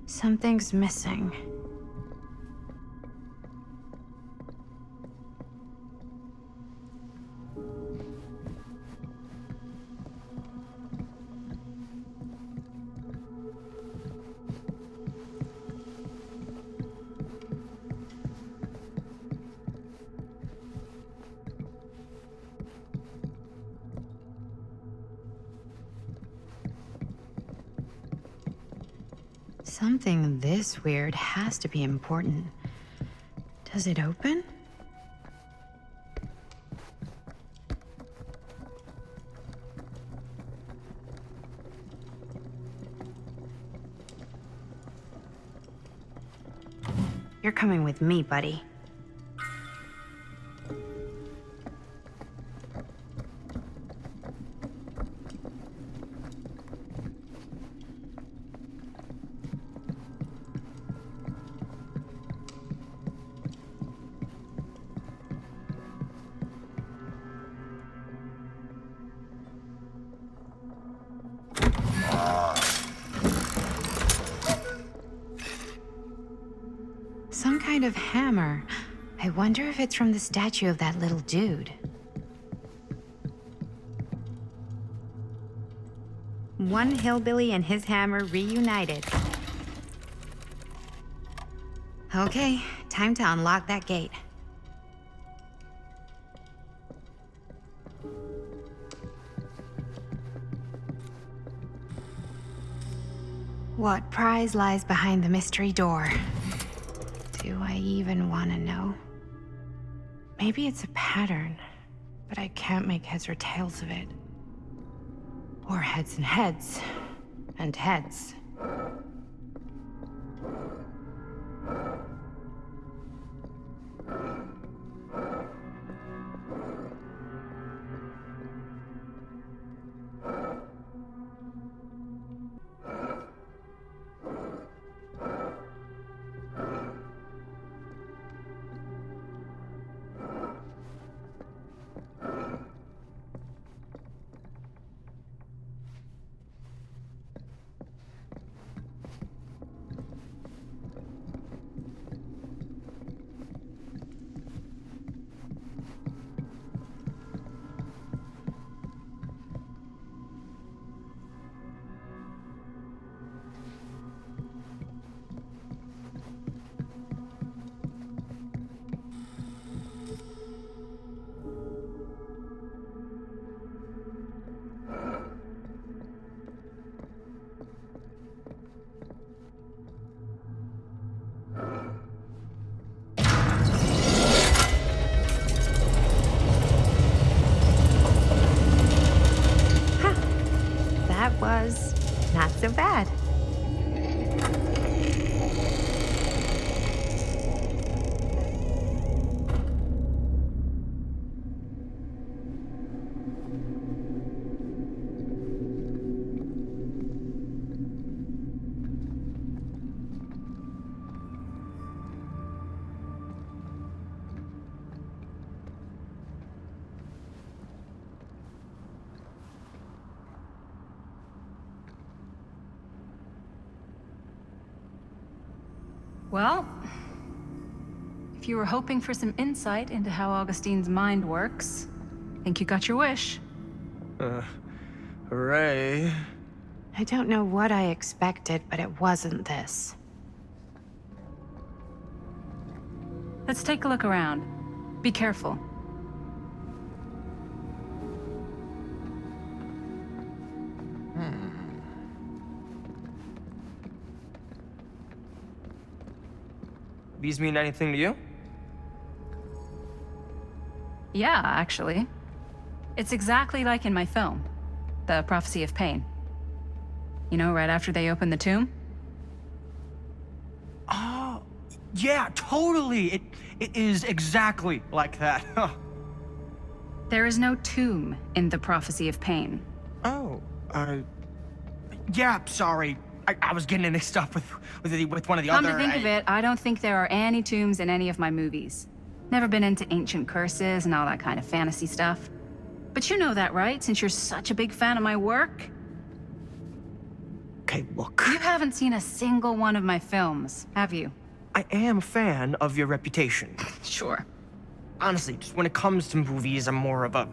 Something's missing. Something this weird has to be important. Does it open? You're coming with me, buddy. Some kind of hammer. I wonder if it's from the statue of that little dude. One hillbilly and his hammer reunited. Okay, time to unlock that gate. What prize lies behind the mystery door? Do I even want to know? Maybe it's a pattern, but I can't make heads or tails of it. Or heads and heads, and heads. was not so bad. Well, if you were hoping for some insight into how Augustine's mind works, I think you got your wish. Hooray. I don't know what I expected, but it wasn't this. Let's take a look around. Be careful. These mean anything to you? Yeah, actually. It's exactly like in my film, The Prophecy of Pain. You know, right after they open the tomb? Oh, yeah, totally. It is exactly like that. There is no tomb in The Prophecy of Pain. Oh, yeah, sorry. I was getting it mixed up with one of the Come other... to think of it, I don't think there are any tombs in any of my movies. Never been into ancient curses and all that kind of fantasy stuff. But you know that, right? Since you're such a big fan of my work? Okay, look. You haven't seen a single one of my films, have you? I am a fan of your reputation. Sure. Honestly, just when it comes to movies, I'm more of a...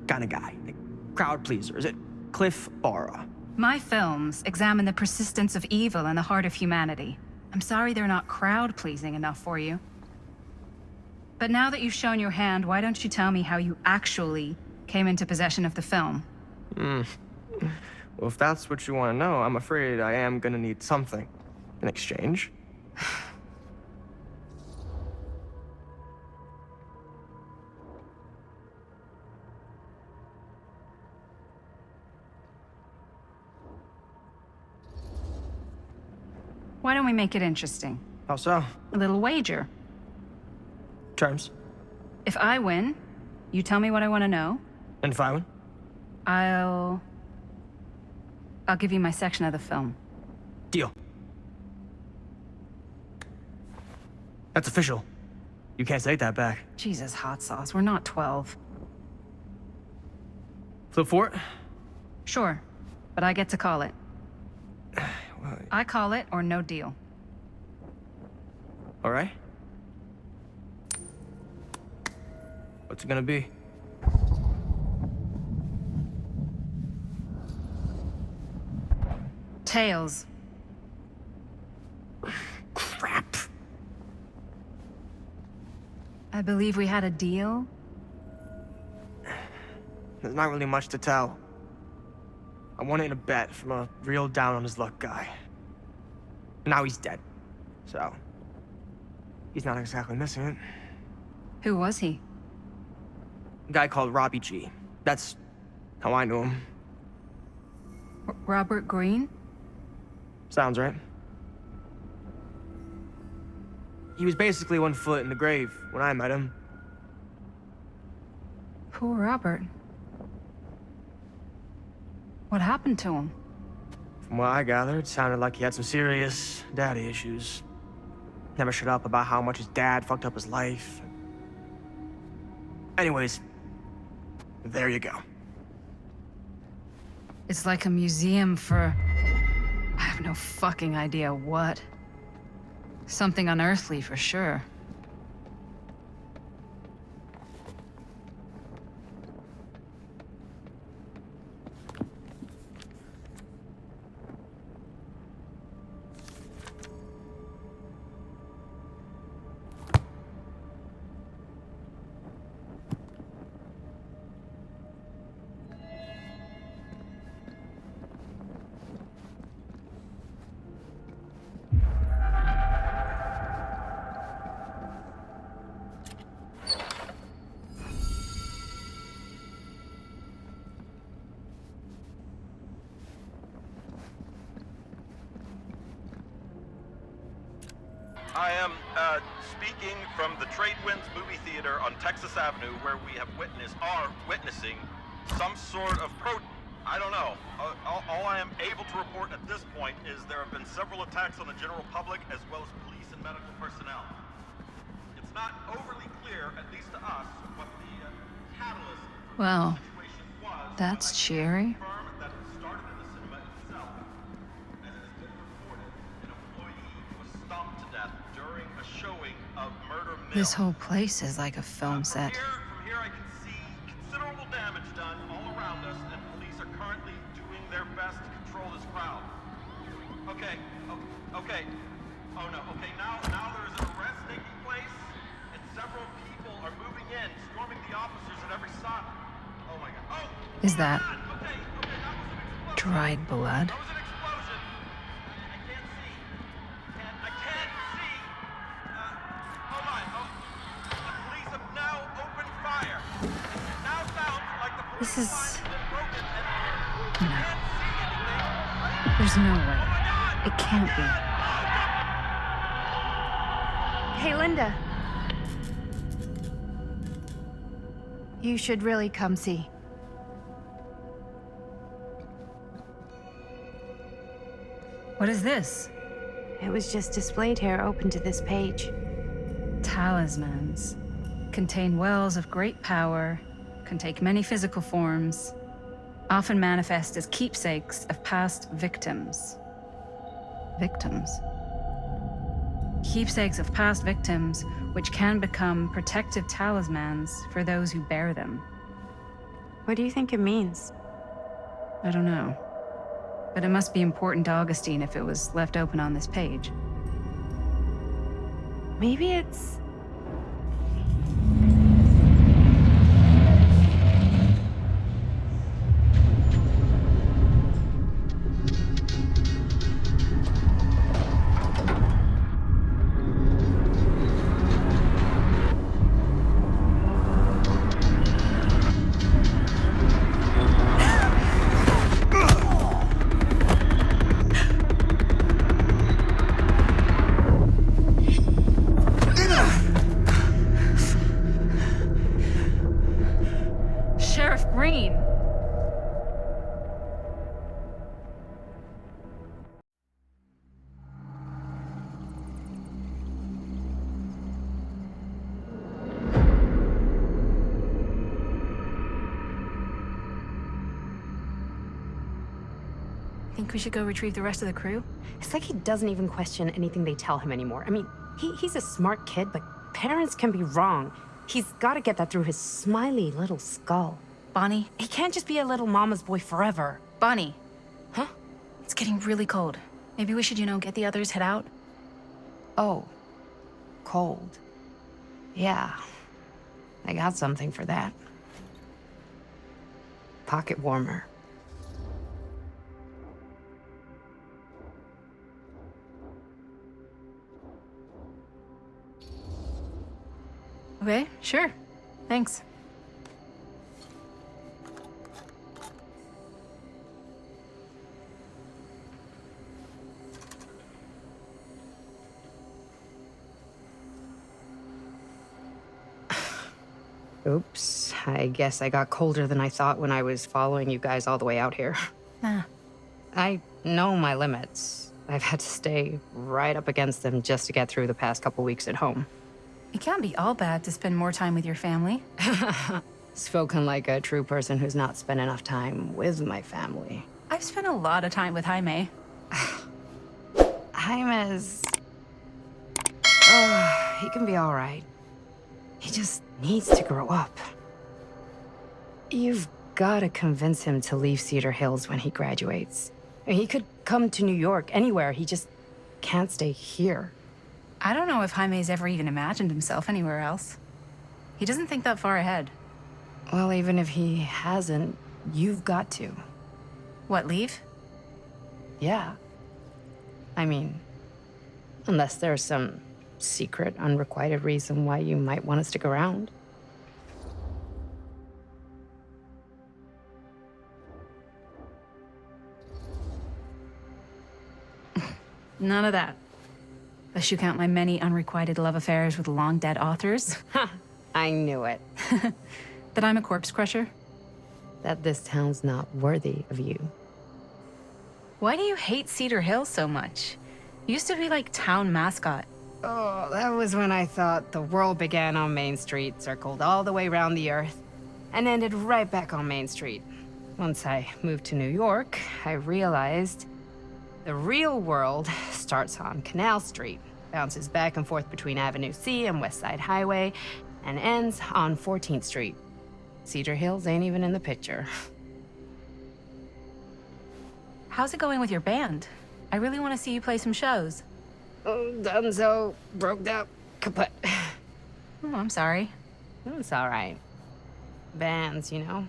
kind of guy. Like, crowd pleaser. Is it Cliff Barra? My films examine the persistence of evil in the heart of humanity. I'm sorry they're not crowd-pleasing enough for you. But now that you've shown your hand, why don't you tell me how you actually came into possession of the film? Well, if that's what you want to know, I'm afraid I am gonna need something in exchange. Why don't we make it interesting? How so? A little wager. Terms. If I win, you tell me what I want to know. And if I win? I'll give you my section of the film. Deal. That's official. You can't take that back. Jesus, hot sauce. We're not 12. Flip for it? Sure, but I get to call it. I call it or no deal. All right. What's it gonna be? Tails. Crap. I believe we had a deal. There's not really much to tell. I won it in a bet from a real down-on-his-luck guy. Now he's dead. So, he's not exactly missing it. Who was he? A guy called Robbie G. That's how I knew him. Robert Green? Sounds right. He was basically 1 foot in the grave when I met him. Poor Robert. What happened to him? From what I gathered, it sounded like he had some serious daddy issues. Never shut up about how much his dad fucked up his life. Anyways, there you go. It's like a museum for... I have no fucking idea what. Something unearthly for sure. I am speaking from the Trade Winds Movie Theater on Texas Avenue, where we are witnessing some sort of I don't know. All I am able to report at this point is there have been several attacks on the general public as well as police and medical personnel. It's not overly clear, at least to us, what the catalyst for Well, the situation was. that's cheery. That it started in the cinema itself. As it has been reported, an employee was stomped to death during a showing of Murder Mill. This whole place is like a film set. From here I can see considerable damage done all around us, and police are currently doing their best to control this crowd. Okay. Oh no, okay, now there is an arrest taking place, and several people are moving in, storming the officers at every side. Oh my god. Oh! Is that that was an explosion. dried blood? That was an explosion. I can't see. I can't see. Hold on. Oh, the police have now opened fire. It now sounds like the police This is... line has been broken and No. can't see anything. There's no way. It can't be. Hey, Linda. You should really come see. What is this? It was just displayed here, open to this page. Talismans. Contain wells of great power, can take many physical forms, often manifest as keepsakes of past victims. Victims? Keepsakes of past victims, which can become protective talismans for those who bear them. What do you think it means? I don't know. But it must be important to Augustine if it was left open on this page. Maybe it's... Sheriff Green! Think we should go retrieve the rest of the crew? It's like he doesn't even question anything they tell him anymore. I mean, he's a smart kid, but parents can be wrong. He's got to get that through his smiley little skull. Bonnie? He can't just be a little mama's boy forever. Bonnie. Huh? It's getting really cold. Maybe we should, get the others, head out? Oh. Cold. Yeah. I got something for that. Pocket warmer. Okay, sure. Thanks. Oops. I guess I got colder than I thought when I was following you guys all the way out here. I know my limits. I've had to stay right up against them just to get through the past couple weeks at home. It can't be all bad to spend more time with your family. Spoken like a true person who's not spent enough time with my family. I've spent a lot of time with Jaime. Jaime's... he can be all right. He just needs to grow up. You've got to convince him to leave Cedar Hills when he graduates. He could come to New York, anywhere. He just can't stay here. I don't know if Jaime's ever even imagined himself anywhere else. He doesn't think that far ahead. Well, even if he hasn't, you've got to. What, leave? Yeah. I mean, unless there's some secret, unrequited reason why you might want to stick around. None of that. Unless you count my many unrequited love affairs with long-dead authors. I knew it. That I'm a corpse crusher. That this town's not worthy of you. Why do you hate Cedar Hill so much? You used to be like town mascot. Oh, that was when I thought the world began on Main Street, circled all the way around the earth, and ended right back on Main Street. Once I moved to New York, I realized the real world starts on Canal Street, bounces back and forth between Avenue C and West Side Highway, and ends on 14th Street. Cedar Hills ain't even in the picture. How's it going with your band? I really want to see you play some shows. Oh, donezo, broke up, kaput. Oh, I'm sorry. It's all right. Bands, you know?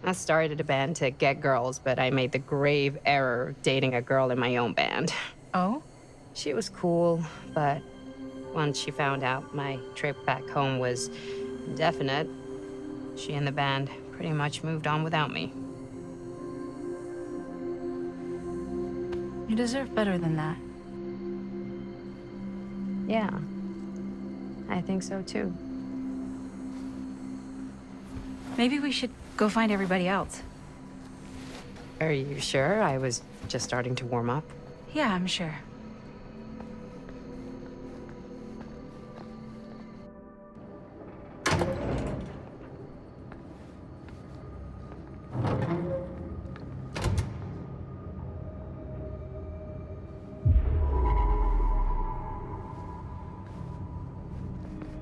I started a band to get girls, but I made the grave error of dating a girl in my own band. Oh? She was cool, but once she found out my trip back home was indefinite, she and the band pretty much moved on without me. You deserve better than that. Yeah, I think so too. Maybe we should go find everybody else. Are you sure? I was just starting to warm up. Yeah, I'm sure.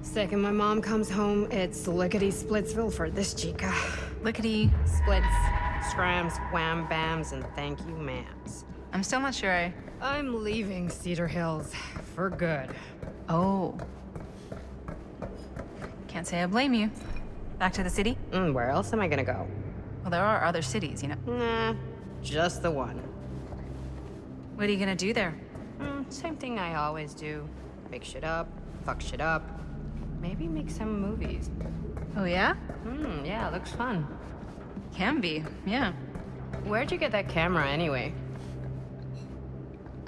Second my mom comes home, it's lickety-splitsville for this chica. Lickety... Splits, scrams, wham-bams, and thank you, ma'ams. I'm still not sure I'm leaving Cedar Hills for good. Oh. Can't say I blame you. Back to the city? Where else am I gonna go? Well, there are other cities, you know. Nah, just the one. What are you gonna do there? Same thing I always do. Make shit up, fuck shit up. Maybe make some movies. Oh, yeah? Yeah, looks fun. Can be, yeah. Where'd you get that camera anyway?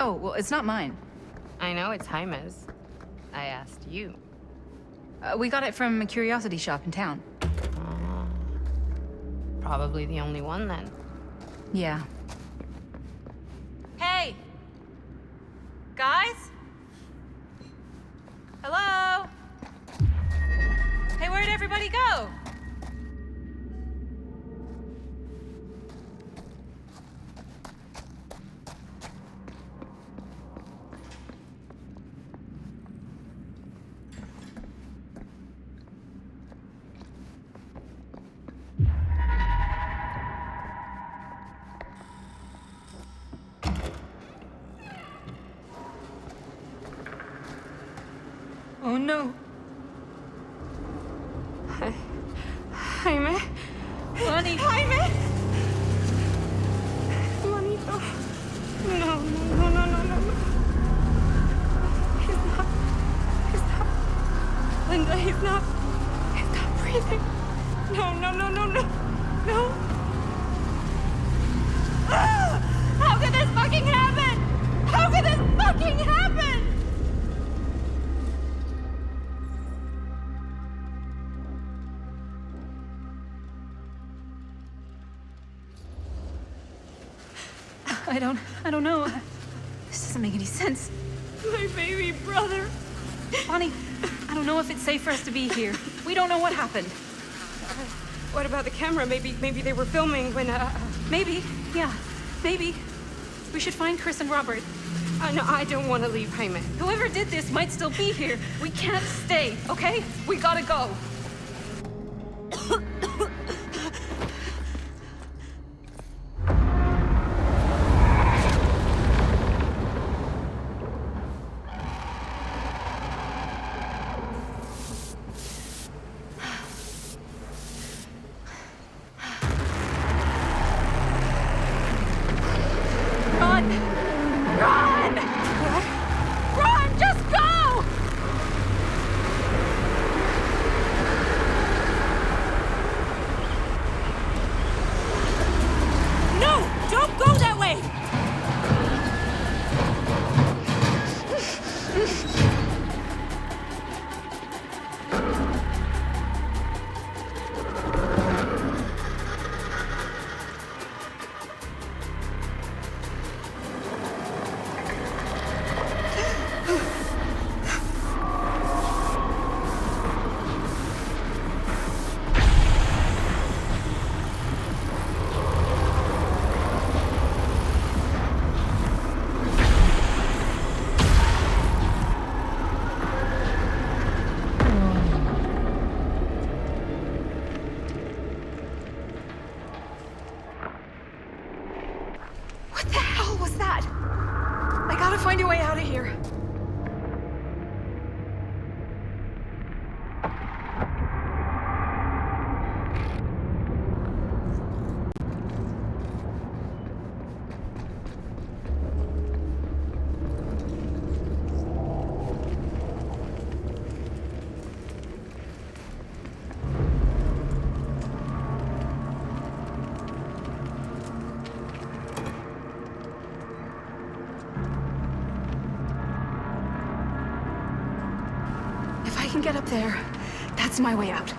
Oh, well, it's not mine. I know it's Jaime's. I asked you. We got it from a curiosity shop in town. Probably the only one then. Yeah. Hey! Guys? Hello? Hey, where'd everybody go? Oh, no. Jaime? Lonnie! Jaime! Juanito. No. He's not. Linda, he's not breathing. No. Ah! How could this fucking happen? How could this fucking happen? I don't know. This doesn't make any sense. My baby brother. Bonnie, I don't know if it's safe for us to be here. We don't know what happened. What about the camera? Maybe they were filming when, Maybe, yeah, maybe. We should find Chris and Robert. No, I don't want to leave Jaime. Whoever did this might still be here. We can't stay, okay? We gotta go. Run! Just go! find a way out of here. If I can get up there, that's my way out.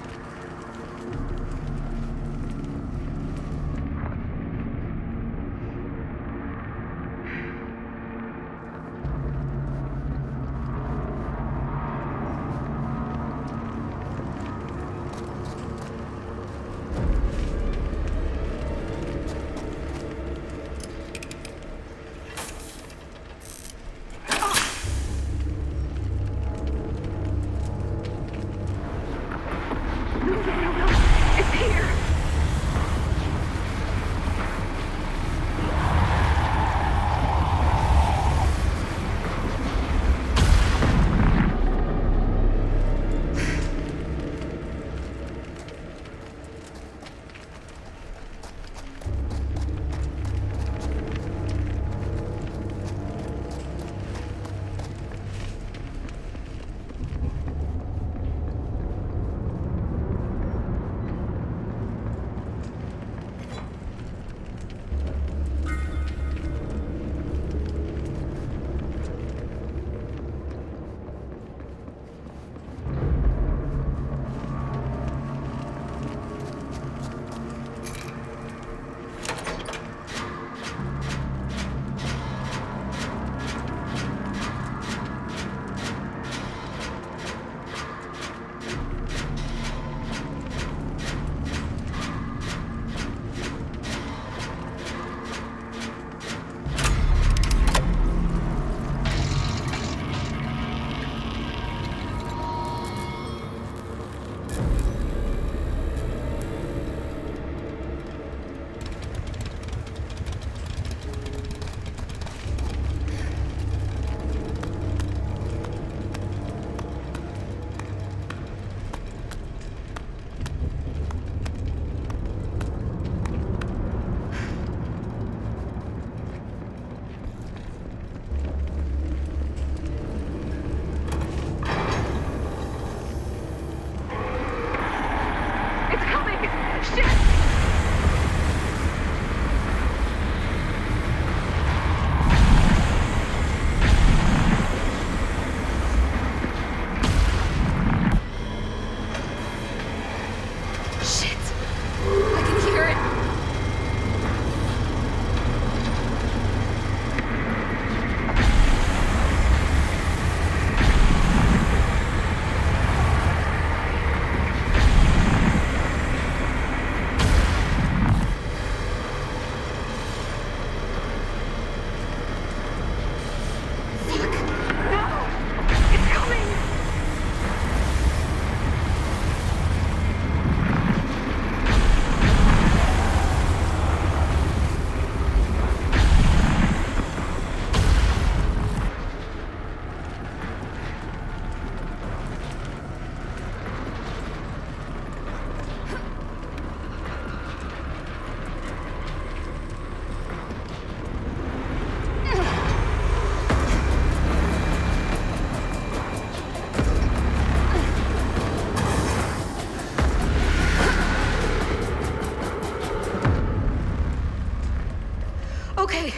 Okay.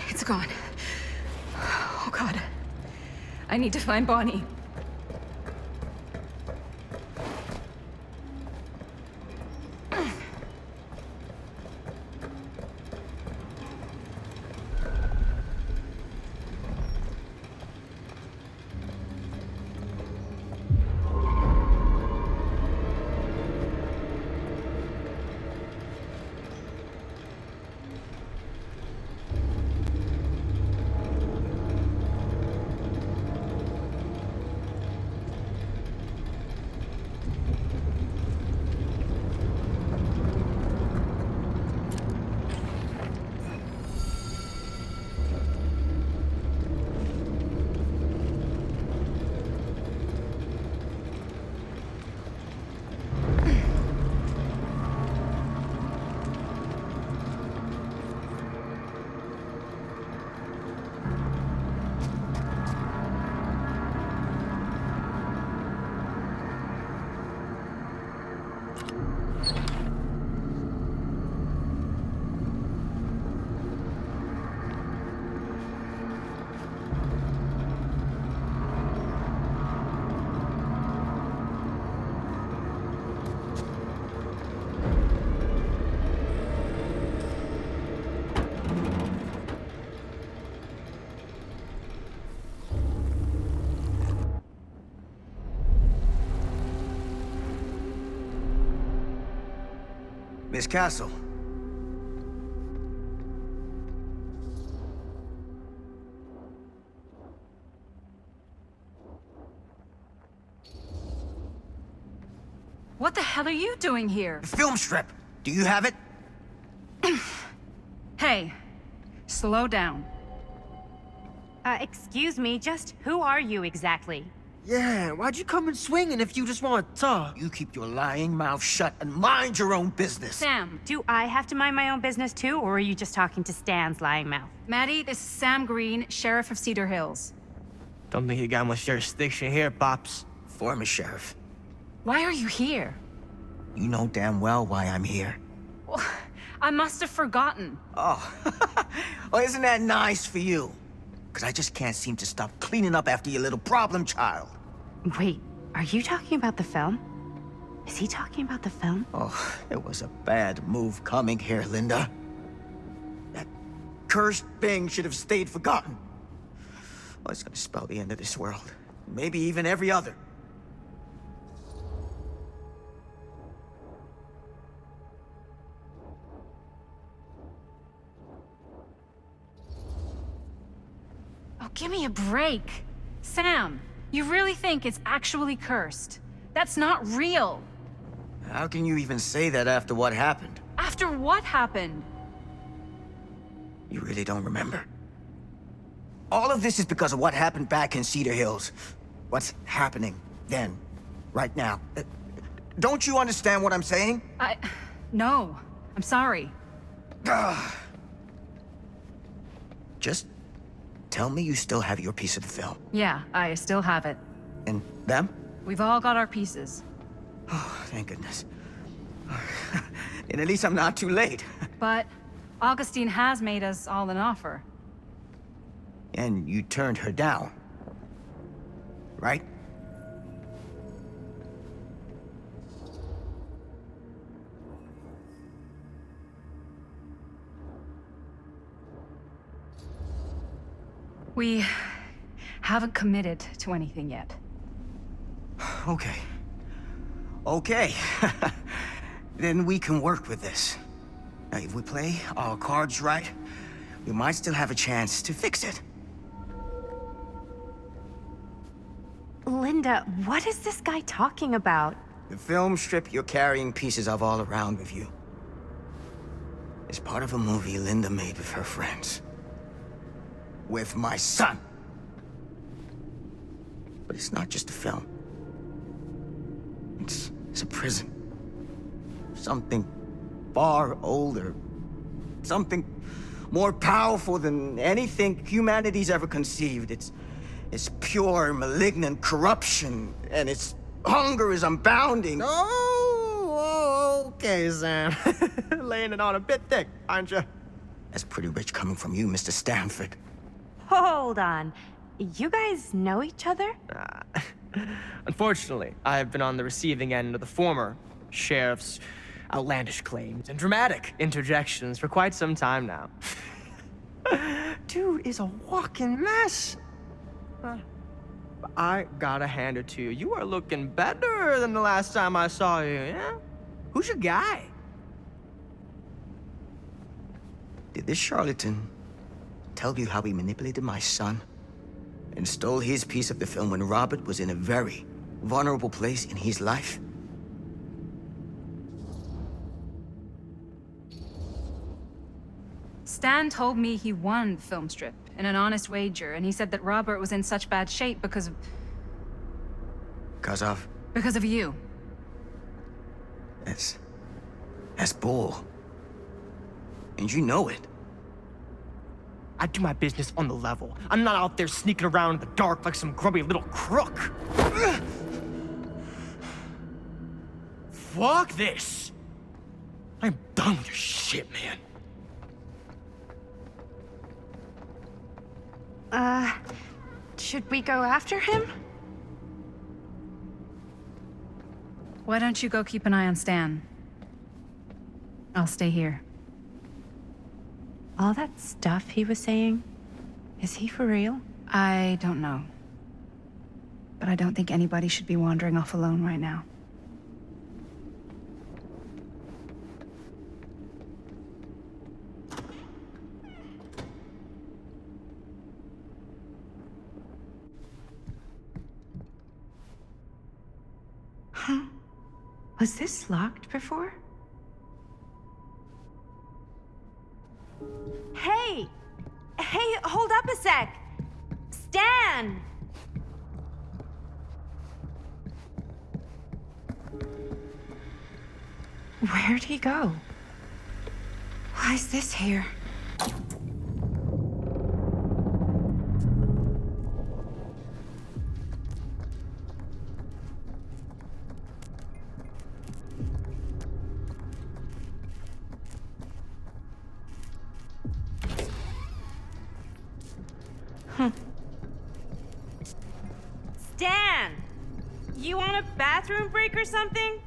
It's gone. Oh, God. I need to find Bonnie. Miss Castle. What the hell are you doing here? The film strip. Do you have it? Hey, slow down. Excuse me, just who are you exactly? Yeah, why'd you come in swinging if you just want to talk? You keep your lying mouth shut and mind your own business. Sam. Do I have to mind my own business too, or are you just talking to Stan's lying mouth? Maddie, this is Sam Green, Sheriff of Cedar Hills. Don't think you got much jurisdiction here, Pops. Former sheriff. Why are you here? You know damn well why I'm here. Well, I must have forgotten. Oh, well, isn't that nice for you? Because I just can't seem to stop cleaning up after your little problem child. Wait, are you talking about the film? Is he talking about the film? Oh, it was a bad move coming here, Linda. That cursed thing should have stayed forgotten. Oh, it's gonna spell the end of this world. Maybe even every other. Oh, give me a break. Sam, you really think it's actually cursed? That's not real. How can you even say that after what happened? After what happened? You really don't remember? All of this is because of what happened back in Cedar Hills. What's happening then, right now. Don't you understand what I'm saying? No. I'm sorry. Just tell me you still have your piece of the film. Yeah, I still have it. And them? We've all got our pieces. Oh, thank goodness. And at least I'm not too late. But Augustine has made us all an offer. And you turned her down, right? We haven't committed to anything yet. Okay. Okay. Then we can work with this. Now, if we play our cards right, we might still have a chance to fix it. Linda, what is this guy talking about? The film strip you're carrying pieces of all around with you is part of a movie Linda made with her friends. With my son. But it's not just a film. It's a prison. Something far older. Something more powerful than anything humanity's ever conceived. It's pure, malignant corruption, and its hunger is unbounding. Oh, okay, Sam. Laying it on a bit thick, aren't you? That's pretty rich coming from you, Mr. Stanford. Hold on. You guys know each other? Unfortunately, I've been on the receiving end of the former sheriff's outlandish claims and dramatic interjections for quite some time now. Dude is a walking mess. I gotta hand it to you. You are looking better than the last time I saw you, yeah? Who's your guy? Did this charlatan tell you how he manipulated my son and stole his piece of the film when Robert was in a very vulnerable place in his life? Stan told me he won the film strip in an honest wager, and he said that Robert was in such bad shape because of... Because of? Because of you. That's bull. And you know it. I do my business on the level. I'm not out there sneaking around in the dark like some grubby little crook. Fuck this. I'm done with your shit, man. Should we go after him? Why don't you go keep an eye on Stan? I'll stay here. All that stuff he was saying, is he for real? I don't know. But I don't think anybody should be wandering off alone right now. Was this locked before? Hey! Hey, hold up a sec! Stan! Where'd he go? Why is this here? Stan! You want a bathroom break or something?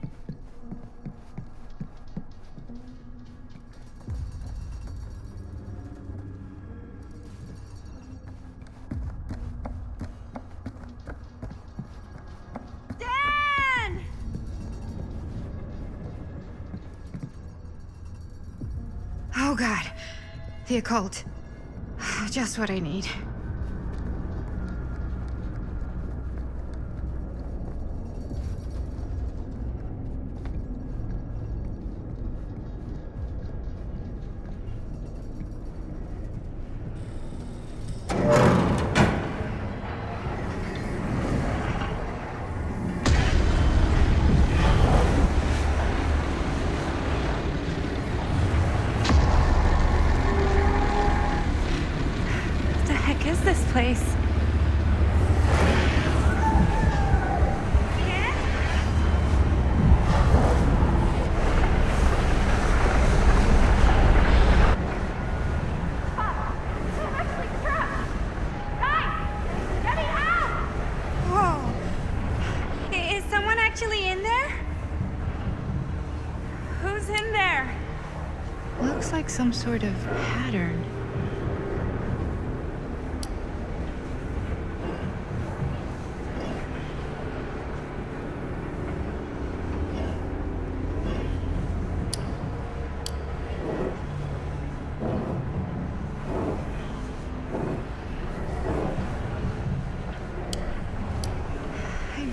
Stan! Oh God. The occult. Just what I need. Place. Whoa. Is someone actually in there? Who's in there? Looks like some sort of pattern.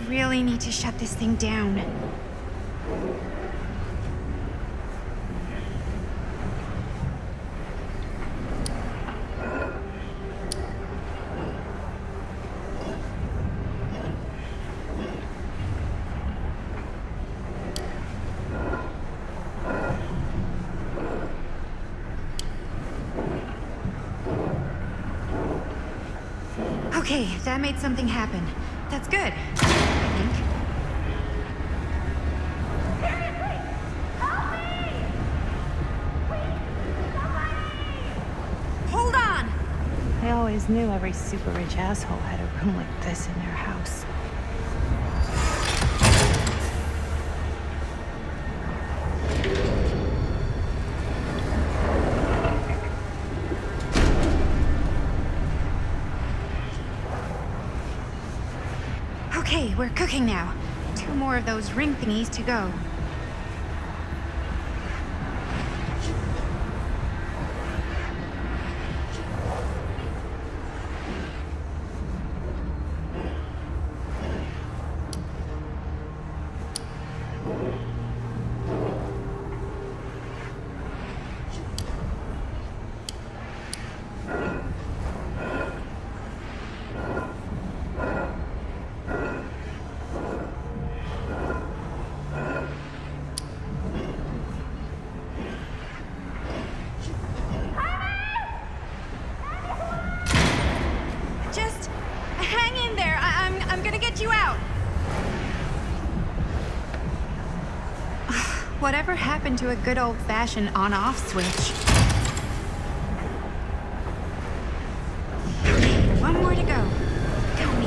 Really need to shut this thing down. Okay, that made something happen. That's good. Hold on! I always knew every super rich asshole had a room like this in their house. Okay, we're cooking now. 2 more of those ring thingies to go. Whatever happened to a good old-fashioned on-off switch? One more to go. Go me.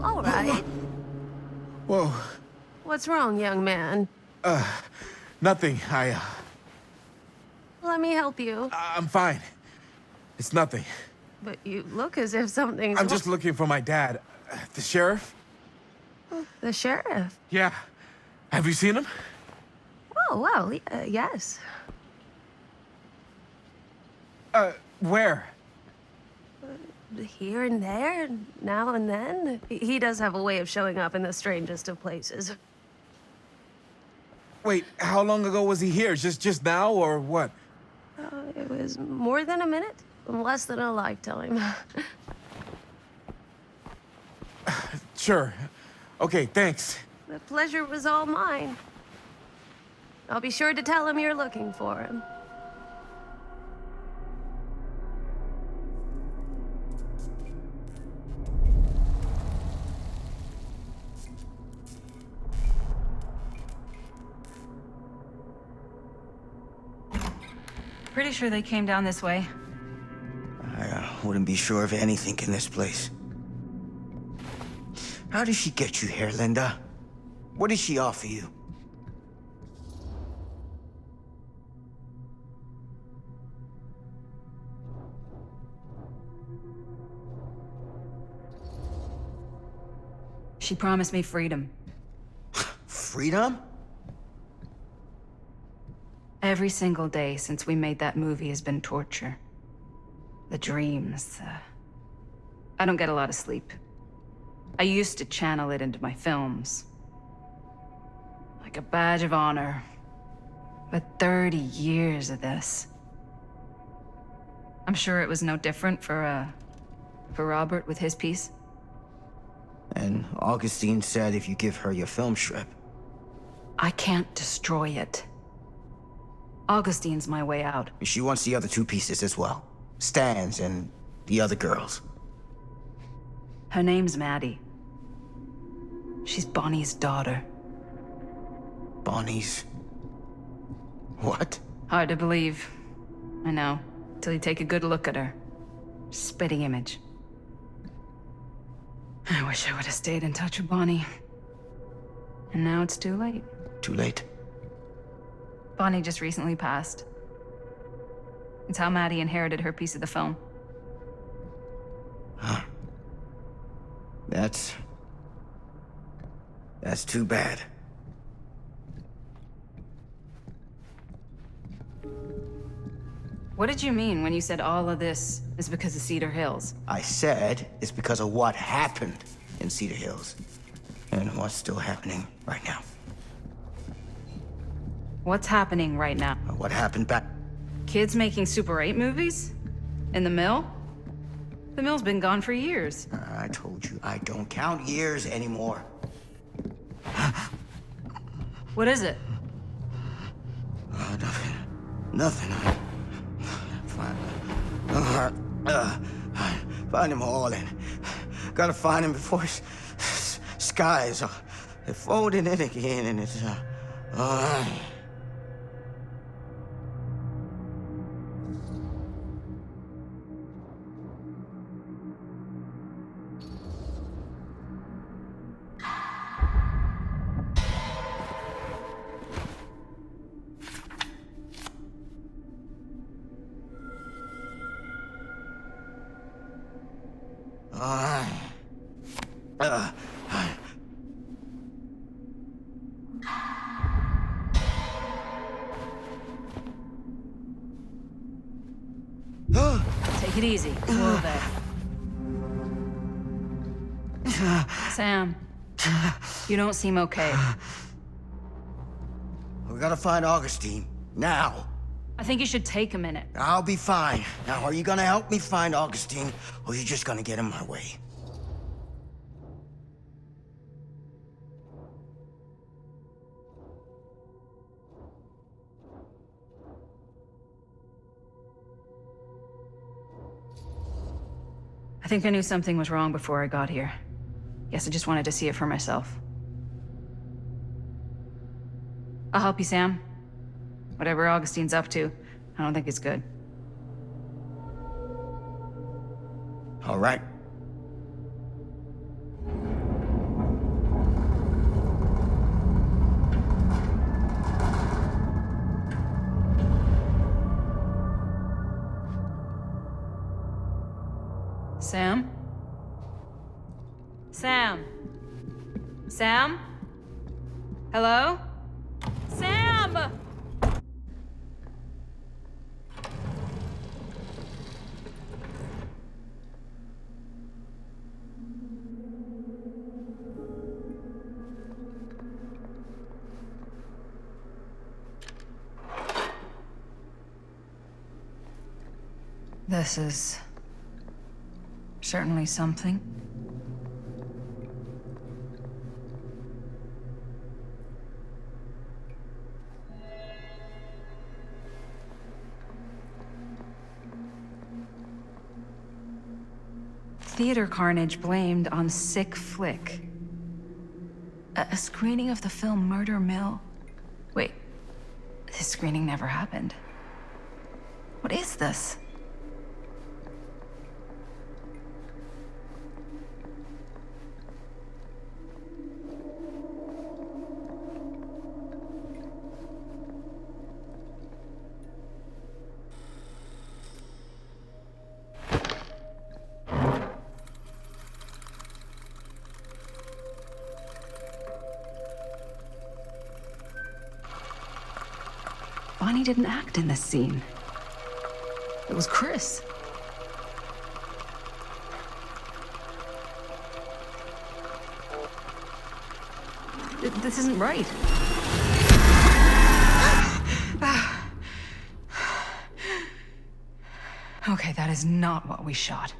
all right? Whoa. What's wrong, young man? Nothing. Let me help you. I'm fine. It's nothing. But you look as if something's I'm just looking for my dad. The sheriff? The sheriff? Yeah. Have you seen him? Oh, well, yes. Where? Here and there, now and then. He does have a way of showing up in the strangest of places. Wait, how long ago was he here? Just now, or what? It was more than a minute, less than a lifetime. Sure. Okay, thanks. The pleasure was all mine. I'll be sure to tell him you're looking for him. Pretty sure they came down this way. I wouldn't be sure of anything in this place. How did she get you here, Linda? What did she offer you? She promised me freedom. Freedom? Every single day since we made that movie has been torture. The dreams, I don't get a lot of sleep. I used to channel it into my films. Like a badge of honor. But 30 years of this. I'm sure it was no different for Robert with his piece. And Augustine said if you give her your film strip. I can't destroy it. Augustine's my way out. She wants the other two pieces as well. Stan's and the other girls. Her name's Maddie. She's Bonnie's daughter. Bonnie's... what? Hard to believe. I know. Till you take a good look at her. Spitting image. I wish I would have stayed in touch with Bonnie. And now it's too late. Too late? Bonnie just recently passed. It's how Maddie inherited her piece of the film. Huh. That's too bad. What did you mean when you said all of this is because of Cedar Hills? I said it's because of what happened in Cedar Hills. And what's still happening right now. What's happening right now? What happened back... Kids making Super 8 movies? In the mill? The mill's been gone for years. I told you, I don't count years anymore. What is it? Nothing. Nothing. Find him all in. Gotta find him before his skies are folding in again, and it's Take it easy. Whoa there. Sam, you don't seem okay. We gotta find Augustine. Now. I think you should take a minute. I'll be fine. Now, are you gonna help me find Augustine, or are you just gonna get in my way? I think I knew something was wrong before I got here. Guess I just wanted to see it for myself. I'll help you, Sam. Whatever Augustine's up to, I don't think it's good. All right. Sam? Sam? Sam? Hello? Sam! This is certainly something. Theater carnage blamed on sick flick. A screening of the film Murder Mill? Wait, this screening never happened. What is this? Bonnie didn't act in this scene. It was Chris. This isn't right. Okay, that is not what we shot.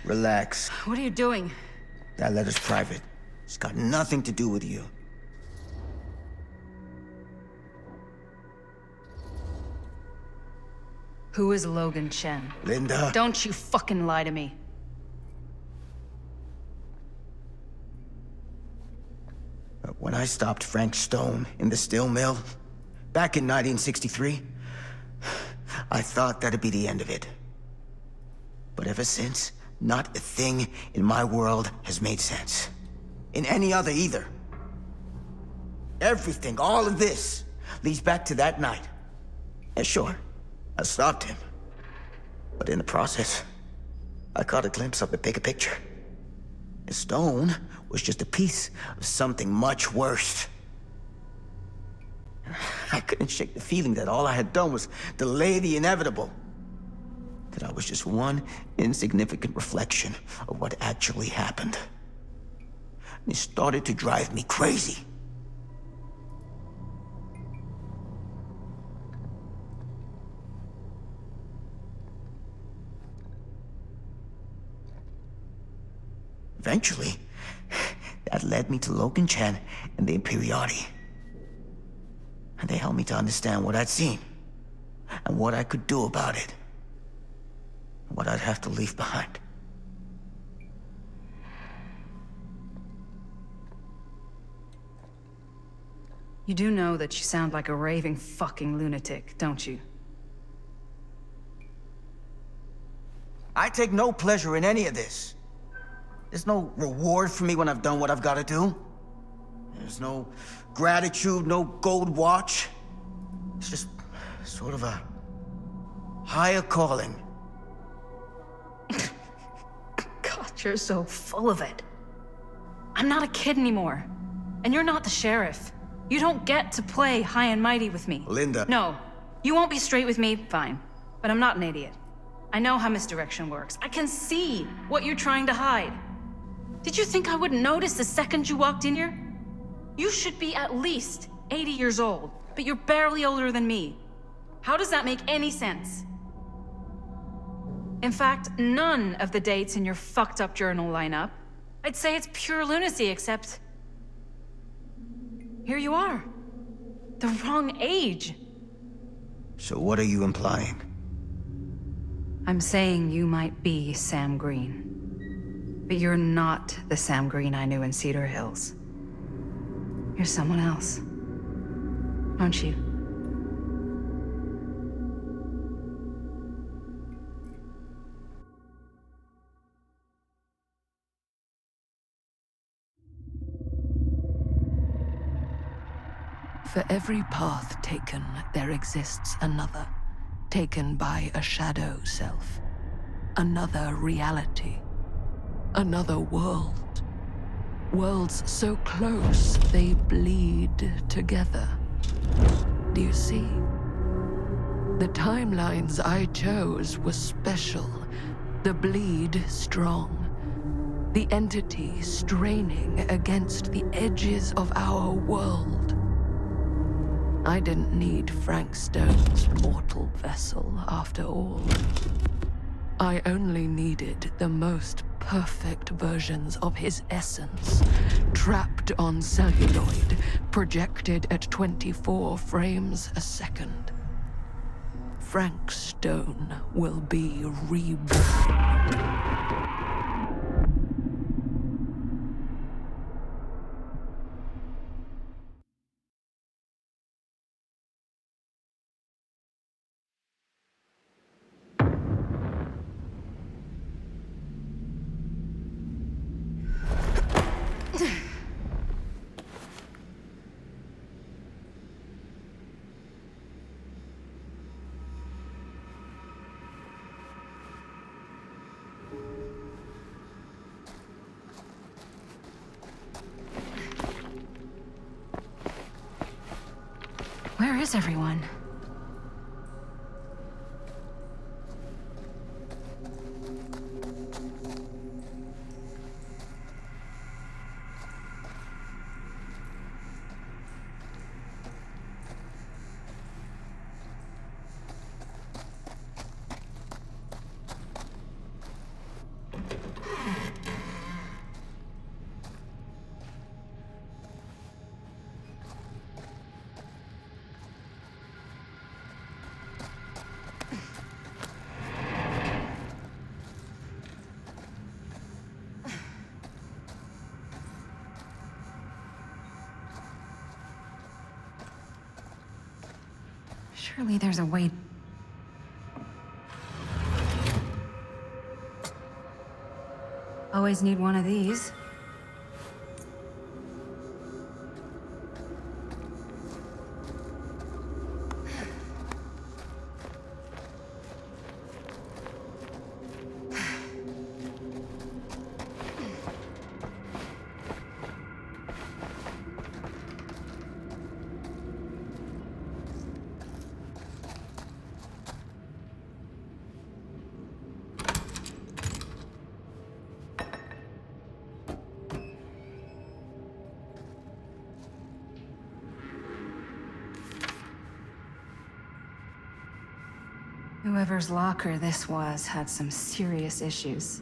Relax. What are you doing? That letter's private. It's got nothing to do with you. Who is Logan Chen? Linda. Don't you fucking lie to me. When I stopped Frank Stone in the steel mill, back in 1963, I thought that'd be the end of it. But ever since, not a thing in my world has made sense. In any other either. Everything, all of this, leads back to that night. And sure, I stopped him. But in the process, I caught a glimpse of the bigger picture. And Stone was just a piece of something much worse. I couldn't shake the feeling that all I had done was delay the inevitable. That I was just one insignificant reflection of what actually happened. And it started to drive me crazy. Eventually, that led me to Logan Chen and the Imperiati. And they helped me to understand what I'd seen, and what I could do about it. What I'd have to leave behind. You do know that you sound like a raving fucking lunatic, don't you? I take no pleasure in any of this. There's no reward for me when I've done what I've got to do. There's no gratitude, no gold watch. It's just sort of a Higher calling. God, you're so full of it. I'm not a kid anymore. And you're not the sheriff. You don't get to play high and mighty with me. Linda. No. You won't be straight with me, fine. But I'm not an idiot. I know how misdirection works. I can see what you're trying to hide. Did you think I wouldn't notice the second you walked in here? You should be at least 80 years old, but you're barely older than me. How does that make any sense? In fact, none of the dates in your fucked up journal line up. I'd say it's pure lunacy, except... here you are. The wrong age. So what are you implying? I'm saying you might be Sam Green. But you're not the Sam Green I knew in Cedar Hills. You're someone else. Aren't you? For every path taken, there exists another, taken by a shadow self. Another reality. Another world. Worlds so close, they bleed together. Do you see? The timelines I chose were special. The bleed strong. The entity straining against the edges of our world. I didn't need Frank Stone's mortal vessel, after all. I only needed the most perfect versions of his essence, trapped on celluloid, projected at 24 frames a second. Frank Stone will be reborn. Where is everyone? Surely there's a way... Always need one of these. Whoever's locker this was had some serious issues.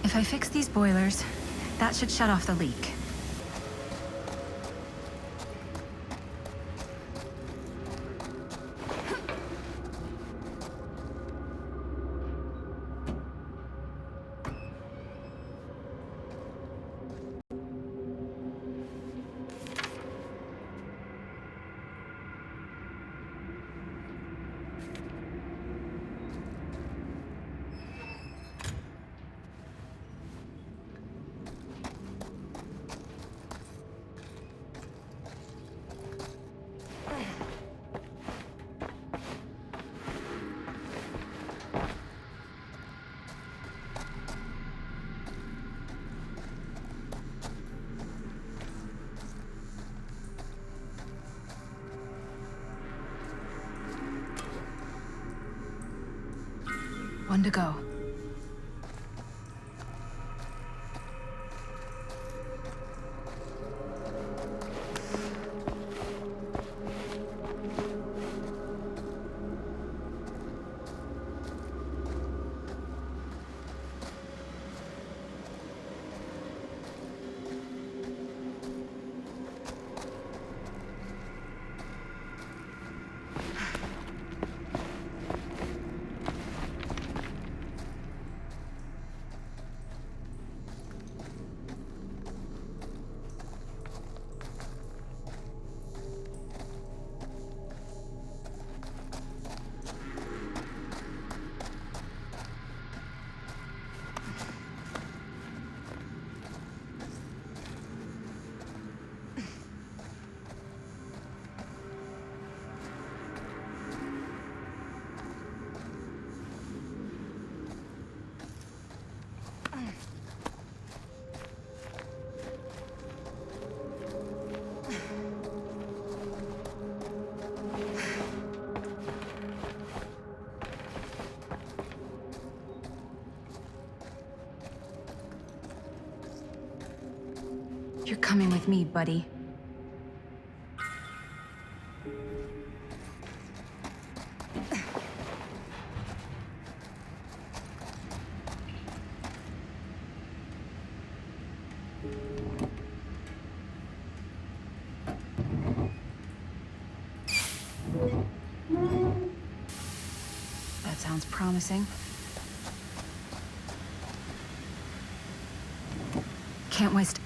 If I fix these boilers, that should shut off the leak. One to go. You're coming with me, buddy. That sounds promising. Can't waste.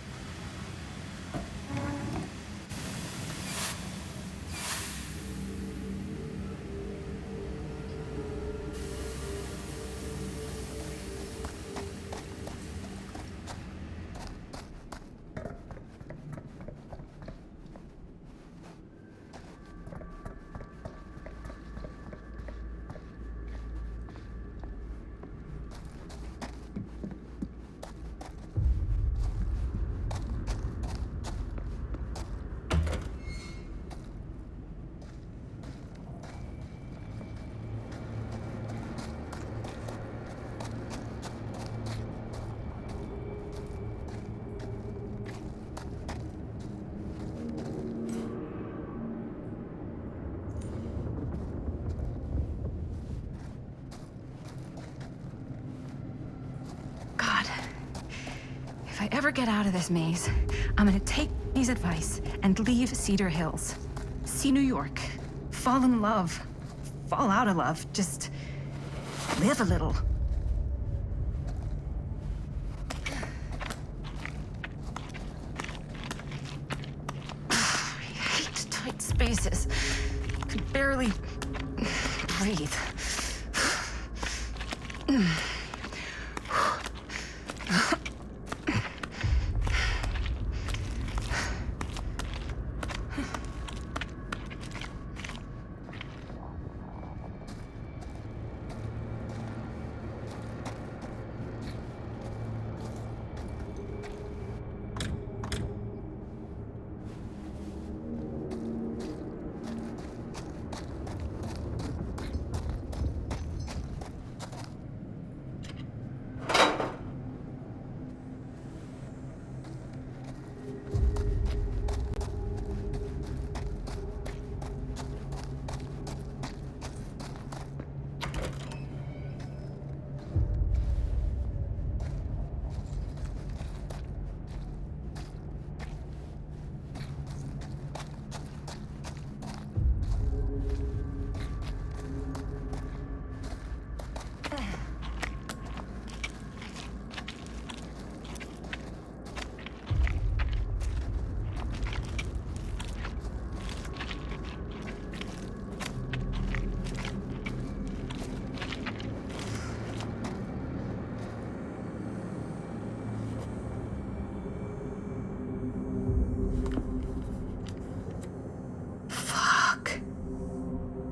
If I ever get out of this maze, I'm gonna take his advice and leave Cedar Hills. See New York. Fall in love. Fall out of love. Just live a little. I hate tight spaces. I can barely breathe.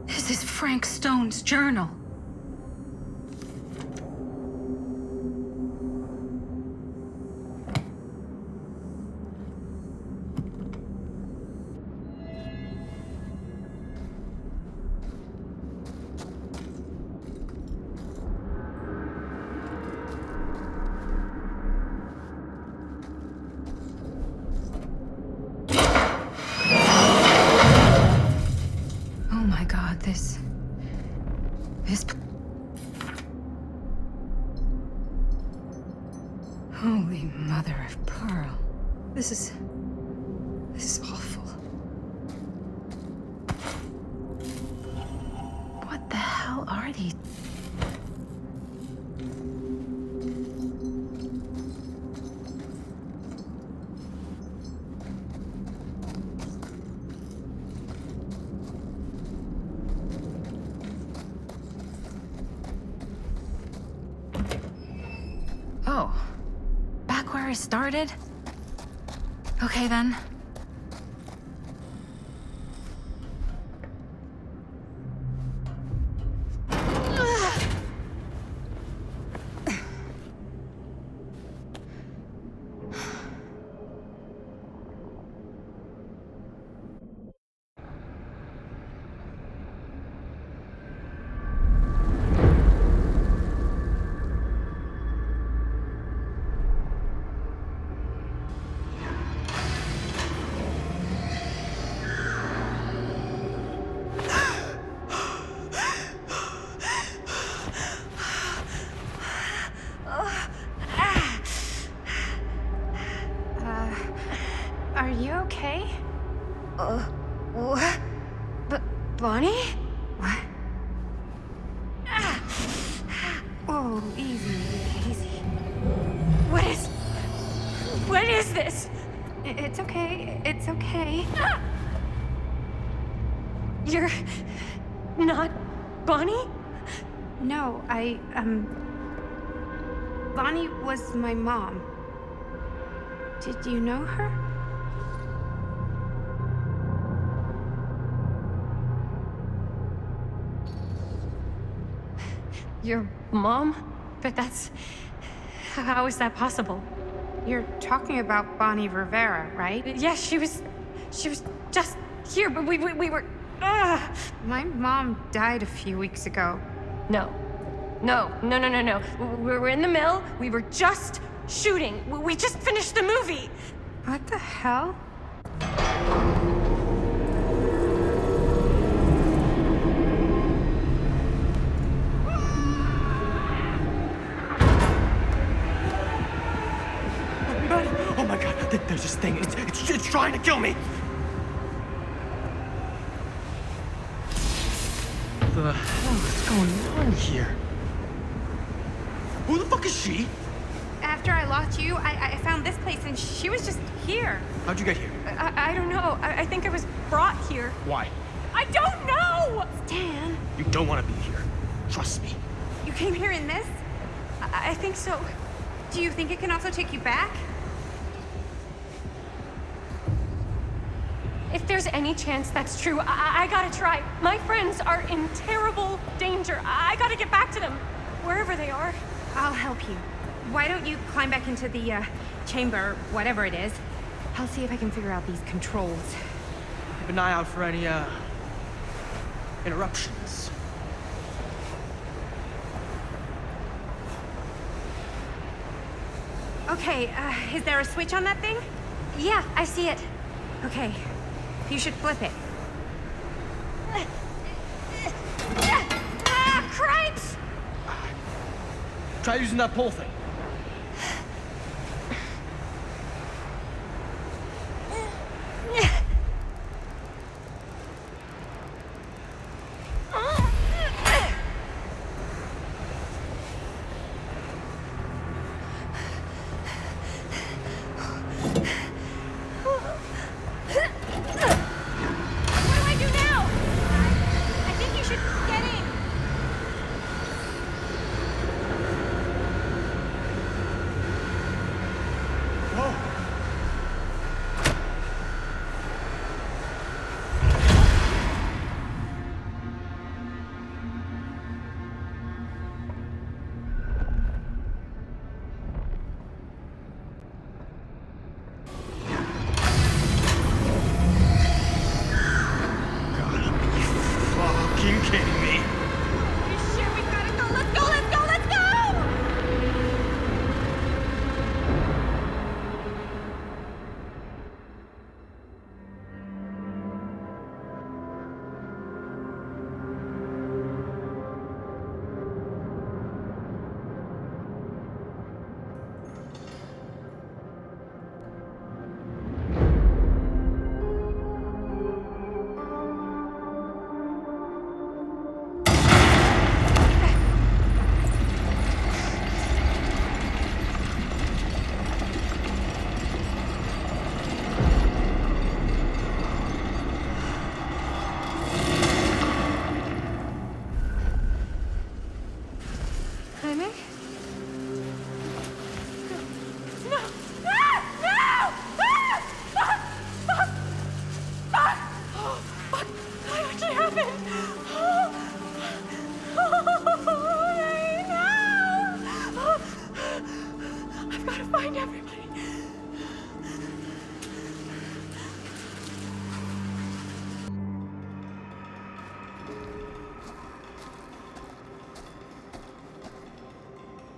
This is Frank Stone's journal. This... Holy mother of pearl. This is awful. What the hell are these? Oh. Back where I started? Okay, then. Are you okay? What? Bonnie? What? Oh, easy, easy. What is this? It's okay, it's okay. You're not Bonnie? No, Bonnie was my mom. Did you know her? Your mom? But how is that possible? You're talking about Bonnie Rivera, right? Yes, she was just here, but we were... My mom died a few weeks ago. No. We were in the mill. We were just shooting. We just finished the movie. What the hell? Oh my god, there's this thing. It's trying to kill me. What the hell is going on here? Who the fuck is she? After I locked you, I found this place and she was just here. How'd you get here? I don't know. I think I was brought here. Why? I don't know! Stan. You don't want to be here. Trust me. You came here in this? I think so. Do you think it can also take you back? If there's any chance that's true, I gotta try. My friends are in terrible danger. I gotta get back to them, wherever they are. I'll help you. Why don't you climb back into the chamber, whatever it is? I'll see if I can figure out these controls. Keep an eye out for any interruptions. Okay, is there a switch on that thing? Yeah, I see it. Okay, you should flip it. Cripes! Try using that pole thing.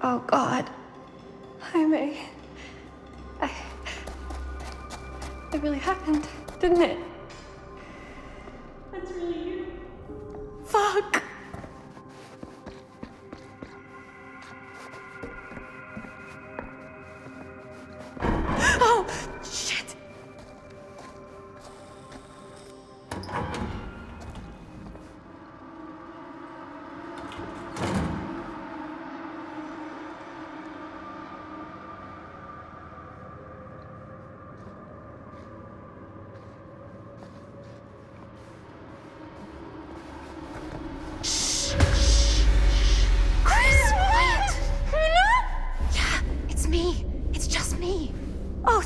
Oh, God. Jaime. It really happened, didn't it? That's really you. Fuck! Oh, shit!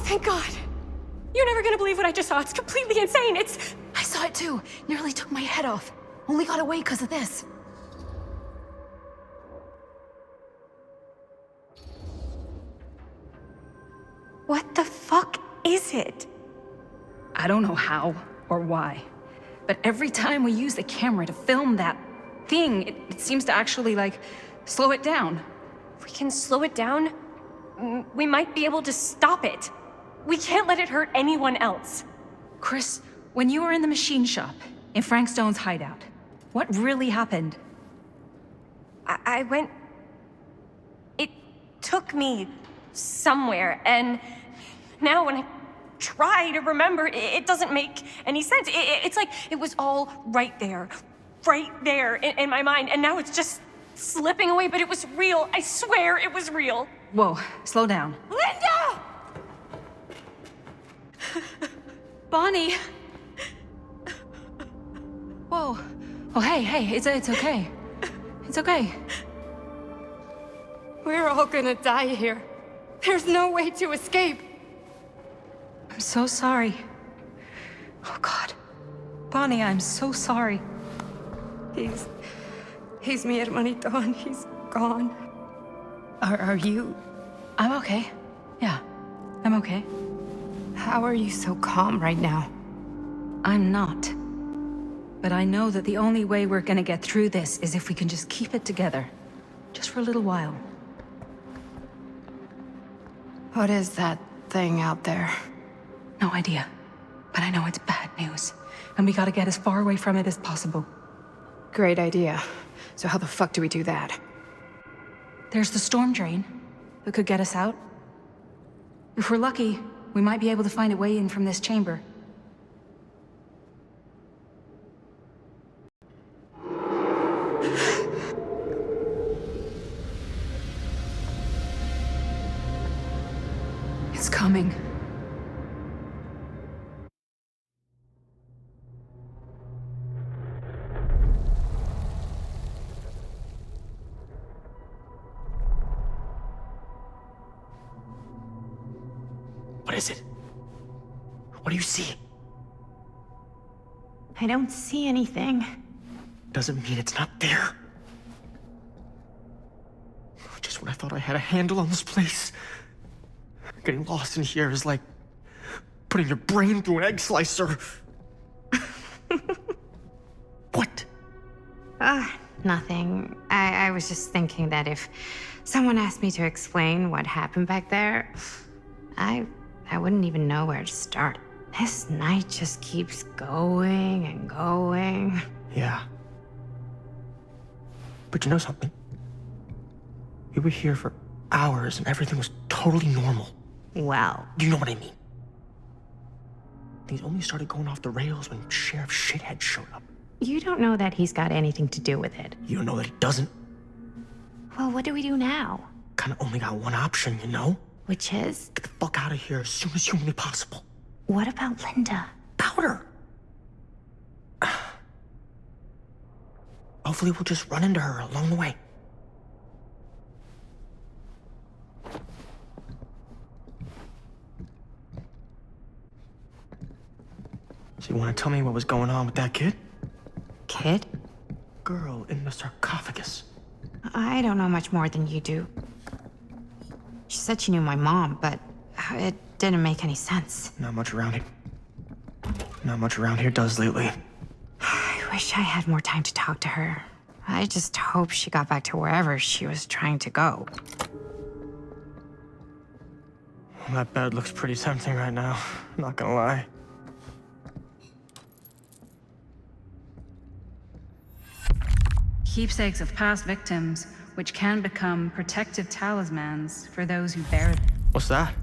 Thank God. You're never gonna believe what I just saw. It's completely insane. I saw it too. Nearly took my head off. Only got away because of this. What the fuck is it? I don't know how or why, but every time we use the camera to film that thing, it seems to actually, like, slow it down. If we can slow it down, we might be able to stop it. We can't let it hurt anyone else. Chris, when you were in the machine shop, in Frank Stone's hideout, what really happened? I went... It took me somewhere, and now when I try to remember, it doesn't make any sense. It's like it was all right there in my mind, and now it's just slipping away, but it was real. I swear it was real. Whoa, slow down. Linda! Bonnie! Whoa. Oh, hey, it's okay. It's okay. We're all gonna die here. There's no way to escape. I'm so sorry. Oh, God. Bonnie, I'm so sorry. He's mi hermanito and he's gone. Are you... I'm okay. Yeah, I'm okay. How are you so calm right now? I'm not. But I know that the only way we're gonna get through this is if we can just keep it together. Just for a little while. What is that thing out there? No idea. But I know it's bad news. And we gotta get as far away from it as possible. Great idea. So how the fuck do we do that? There's the storm drain that could get us out. If we're lucky, we might be able to find a way in from this chamber. It's coming. What is it? What do you see? I don't see anything. Doesn't mean it's not there. Just when I thought I had a handle on this place. Getting lost in here is like putting your brain through an egg slicer. What? Nothing. I was just thinking that if someone asked me to explain what happened back there, I wouldn't even know where to start. This night just keeps going and going. Yeah. But you know something? We were here for hours and everything was totally normal. Well. Do you know what I mean? Things only started going off the rails when Sheriff Shithead showed up. You don't know that he's got anything to do with it. You don't know that he doesn't? Well, what do we do now? Kinda only got one option, you know? Which is? Get the fuck out of here as soon as humanly possible. What about Linda? Powder! Hopefully we'll just run into her along the way. So you want to tell me what was going on with that kid? Kid? Girl in the sarcophagus. I don't know much more than you do. She said she knew my mom, but it didn't make any sense. Not much around here. Not much around here does lately. I wish I had more time to talk to her. I just hope she got back to wherever she was trying to go. That bed looks pretty tempting right now, not gonna lie. Keepsakes of past victims, which can become protective talismans for those who bear them. What's that?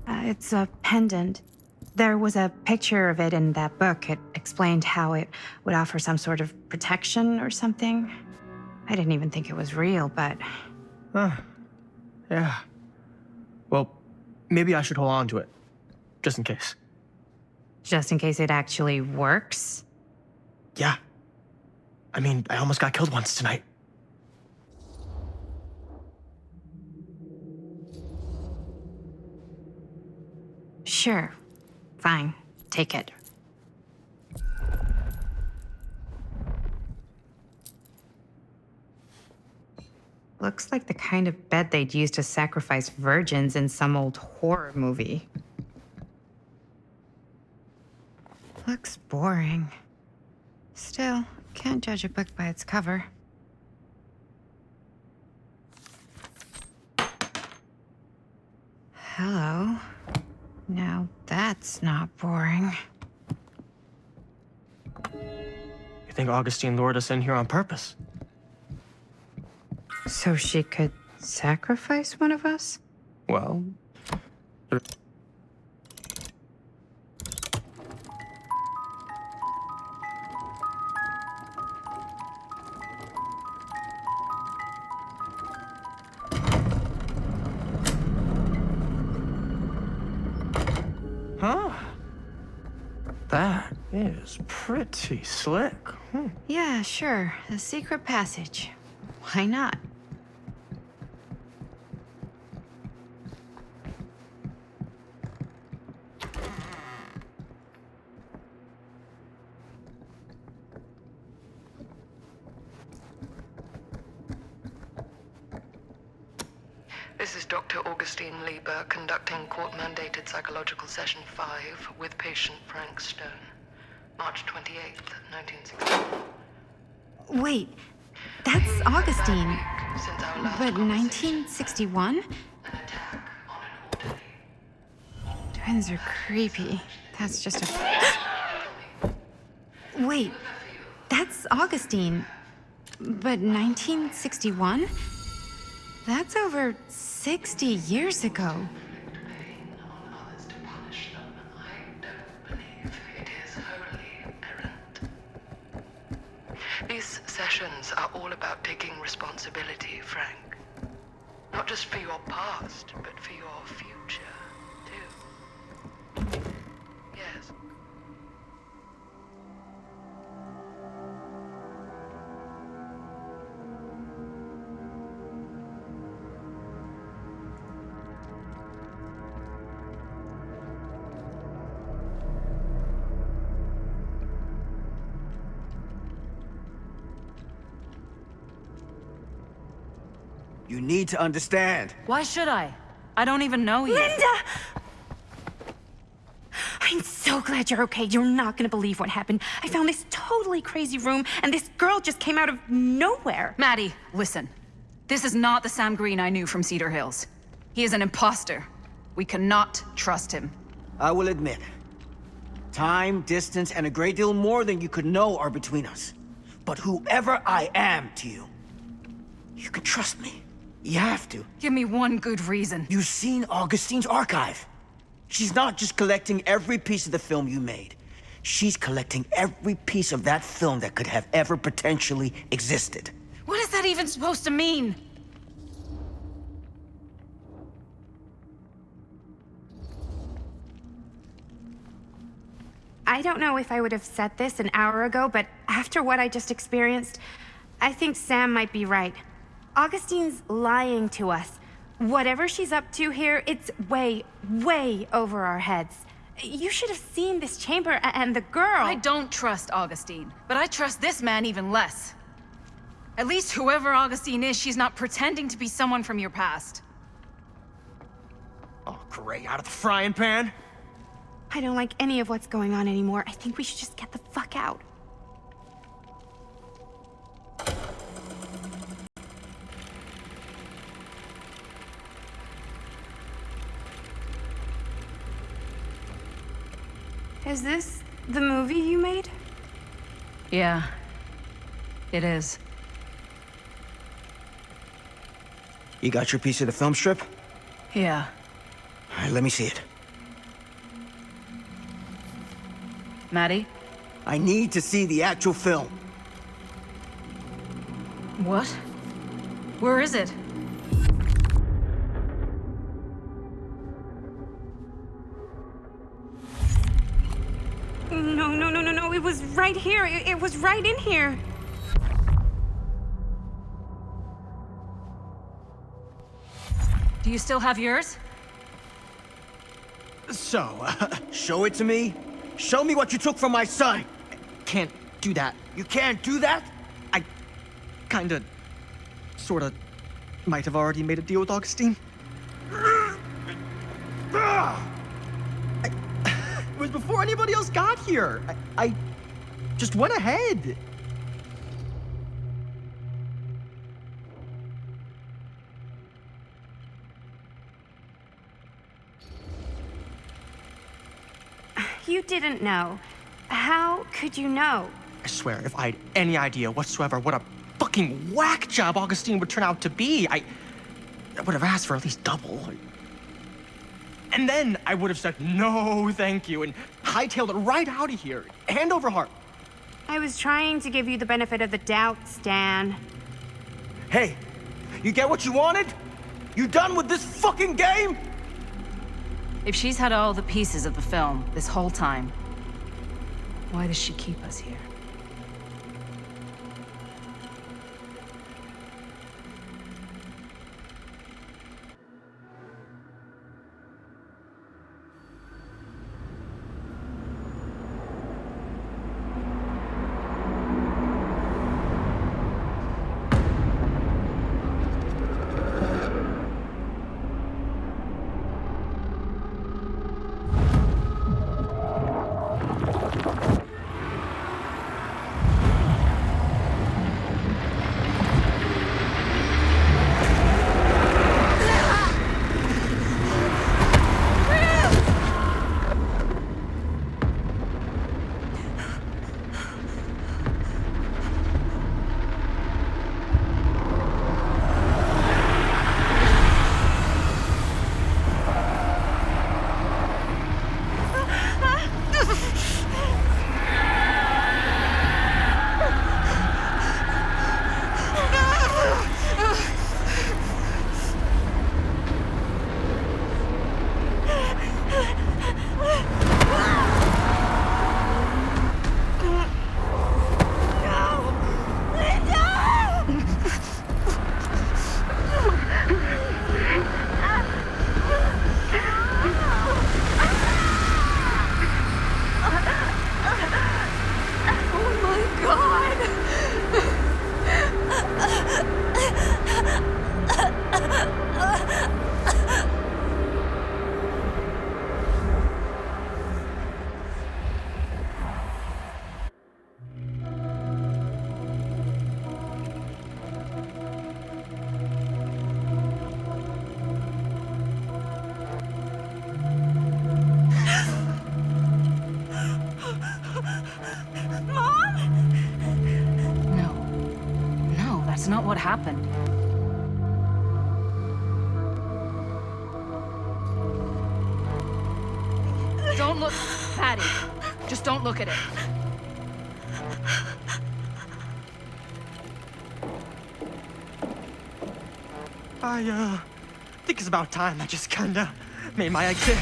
It's a pendant. There was a picture of it in that book. It explained how it would offer some sort of protection or something. I didn't even think it was real, but... Yeah. Well, maybe I should hold on to it. Just in case. Just in case it actually works? Yeah. I mean, I almost got killed once tonight. Sure. Fine. Take it. Looks like the kind of bed they'd use to sacrifice virgins in some old horror movie. Looks boring. Still, can't judge a book by its cover. Hello. Now that's not boring. You think Augustine lured us in here on purpose? So she could sacrifice one of us? Well... Huh? That is pretty slick. Yeah, sure. A secret passage. Why not? This is Dr. Augustine Lieber conducting court-mandated psychological session 5 with patient Frank Stone. March 28th, 1961. Wait, that's Augustine. But 1961? Twins are creepy. That's just a... Wait, that's Augustine. But 1961? That's over 60 years ago. These sessions are all about taking responsibility, Frank. Not just for your past, but for your future, too. Yes. You need to understand. Why should I? I don't even know you. Linda! I'm so glad you're okay. You're not gonna believe what happened. I found this totally crazy room, and this girl just came out of nowhere. Maddie, listen. This is not the Sam Green I knew from Cedar Hills. He is an imposter. We cannot trust him. I will admit, time, distance, and a great deal more than you could know are between us. But whoever I am to you, you can trust me. You have to. Give me one good reason. You've seen Augustine's archive. She's not just collecting every piece of the film you made. She's collecting every piece of that film that could have ever potentially existed. What is that even supposed to mean? I don't know if I would have said this an hour ago, but after what I just experienced, I think Sam might be right. Augustine's lying to us. Whatever she's up to here, it's way, way over our heads. You should have seen this chamber and the girl. I don't trust Augustine, but I trust this man even less. At least whoever Augustine is, she's not pretending to be someone from your past. Oh, great. Out of the frying pan? I don't like any of what's going on anymore. I think we should just get the fuck out. Is this the movie you made? Yeah, it is. You got your piece of the film strip? Yeah. All right, let me see it. Maddie? I need to see the actual film. What? Where is it? No. It was right here. It was right in here. Do you still have yours? So, show it to me. Show me what you took from my son. Can't do that. You can't do that? I kinda, sorta, might have already made a deal with Augustine. It was before anybody else got here. I just went ahead. You didn't know. How could you know? I swear, if I had any idea whatsoever what a fucking whack job Augustine would turn out to be, I would have asked for at least double. And then I would have said no thank you and hightailed it right out of here, hand over heart. I was trying to give you the benefit of the doubt, Stan. Hey, you get what you wanted? You done with this fucking game? If she's had all the pieces of the film this whole time, why does she keep us here? That's not what happened. Don't look, Patty. Just don't look at it. I think it's about time I just kinda made my exit.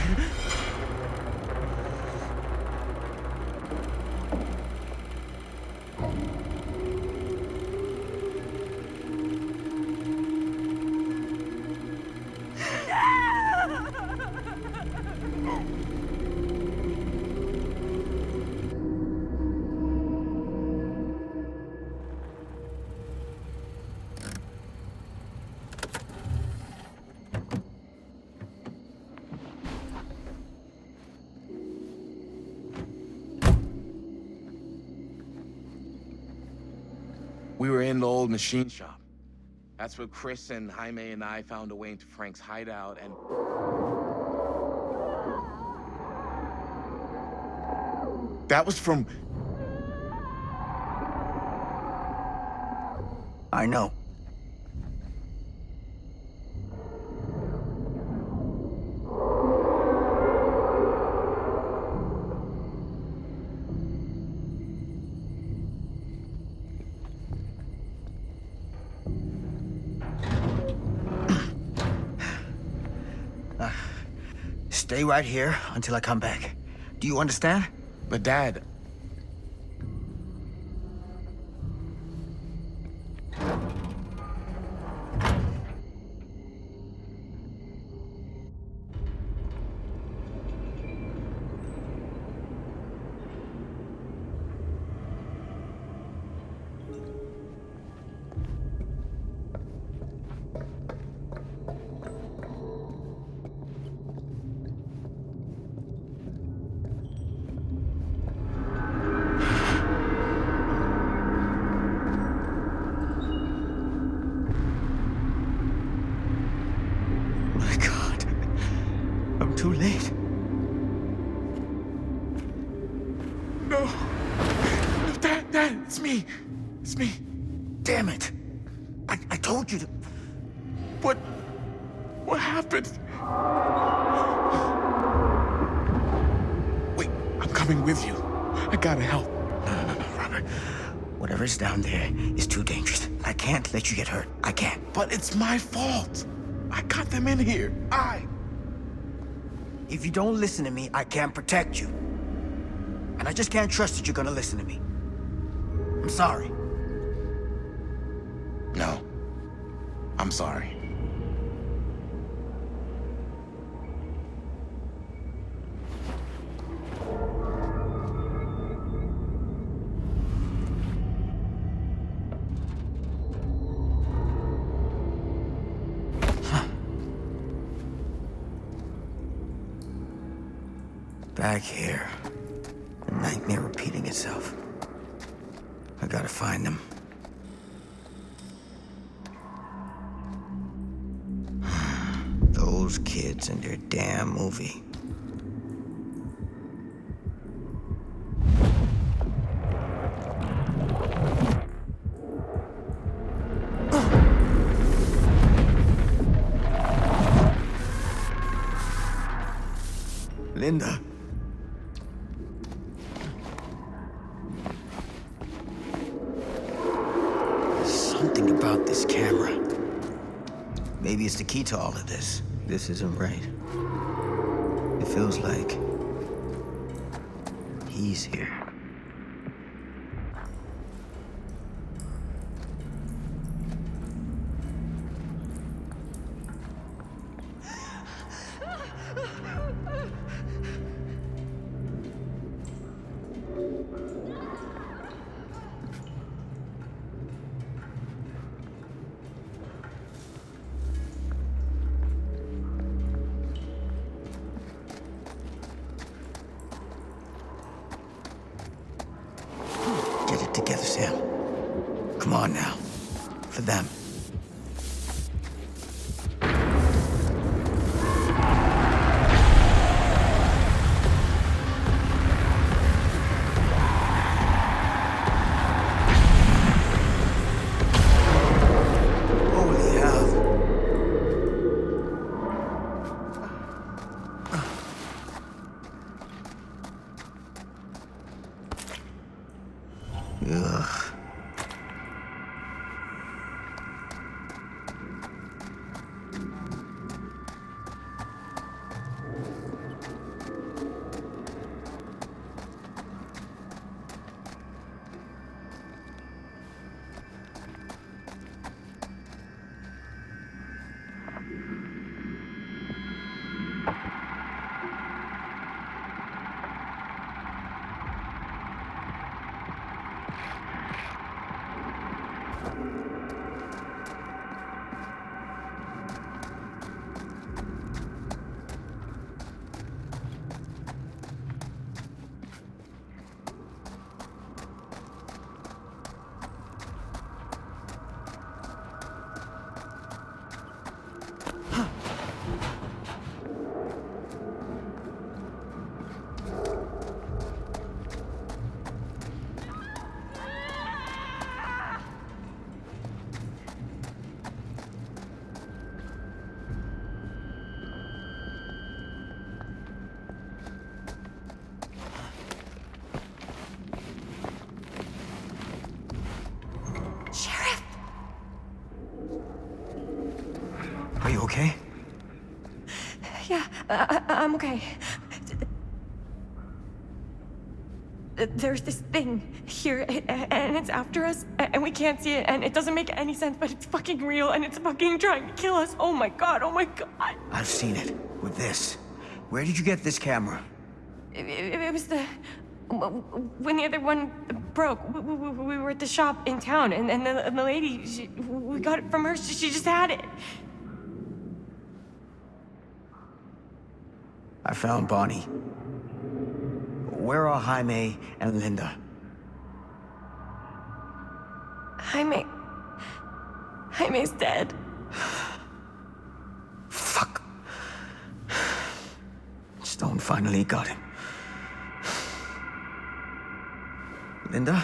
We were in the old machine shop. That's where Chris and Jaime and I found a way into Frank's hideout and... That was from... I know. Stay right here until I come back. Do you understand? But Dad... My God. I'm too late. No. No, Dad, it's me. It's me. Damn it. I told you to... What happened? Wait, I'm coming with you. I gotta help. No, Robert. Whatever's down there is too dangerous. I can't let you get hurt. I can't. But it's my fault. I got them in here. If you don't listen to me, I can't protect you. And I just can't trust that you're gonna listen to me. I'm sorry. No. I'm sorry. Back here. The nightmare repeating itself. I gotta find them. Those kids and their damn movie. Linda. Something about this camera. Maybe it's the key to all of this. This isn't right. It feels like he's here. Get it together, Sam. Come on now. For them. Holy hell. Ugh. okay? Yeah, I'm okay. There's this thing here, and it's after us, and we can't see it, and it doesn't make any sense, but it's fucking real, and it's fucking trying to kill us. Oh my god, oh my god. I've seen it. With this. Where did you get this camera? It was when the other one broke, we were at the shop in town, and the lady, we got it from her, she just had it. I found Bonnie. Where are Jaime and Linda? Jaime's dead. Fuck. Stone finally got him. Linda?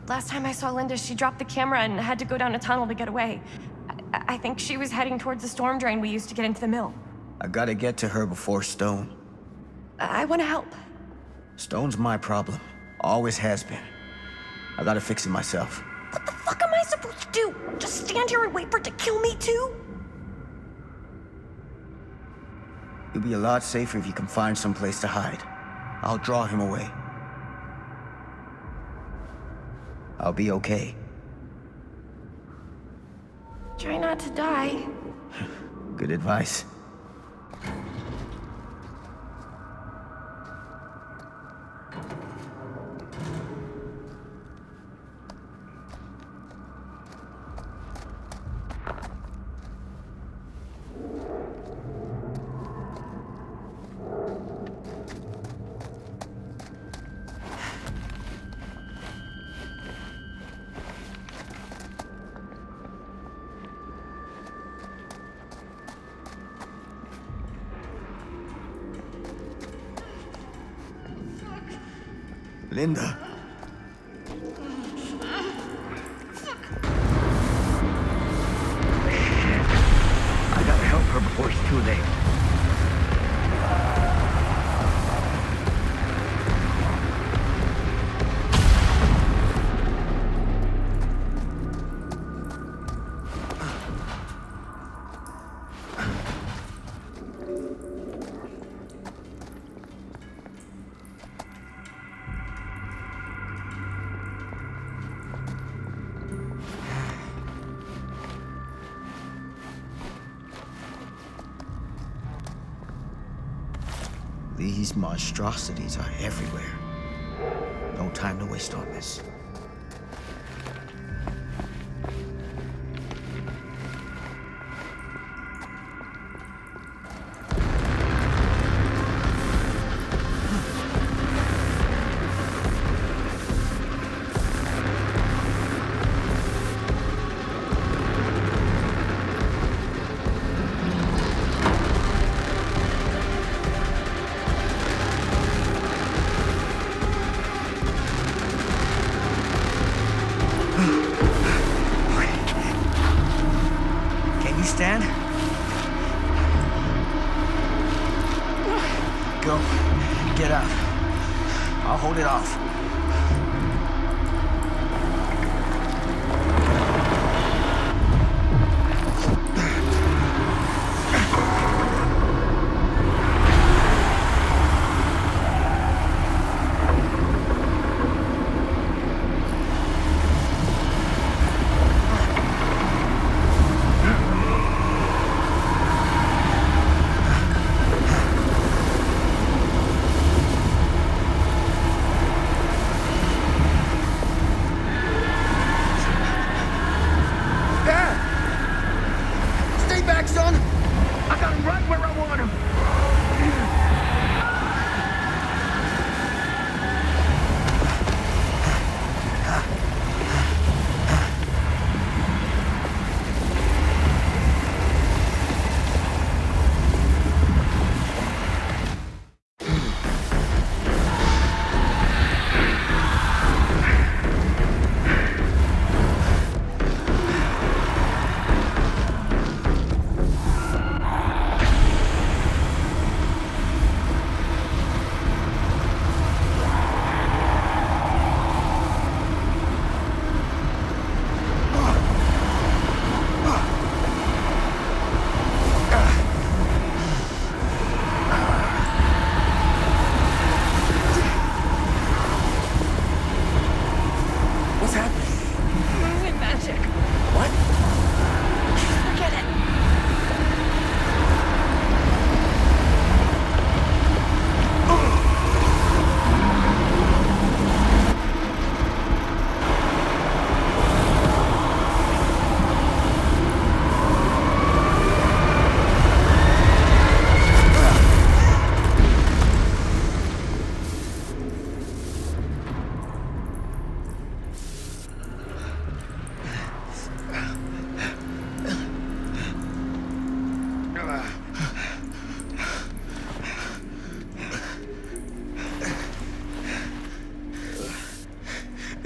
Last time I saw Linda, she dropped the camera and had to go down a tunnel to get away. I think she was heading towards the storm drain we used to get into the mill. I gotta get to her before Stone. I want to help. Stone's my problem. Always has been. I gotta fix it myself. What the fuck am I supposed to do? Just stand here and wait for it to kill me too? You'll be a lot safer if you can find some place to hide. I'll draw him away. I'll be okay. Try not to die. Good advice. Linda. I gotta help her before it's too late. These monstrosities are everywhere. No time to waste on this. Stand. Go. Get out. I'll hold it off.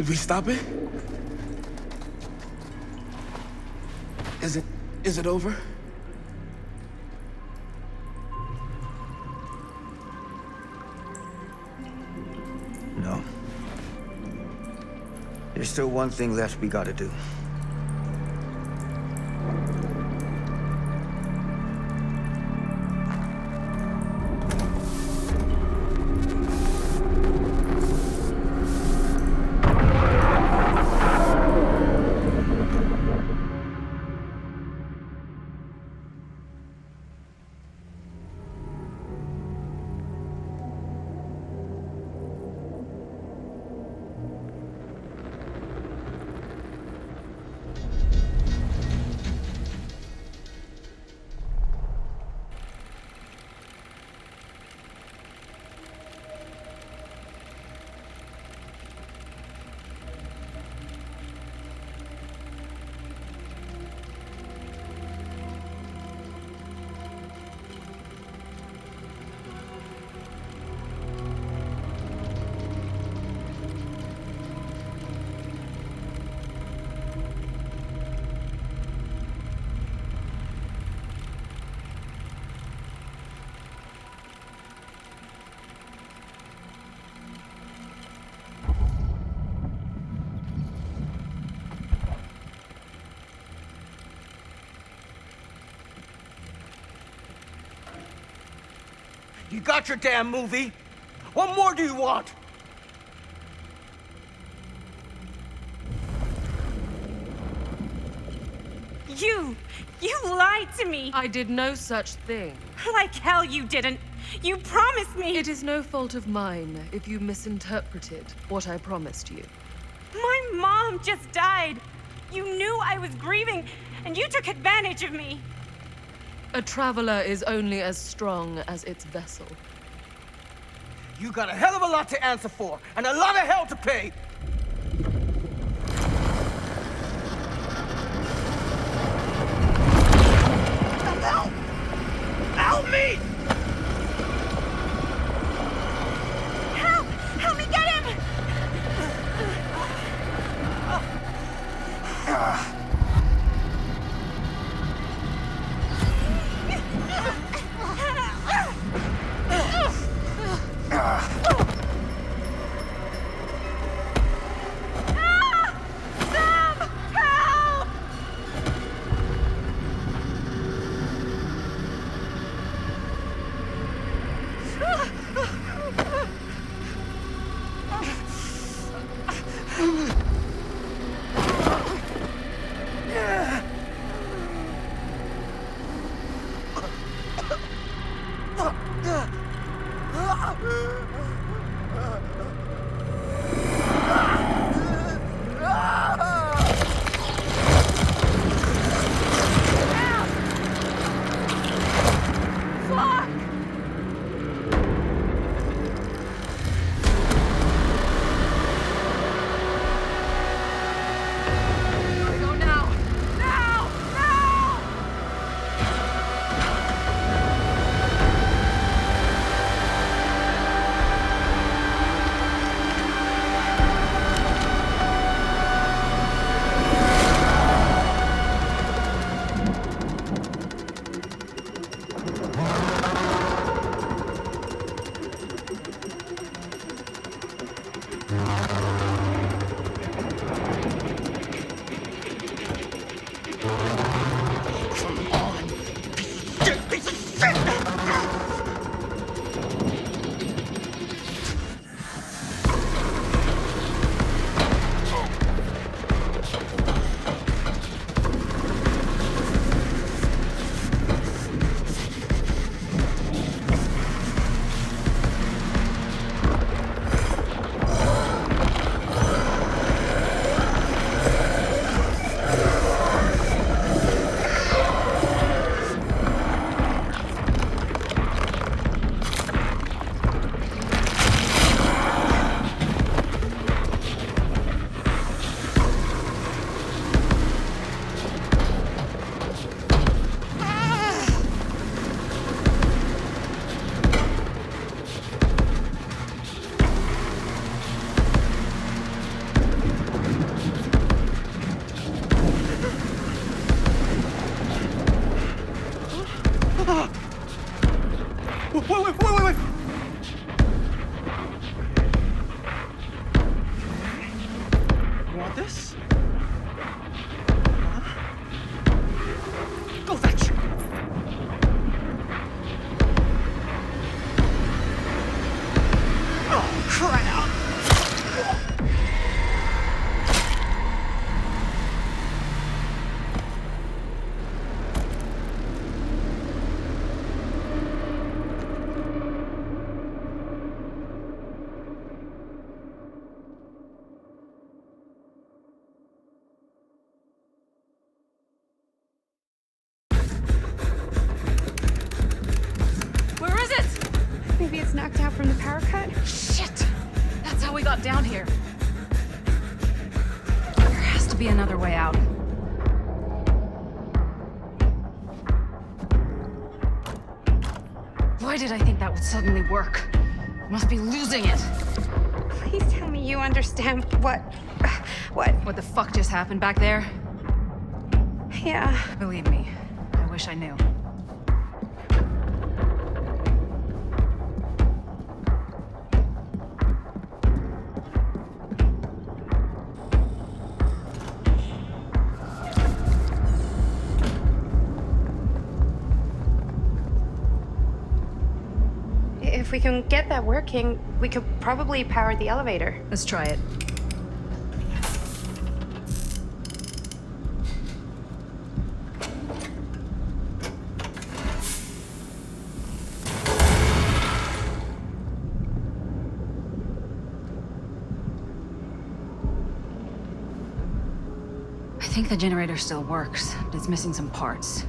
Did we stop it? Is it over? No. There's still one thing left we gotta do. You got your damn movie. What more do you want? You lied to me. I did no such thing. Like hell you didn't. You promised me. It is no fault of mine if you misinterpreted what I promised you. My mom just died. You knew I was grieving, and you took advantage of me. A traveler is only as strong as its vessel. You got a hell of a lot to answer for, and a lot of hell to pay. Help! Help me! Help! Help me get him! we got down here. There has to be another way out. Why did I think that would suddenly work? Must be losing it. Please tell me you understand what? What the fuck just happened back there? Yeah. Believe me, I wish I knew. If we can get that working, we could probably power the elevator. Let's try it. I think the generator still works, but it's missing some parts.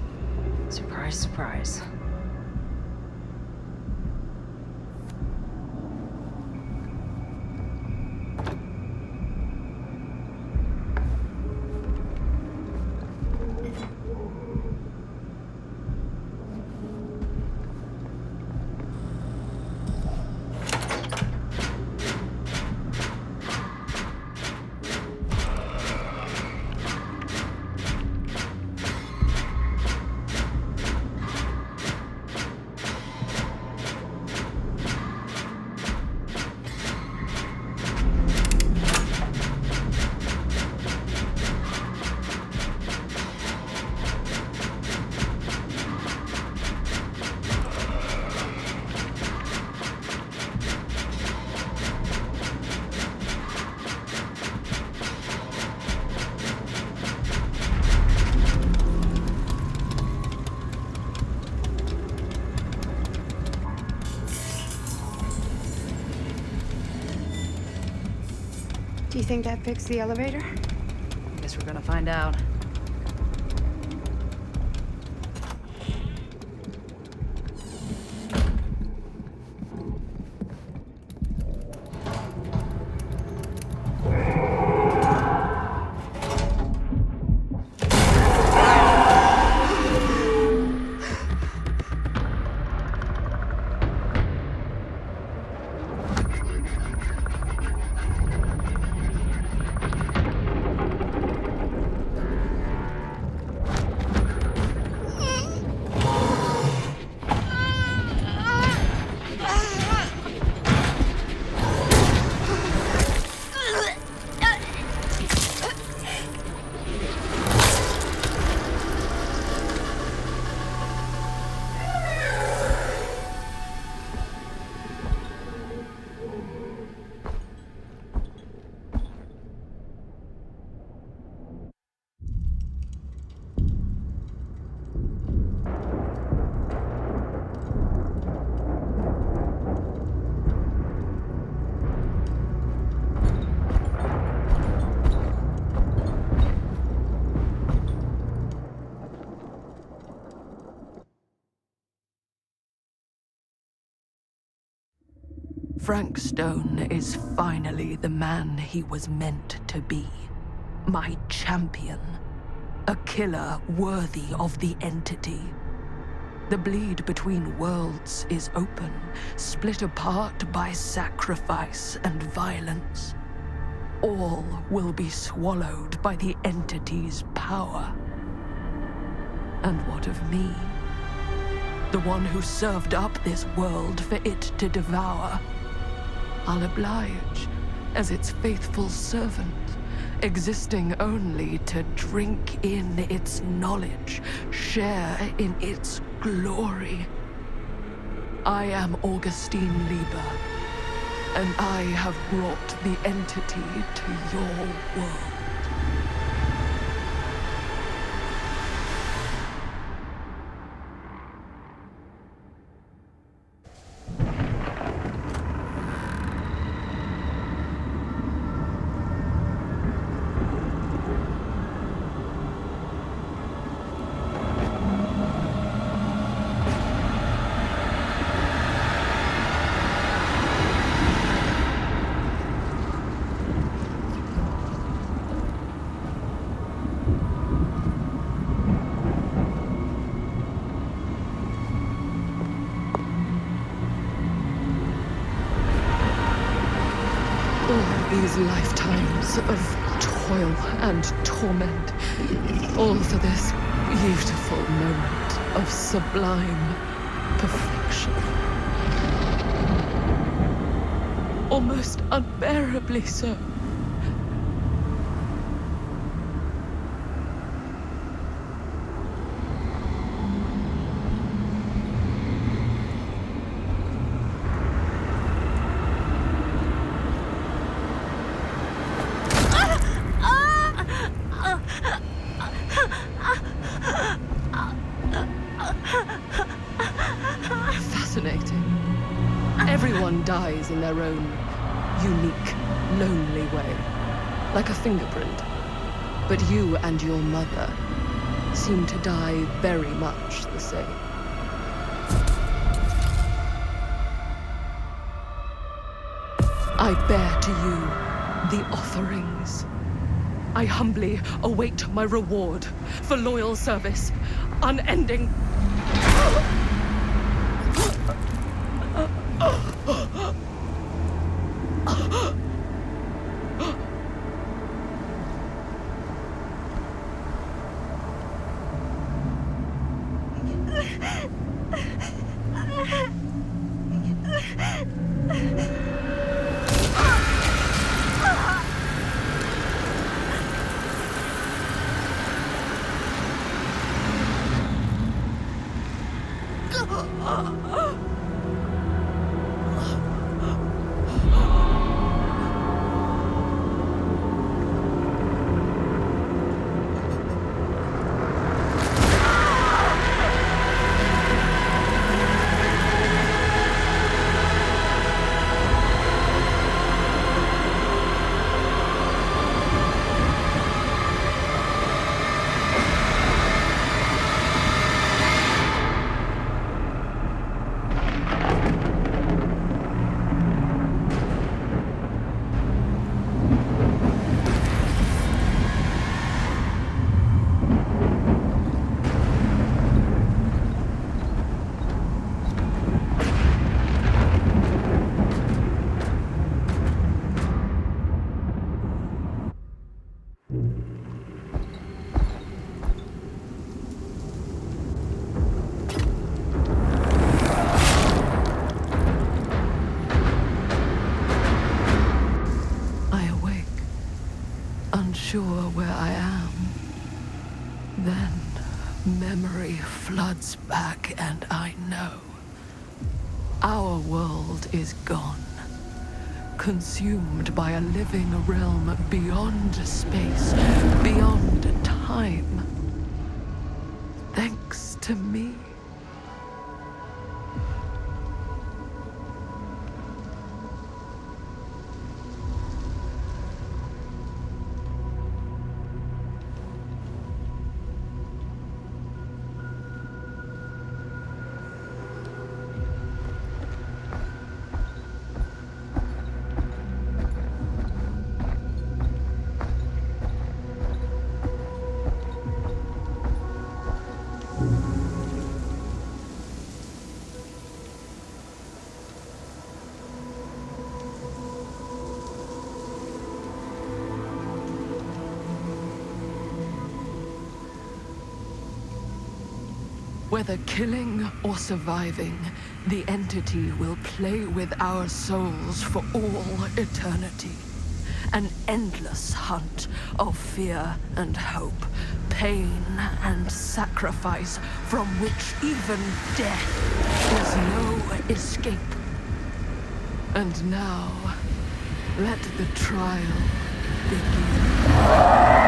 Surprise, surprise. Do you think that fixed the elevator? Guess we're gonna find out. Frank Stone is finally the man he was meant to be. My champion. A killer worthy of the entity. The bleed between worlds is open, split apart by sacrifice and violence. All will be swallowed by the entity's power. And what of me? The one who served up this world for it to devour. I'll oblige as its faithful servant, existing only to drink in its knowledge, share in its glory. I am Augustine Lieber, and I have brought the entity to your world. All these lifetimes of toil and torment, all for this beautiful moment of sublime perfection. Almost unbearably so. Fascinating. Everyone dies in their own unique, lonely way, like a fingerprint. But you and your mother seem to die very much the same. I bear to you the offerings. I humbly await my reward for loyal service, unending. Unsure where I am. Then memory floods back and I know. Our world is gone. Consumed by a living realm beyond space, beyond time. Thanks to me. Whether killing or surviving, the entity will play with our souls for all eternity. An endless hunt of fear and hope, pain and sacrifice, from which even death is no escape. And now, let the trial begin.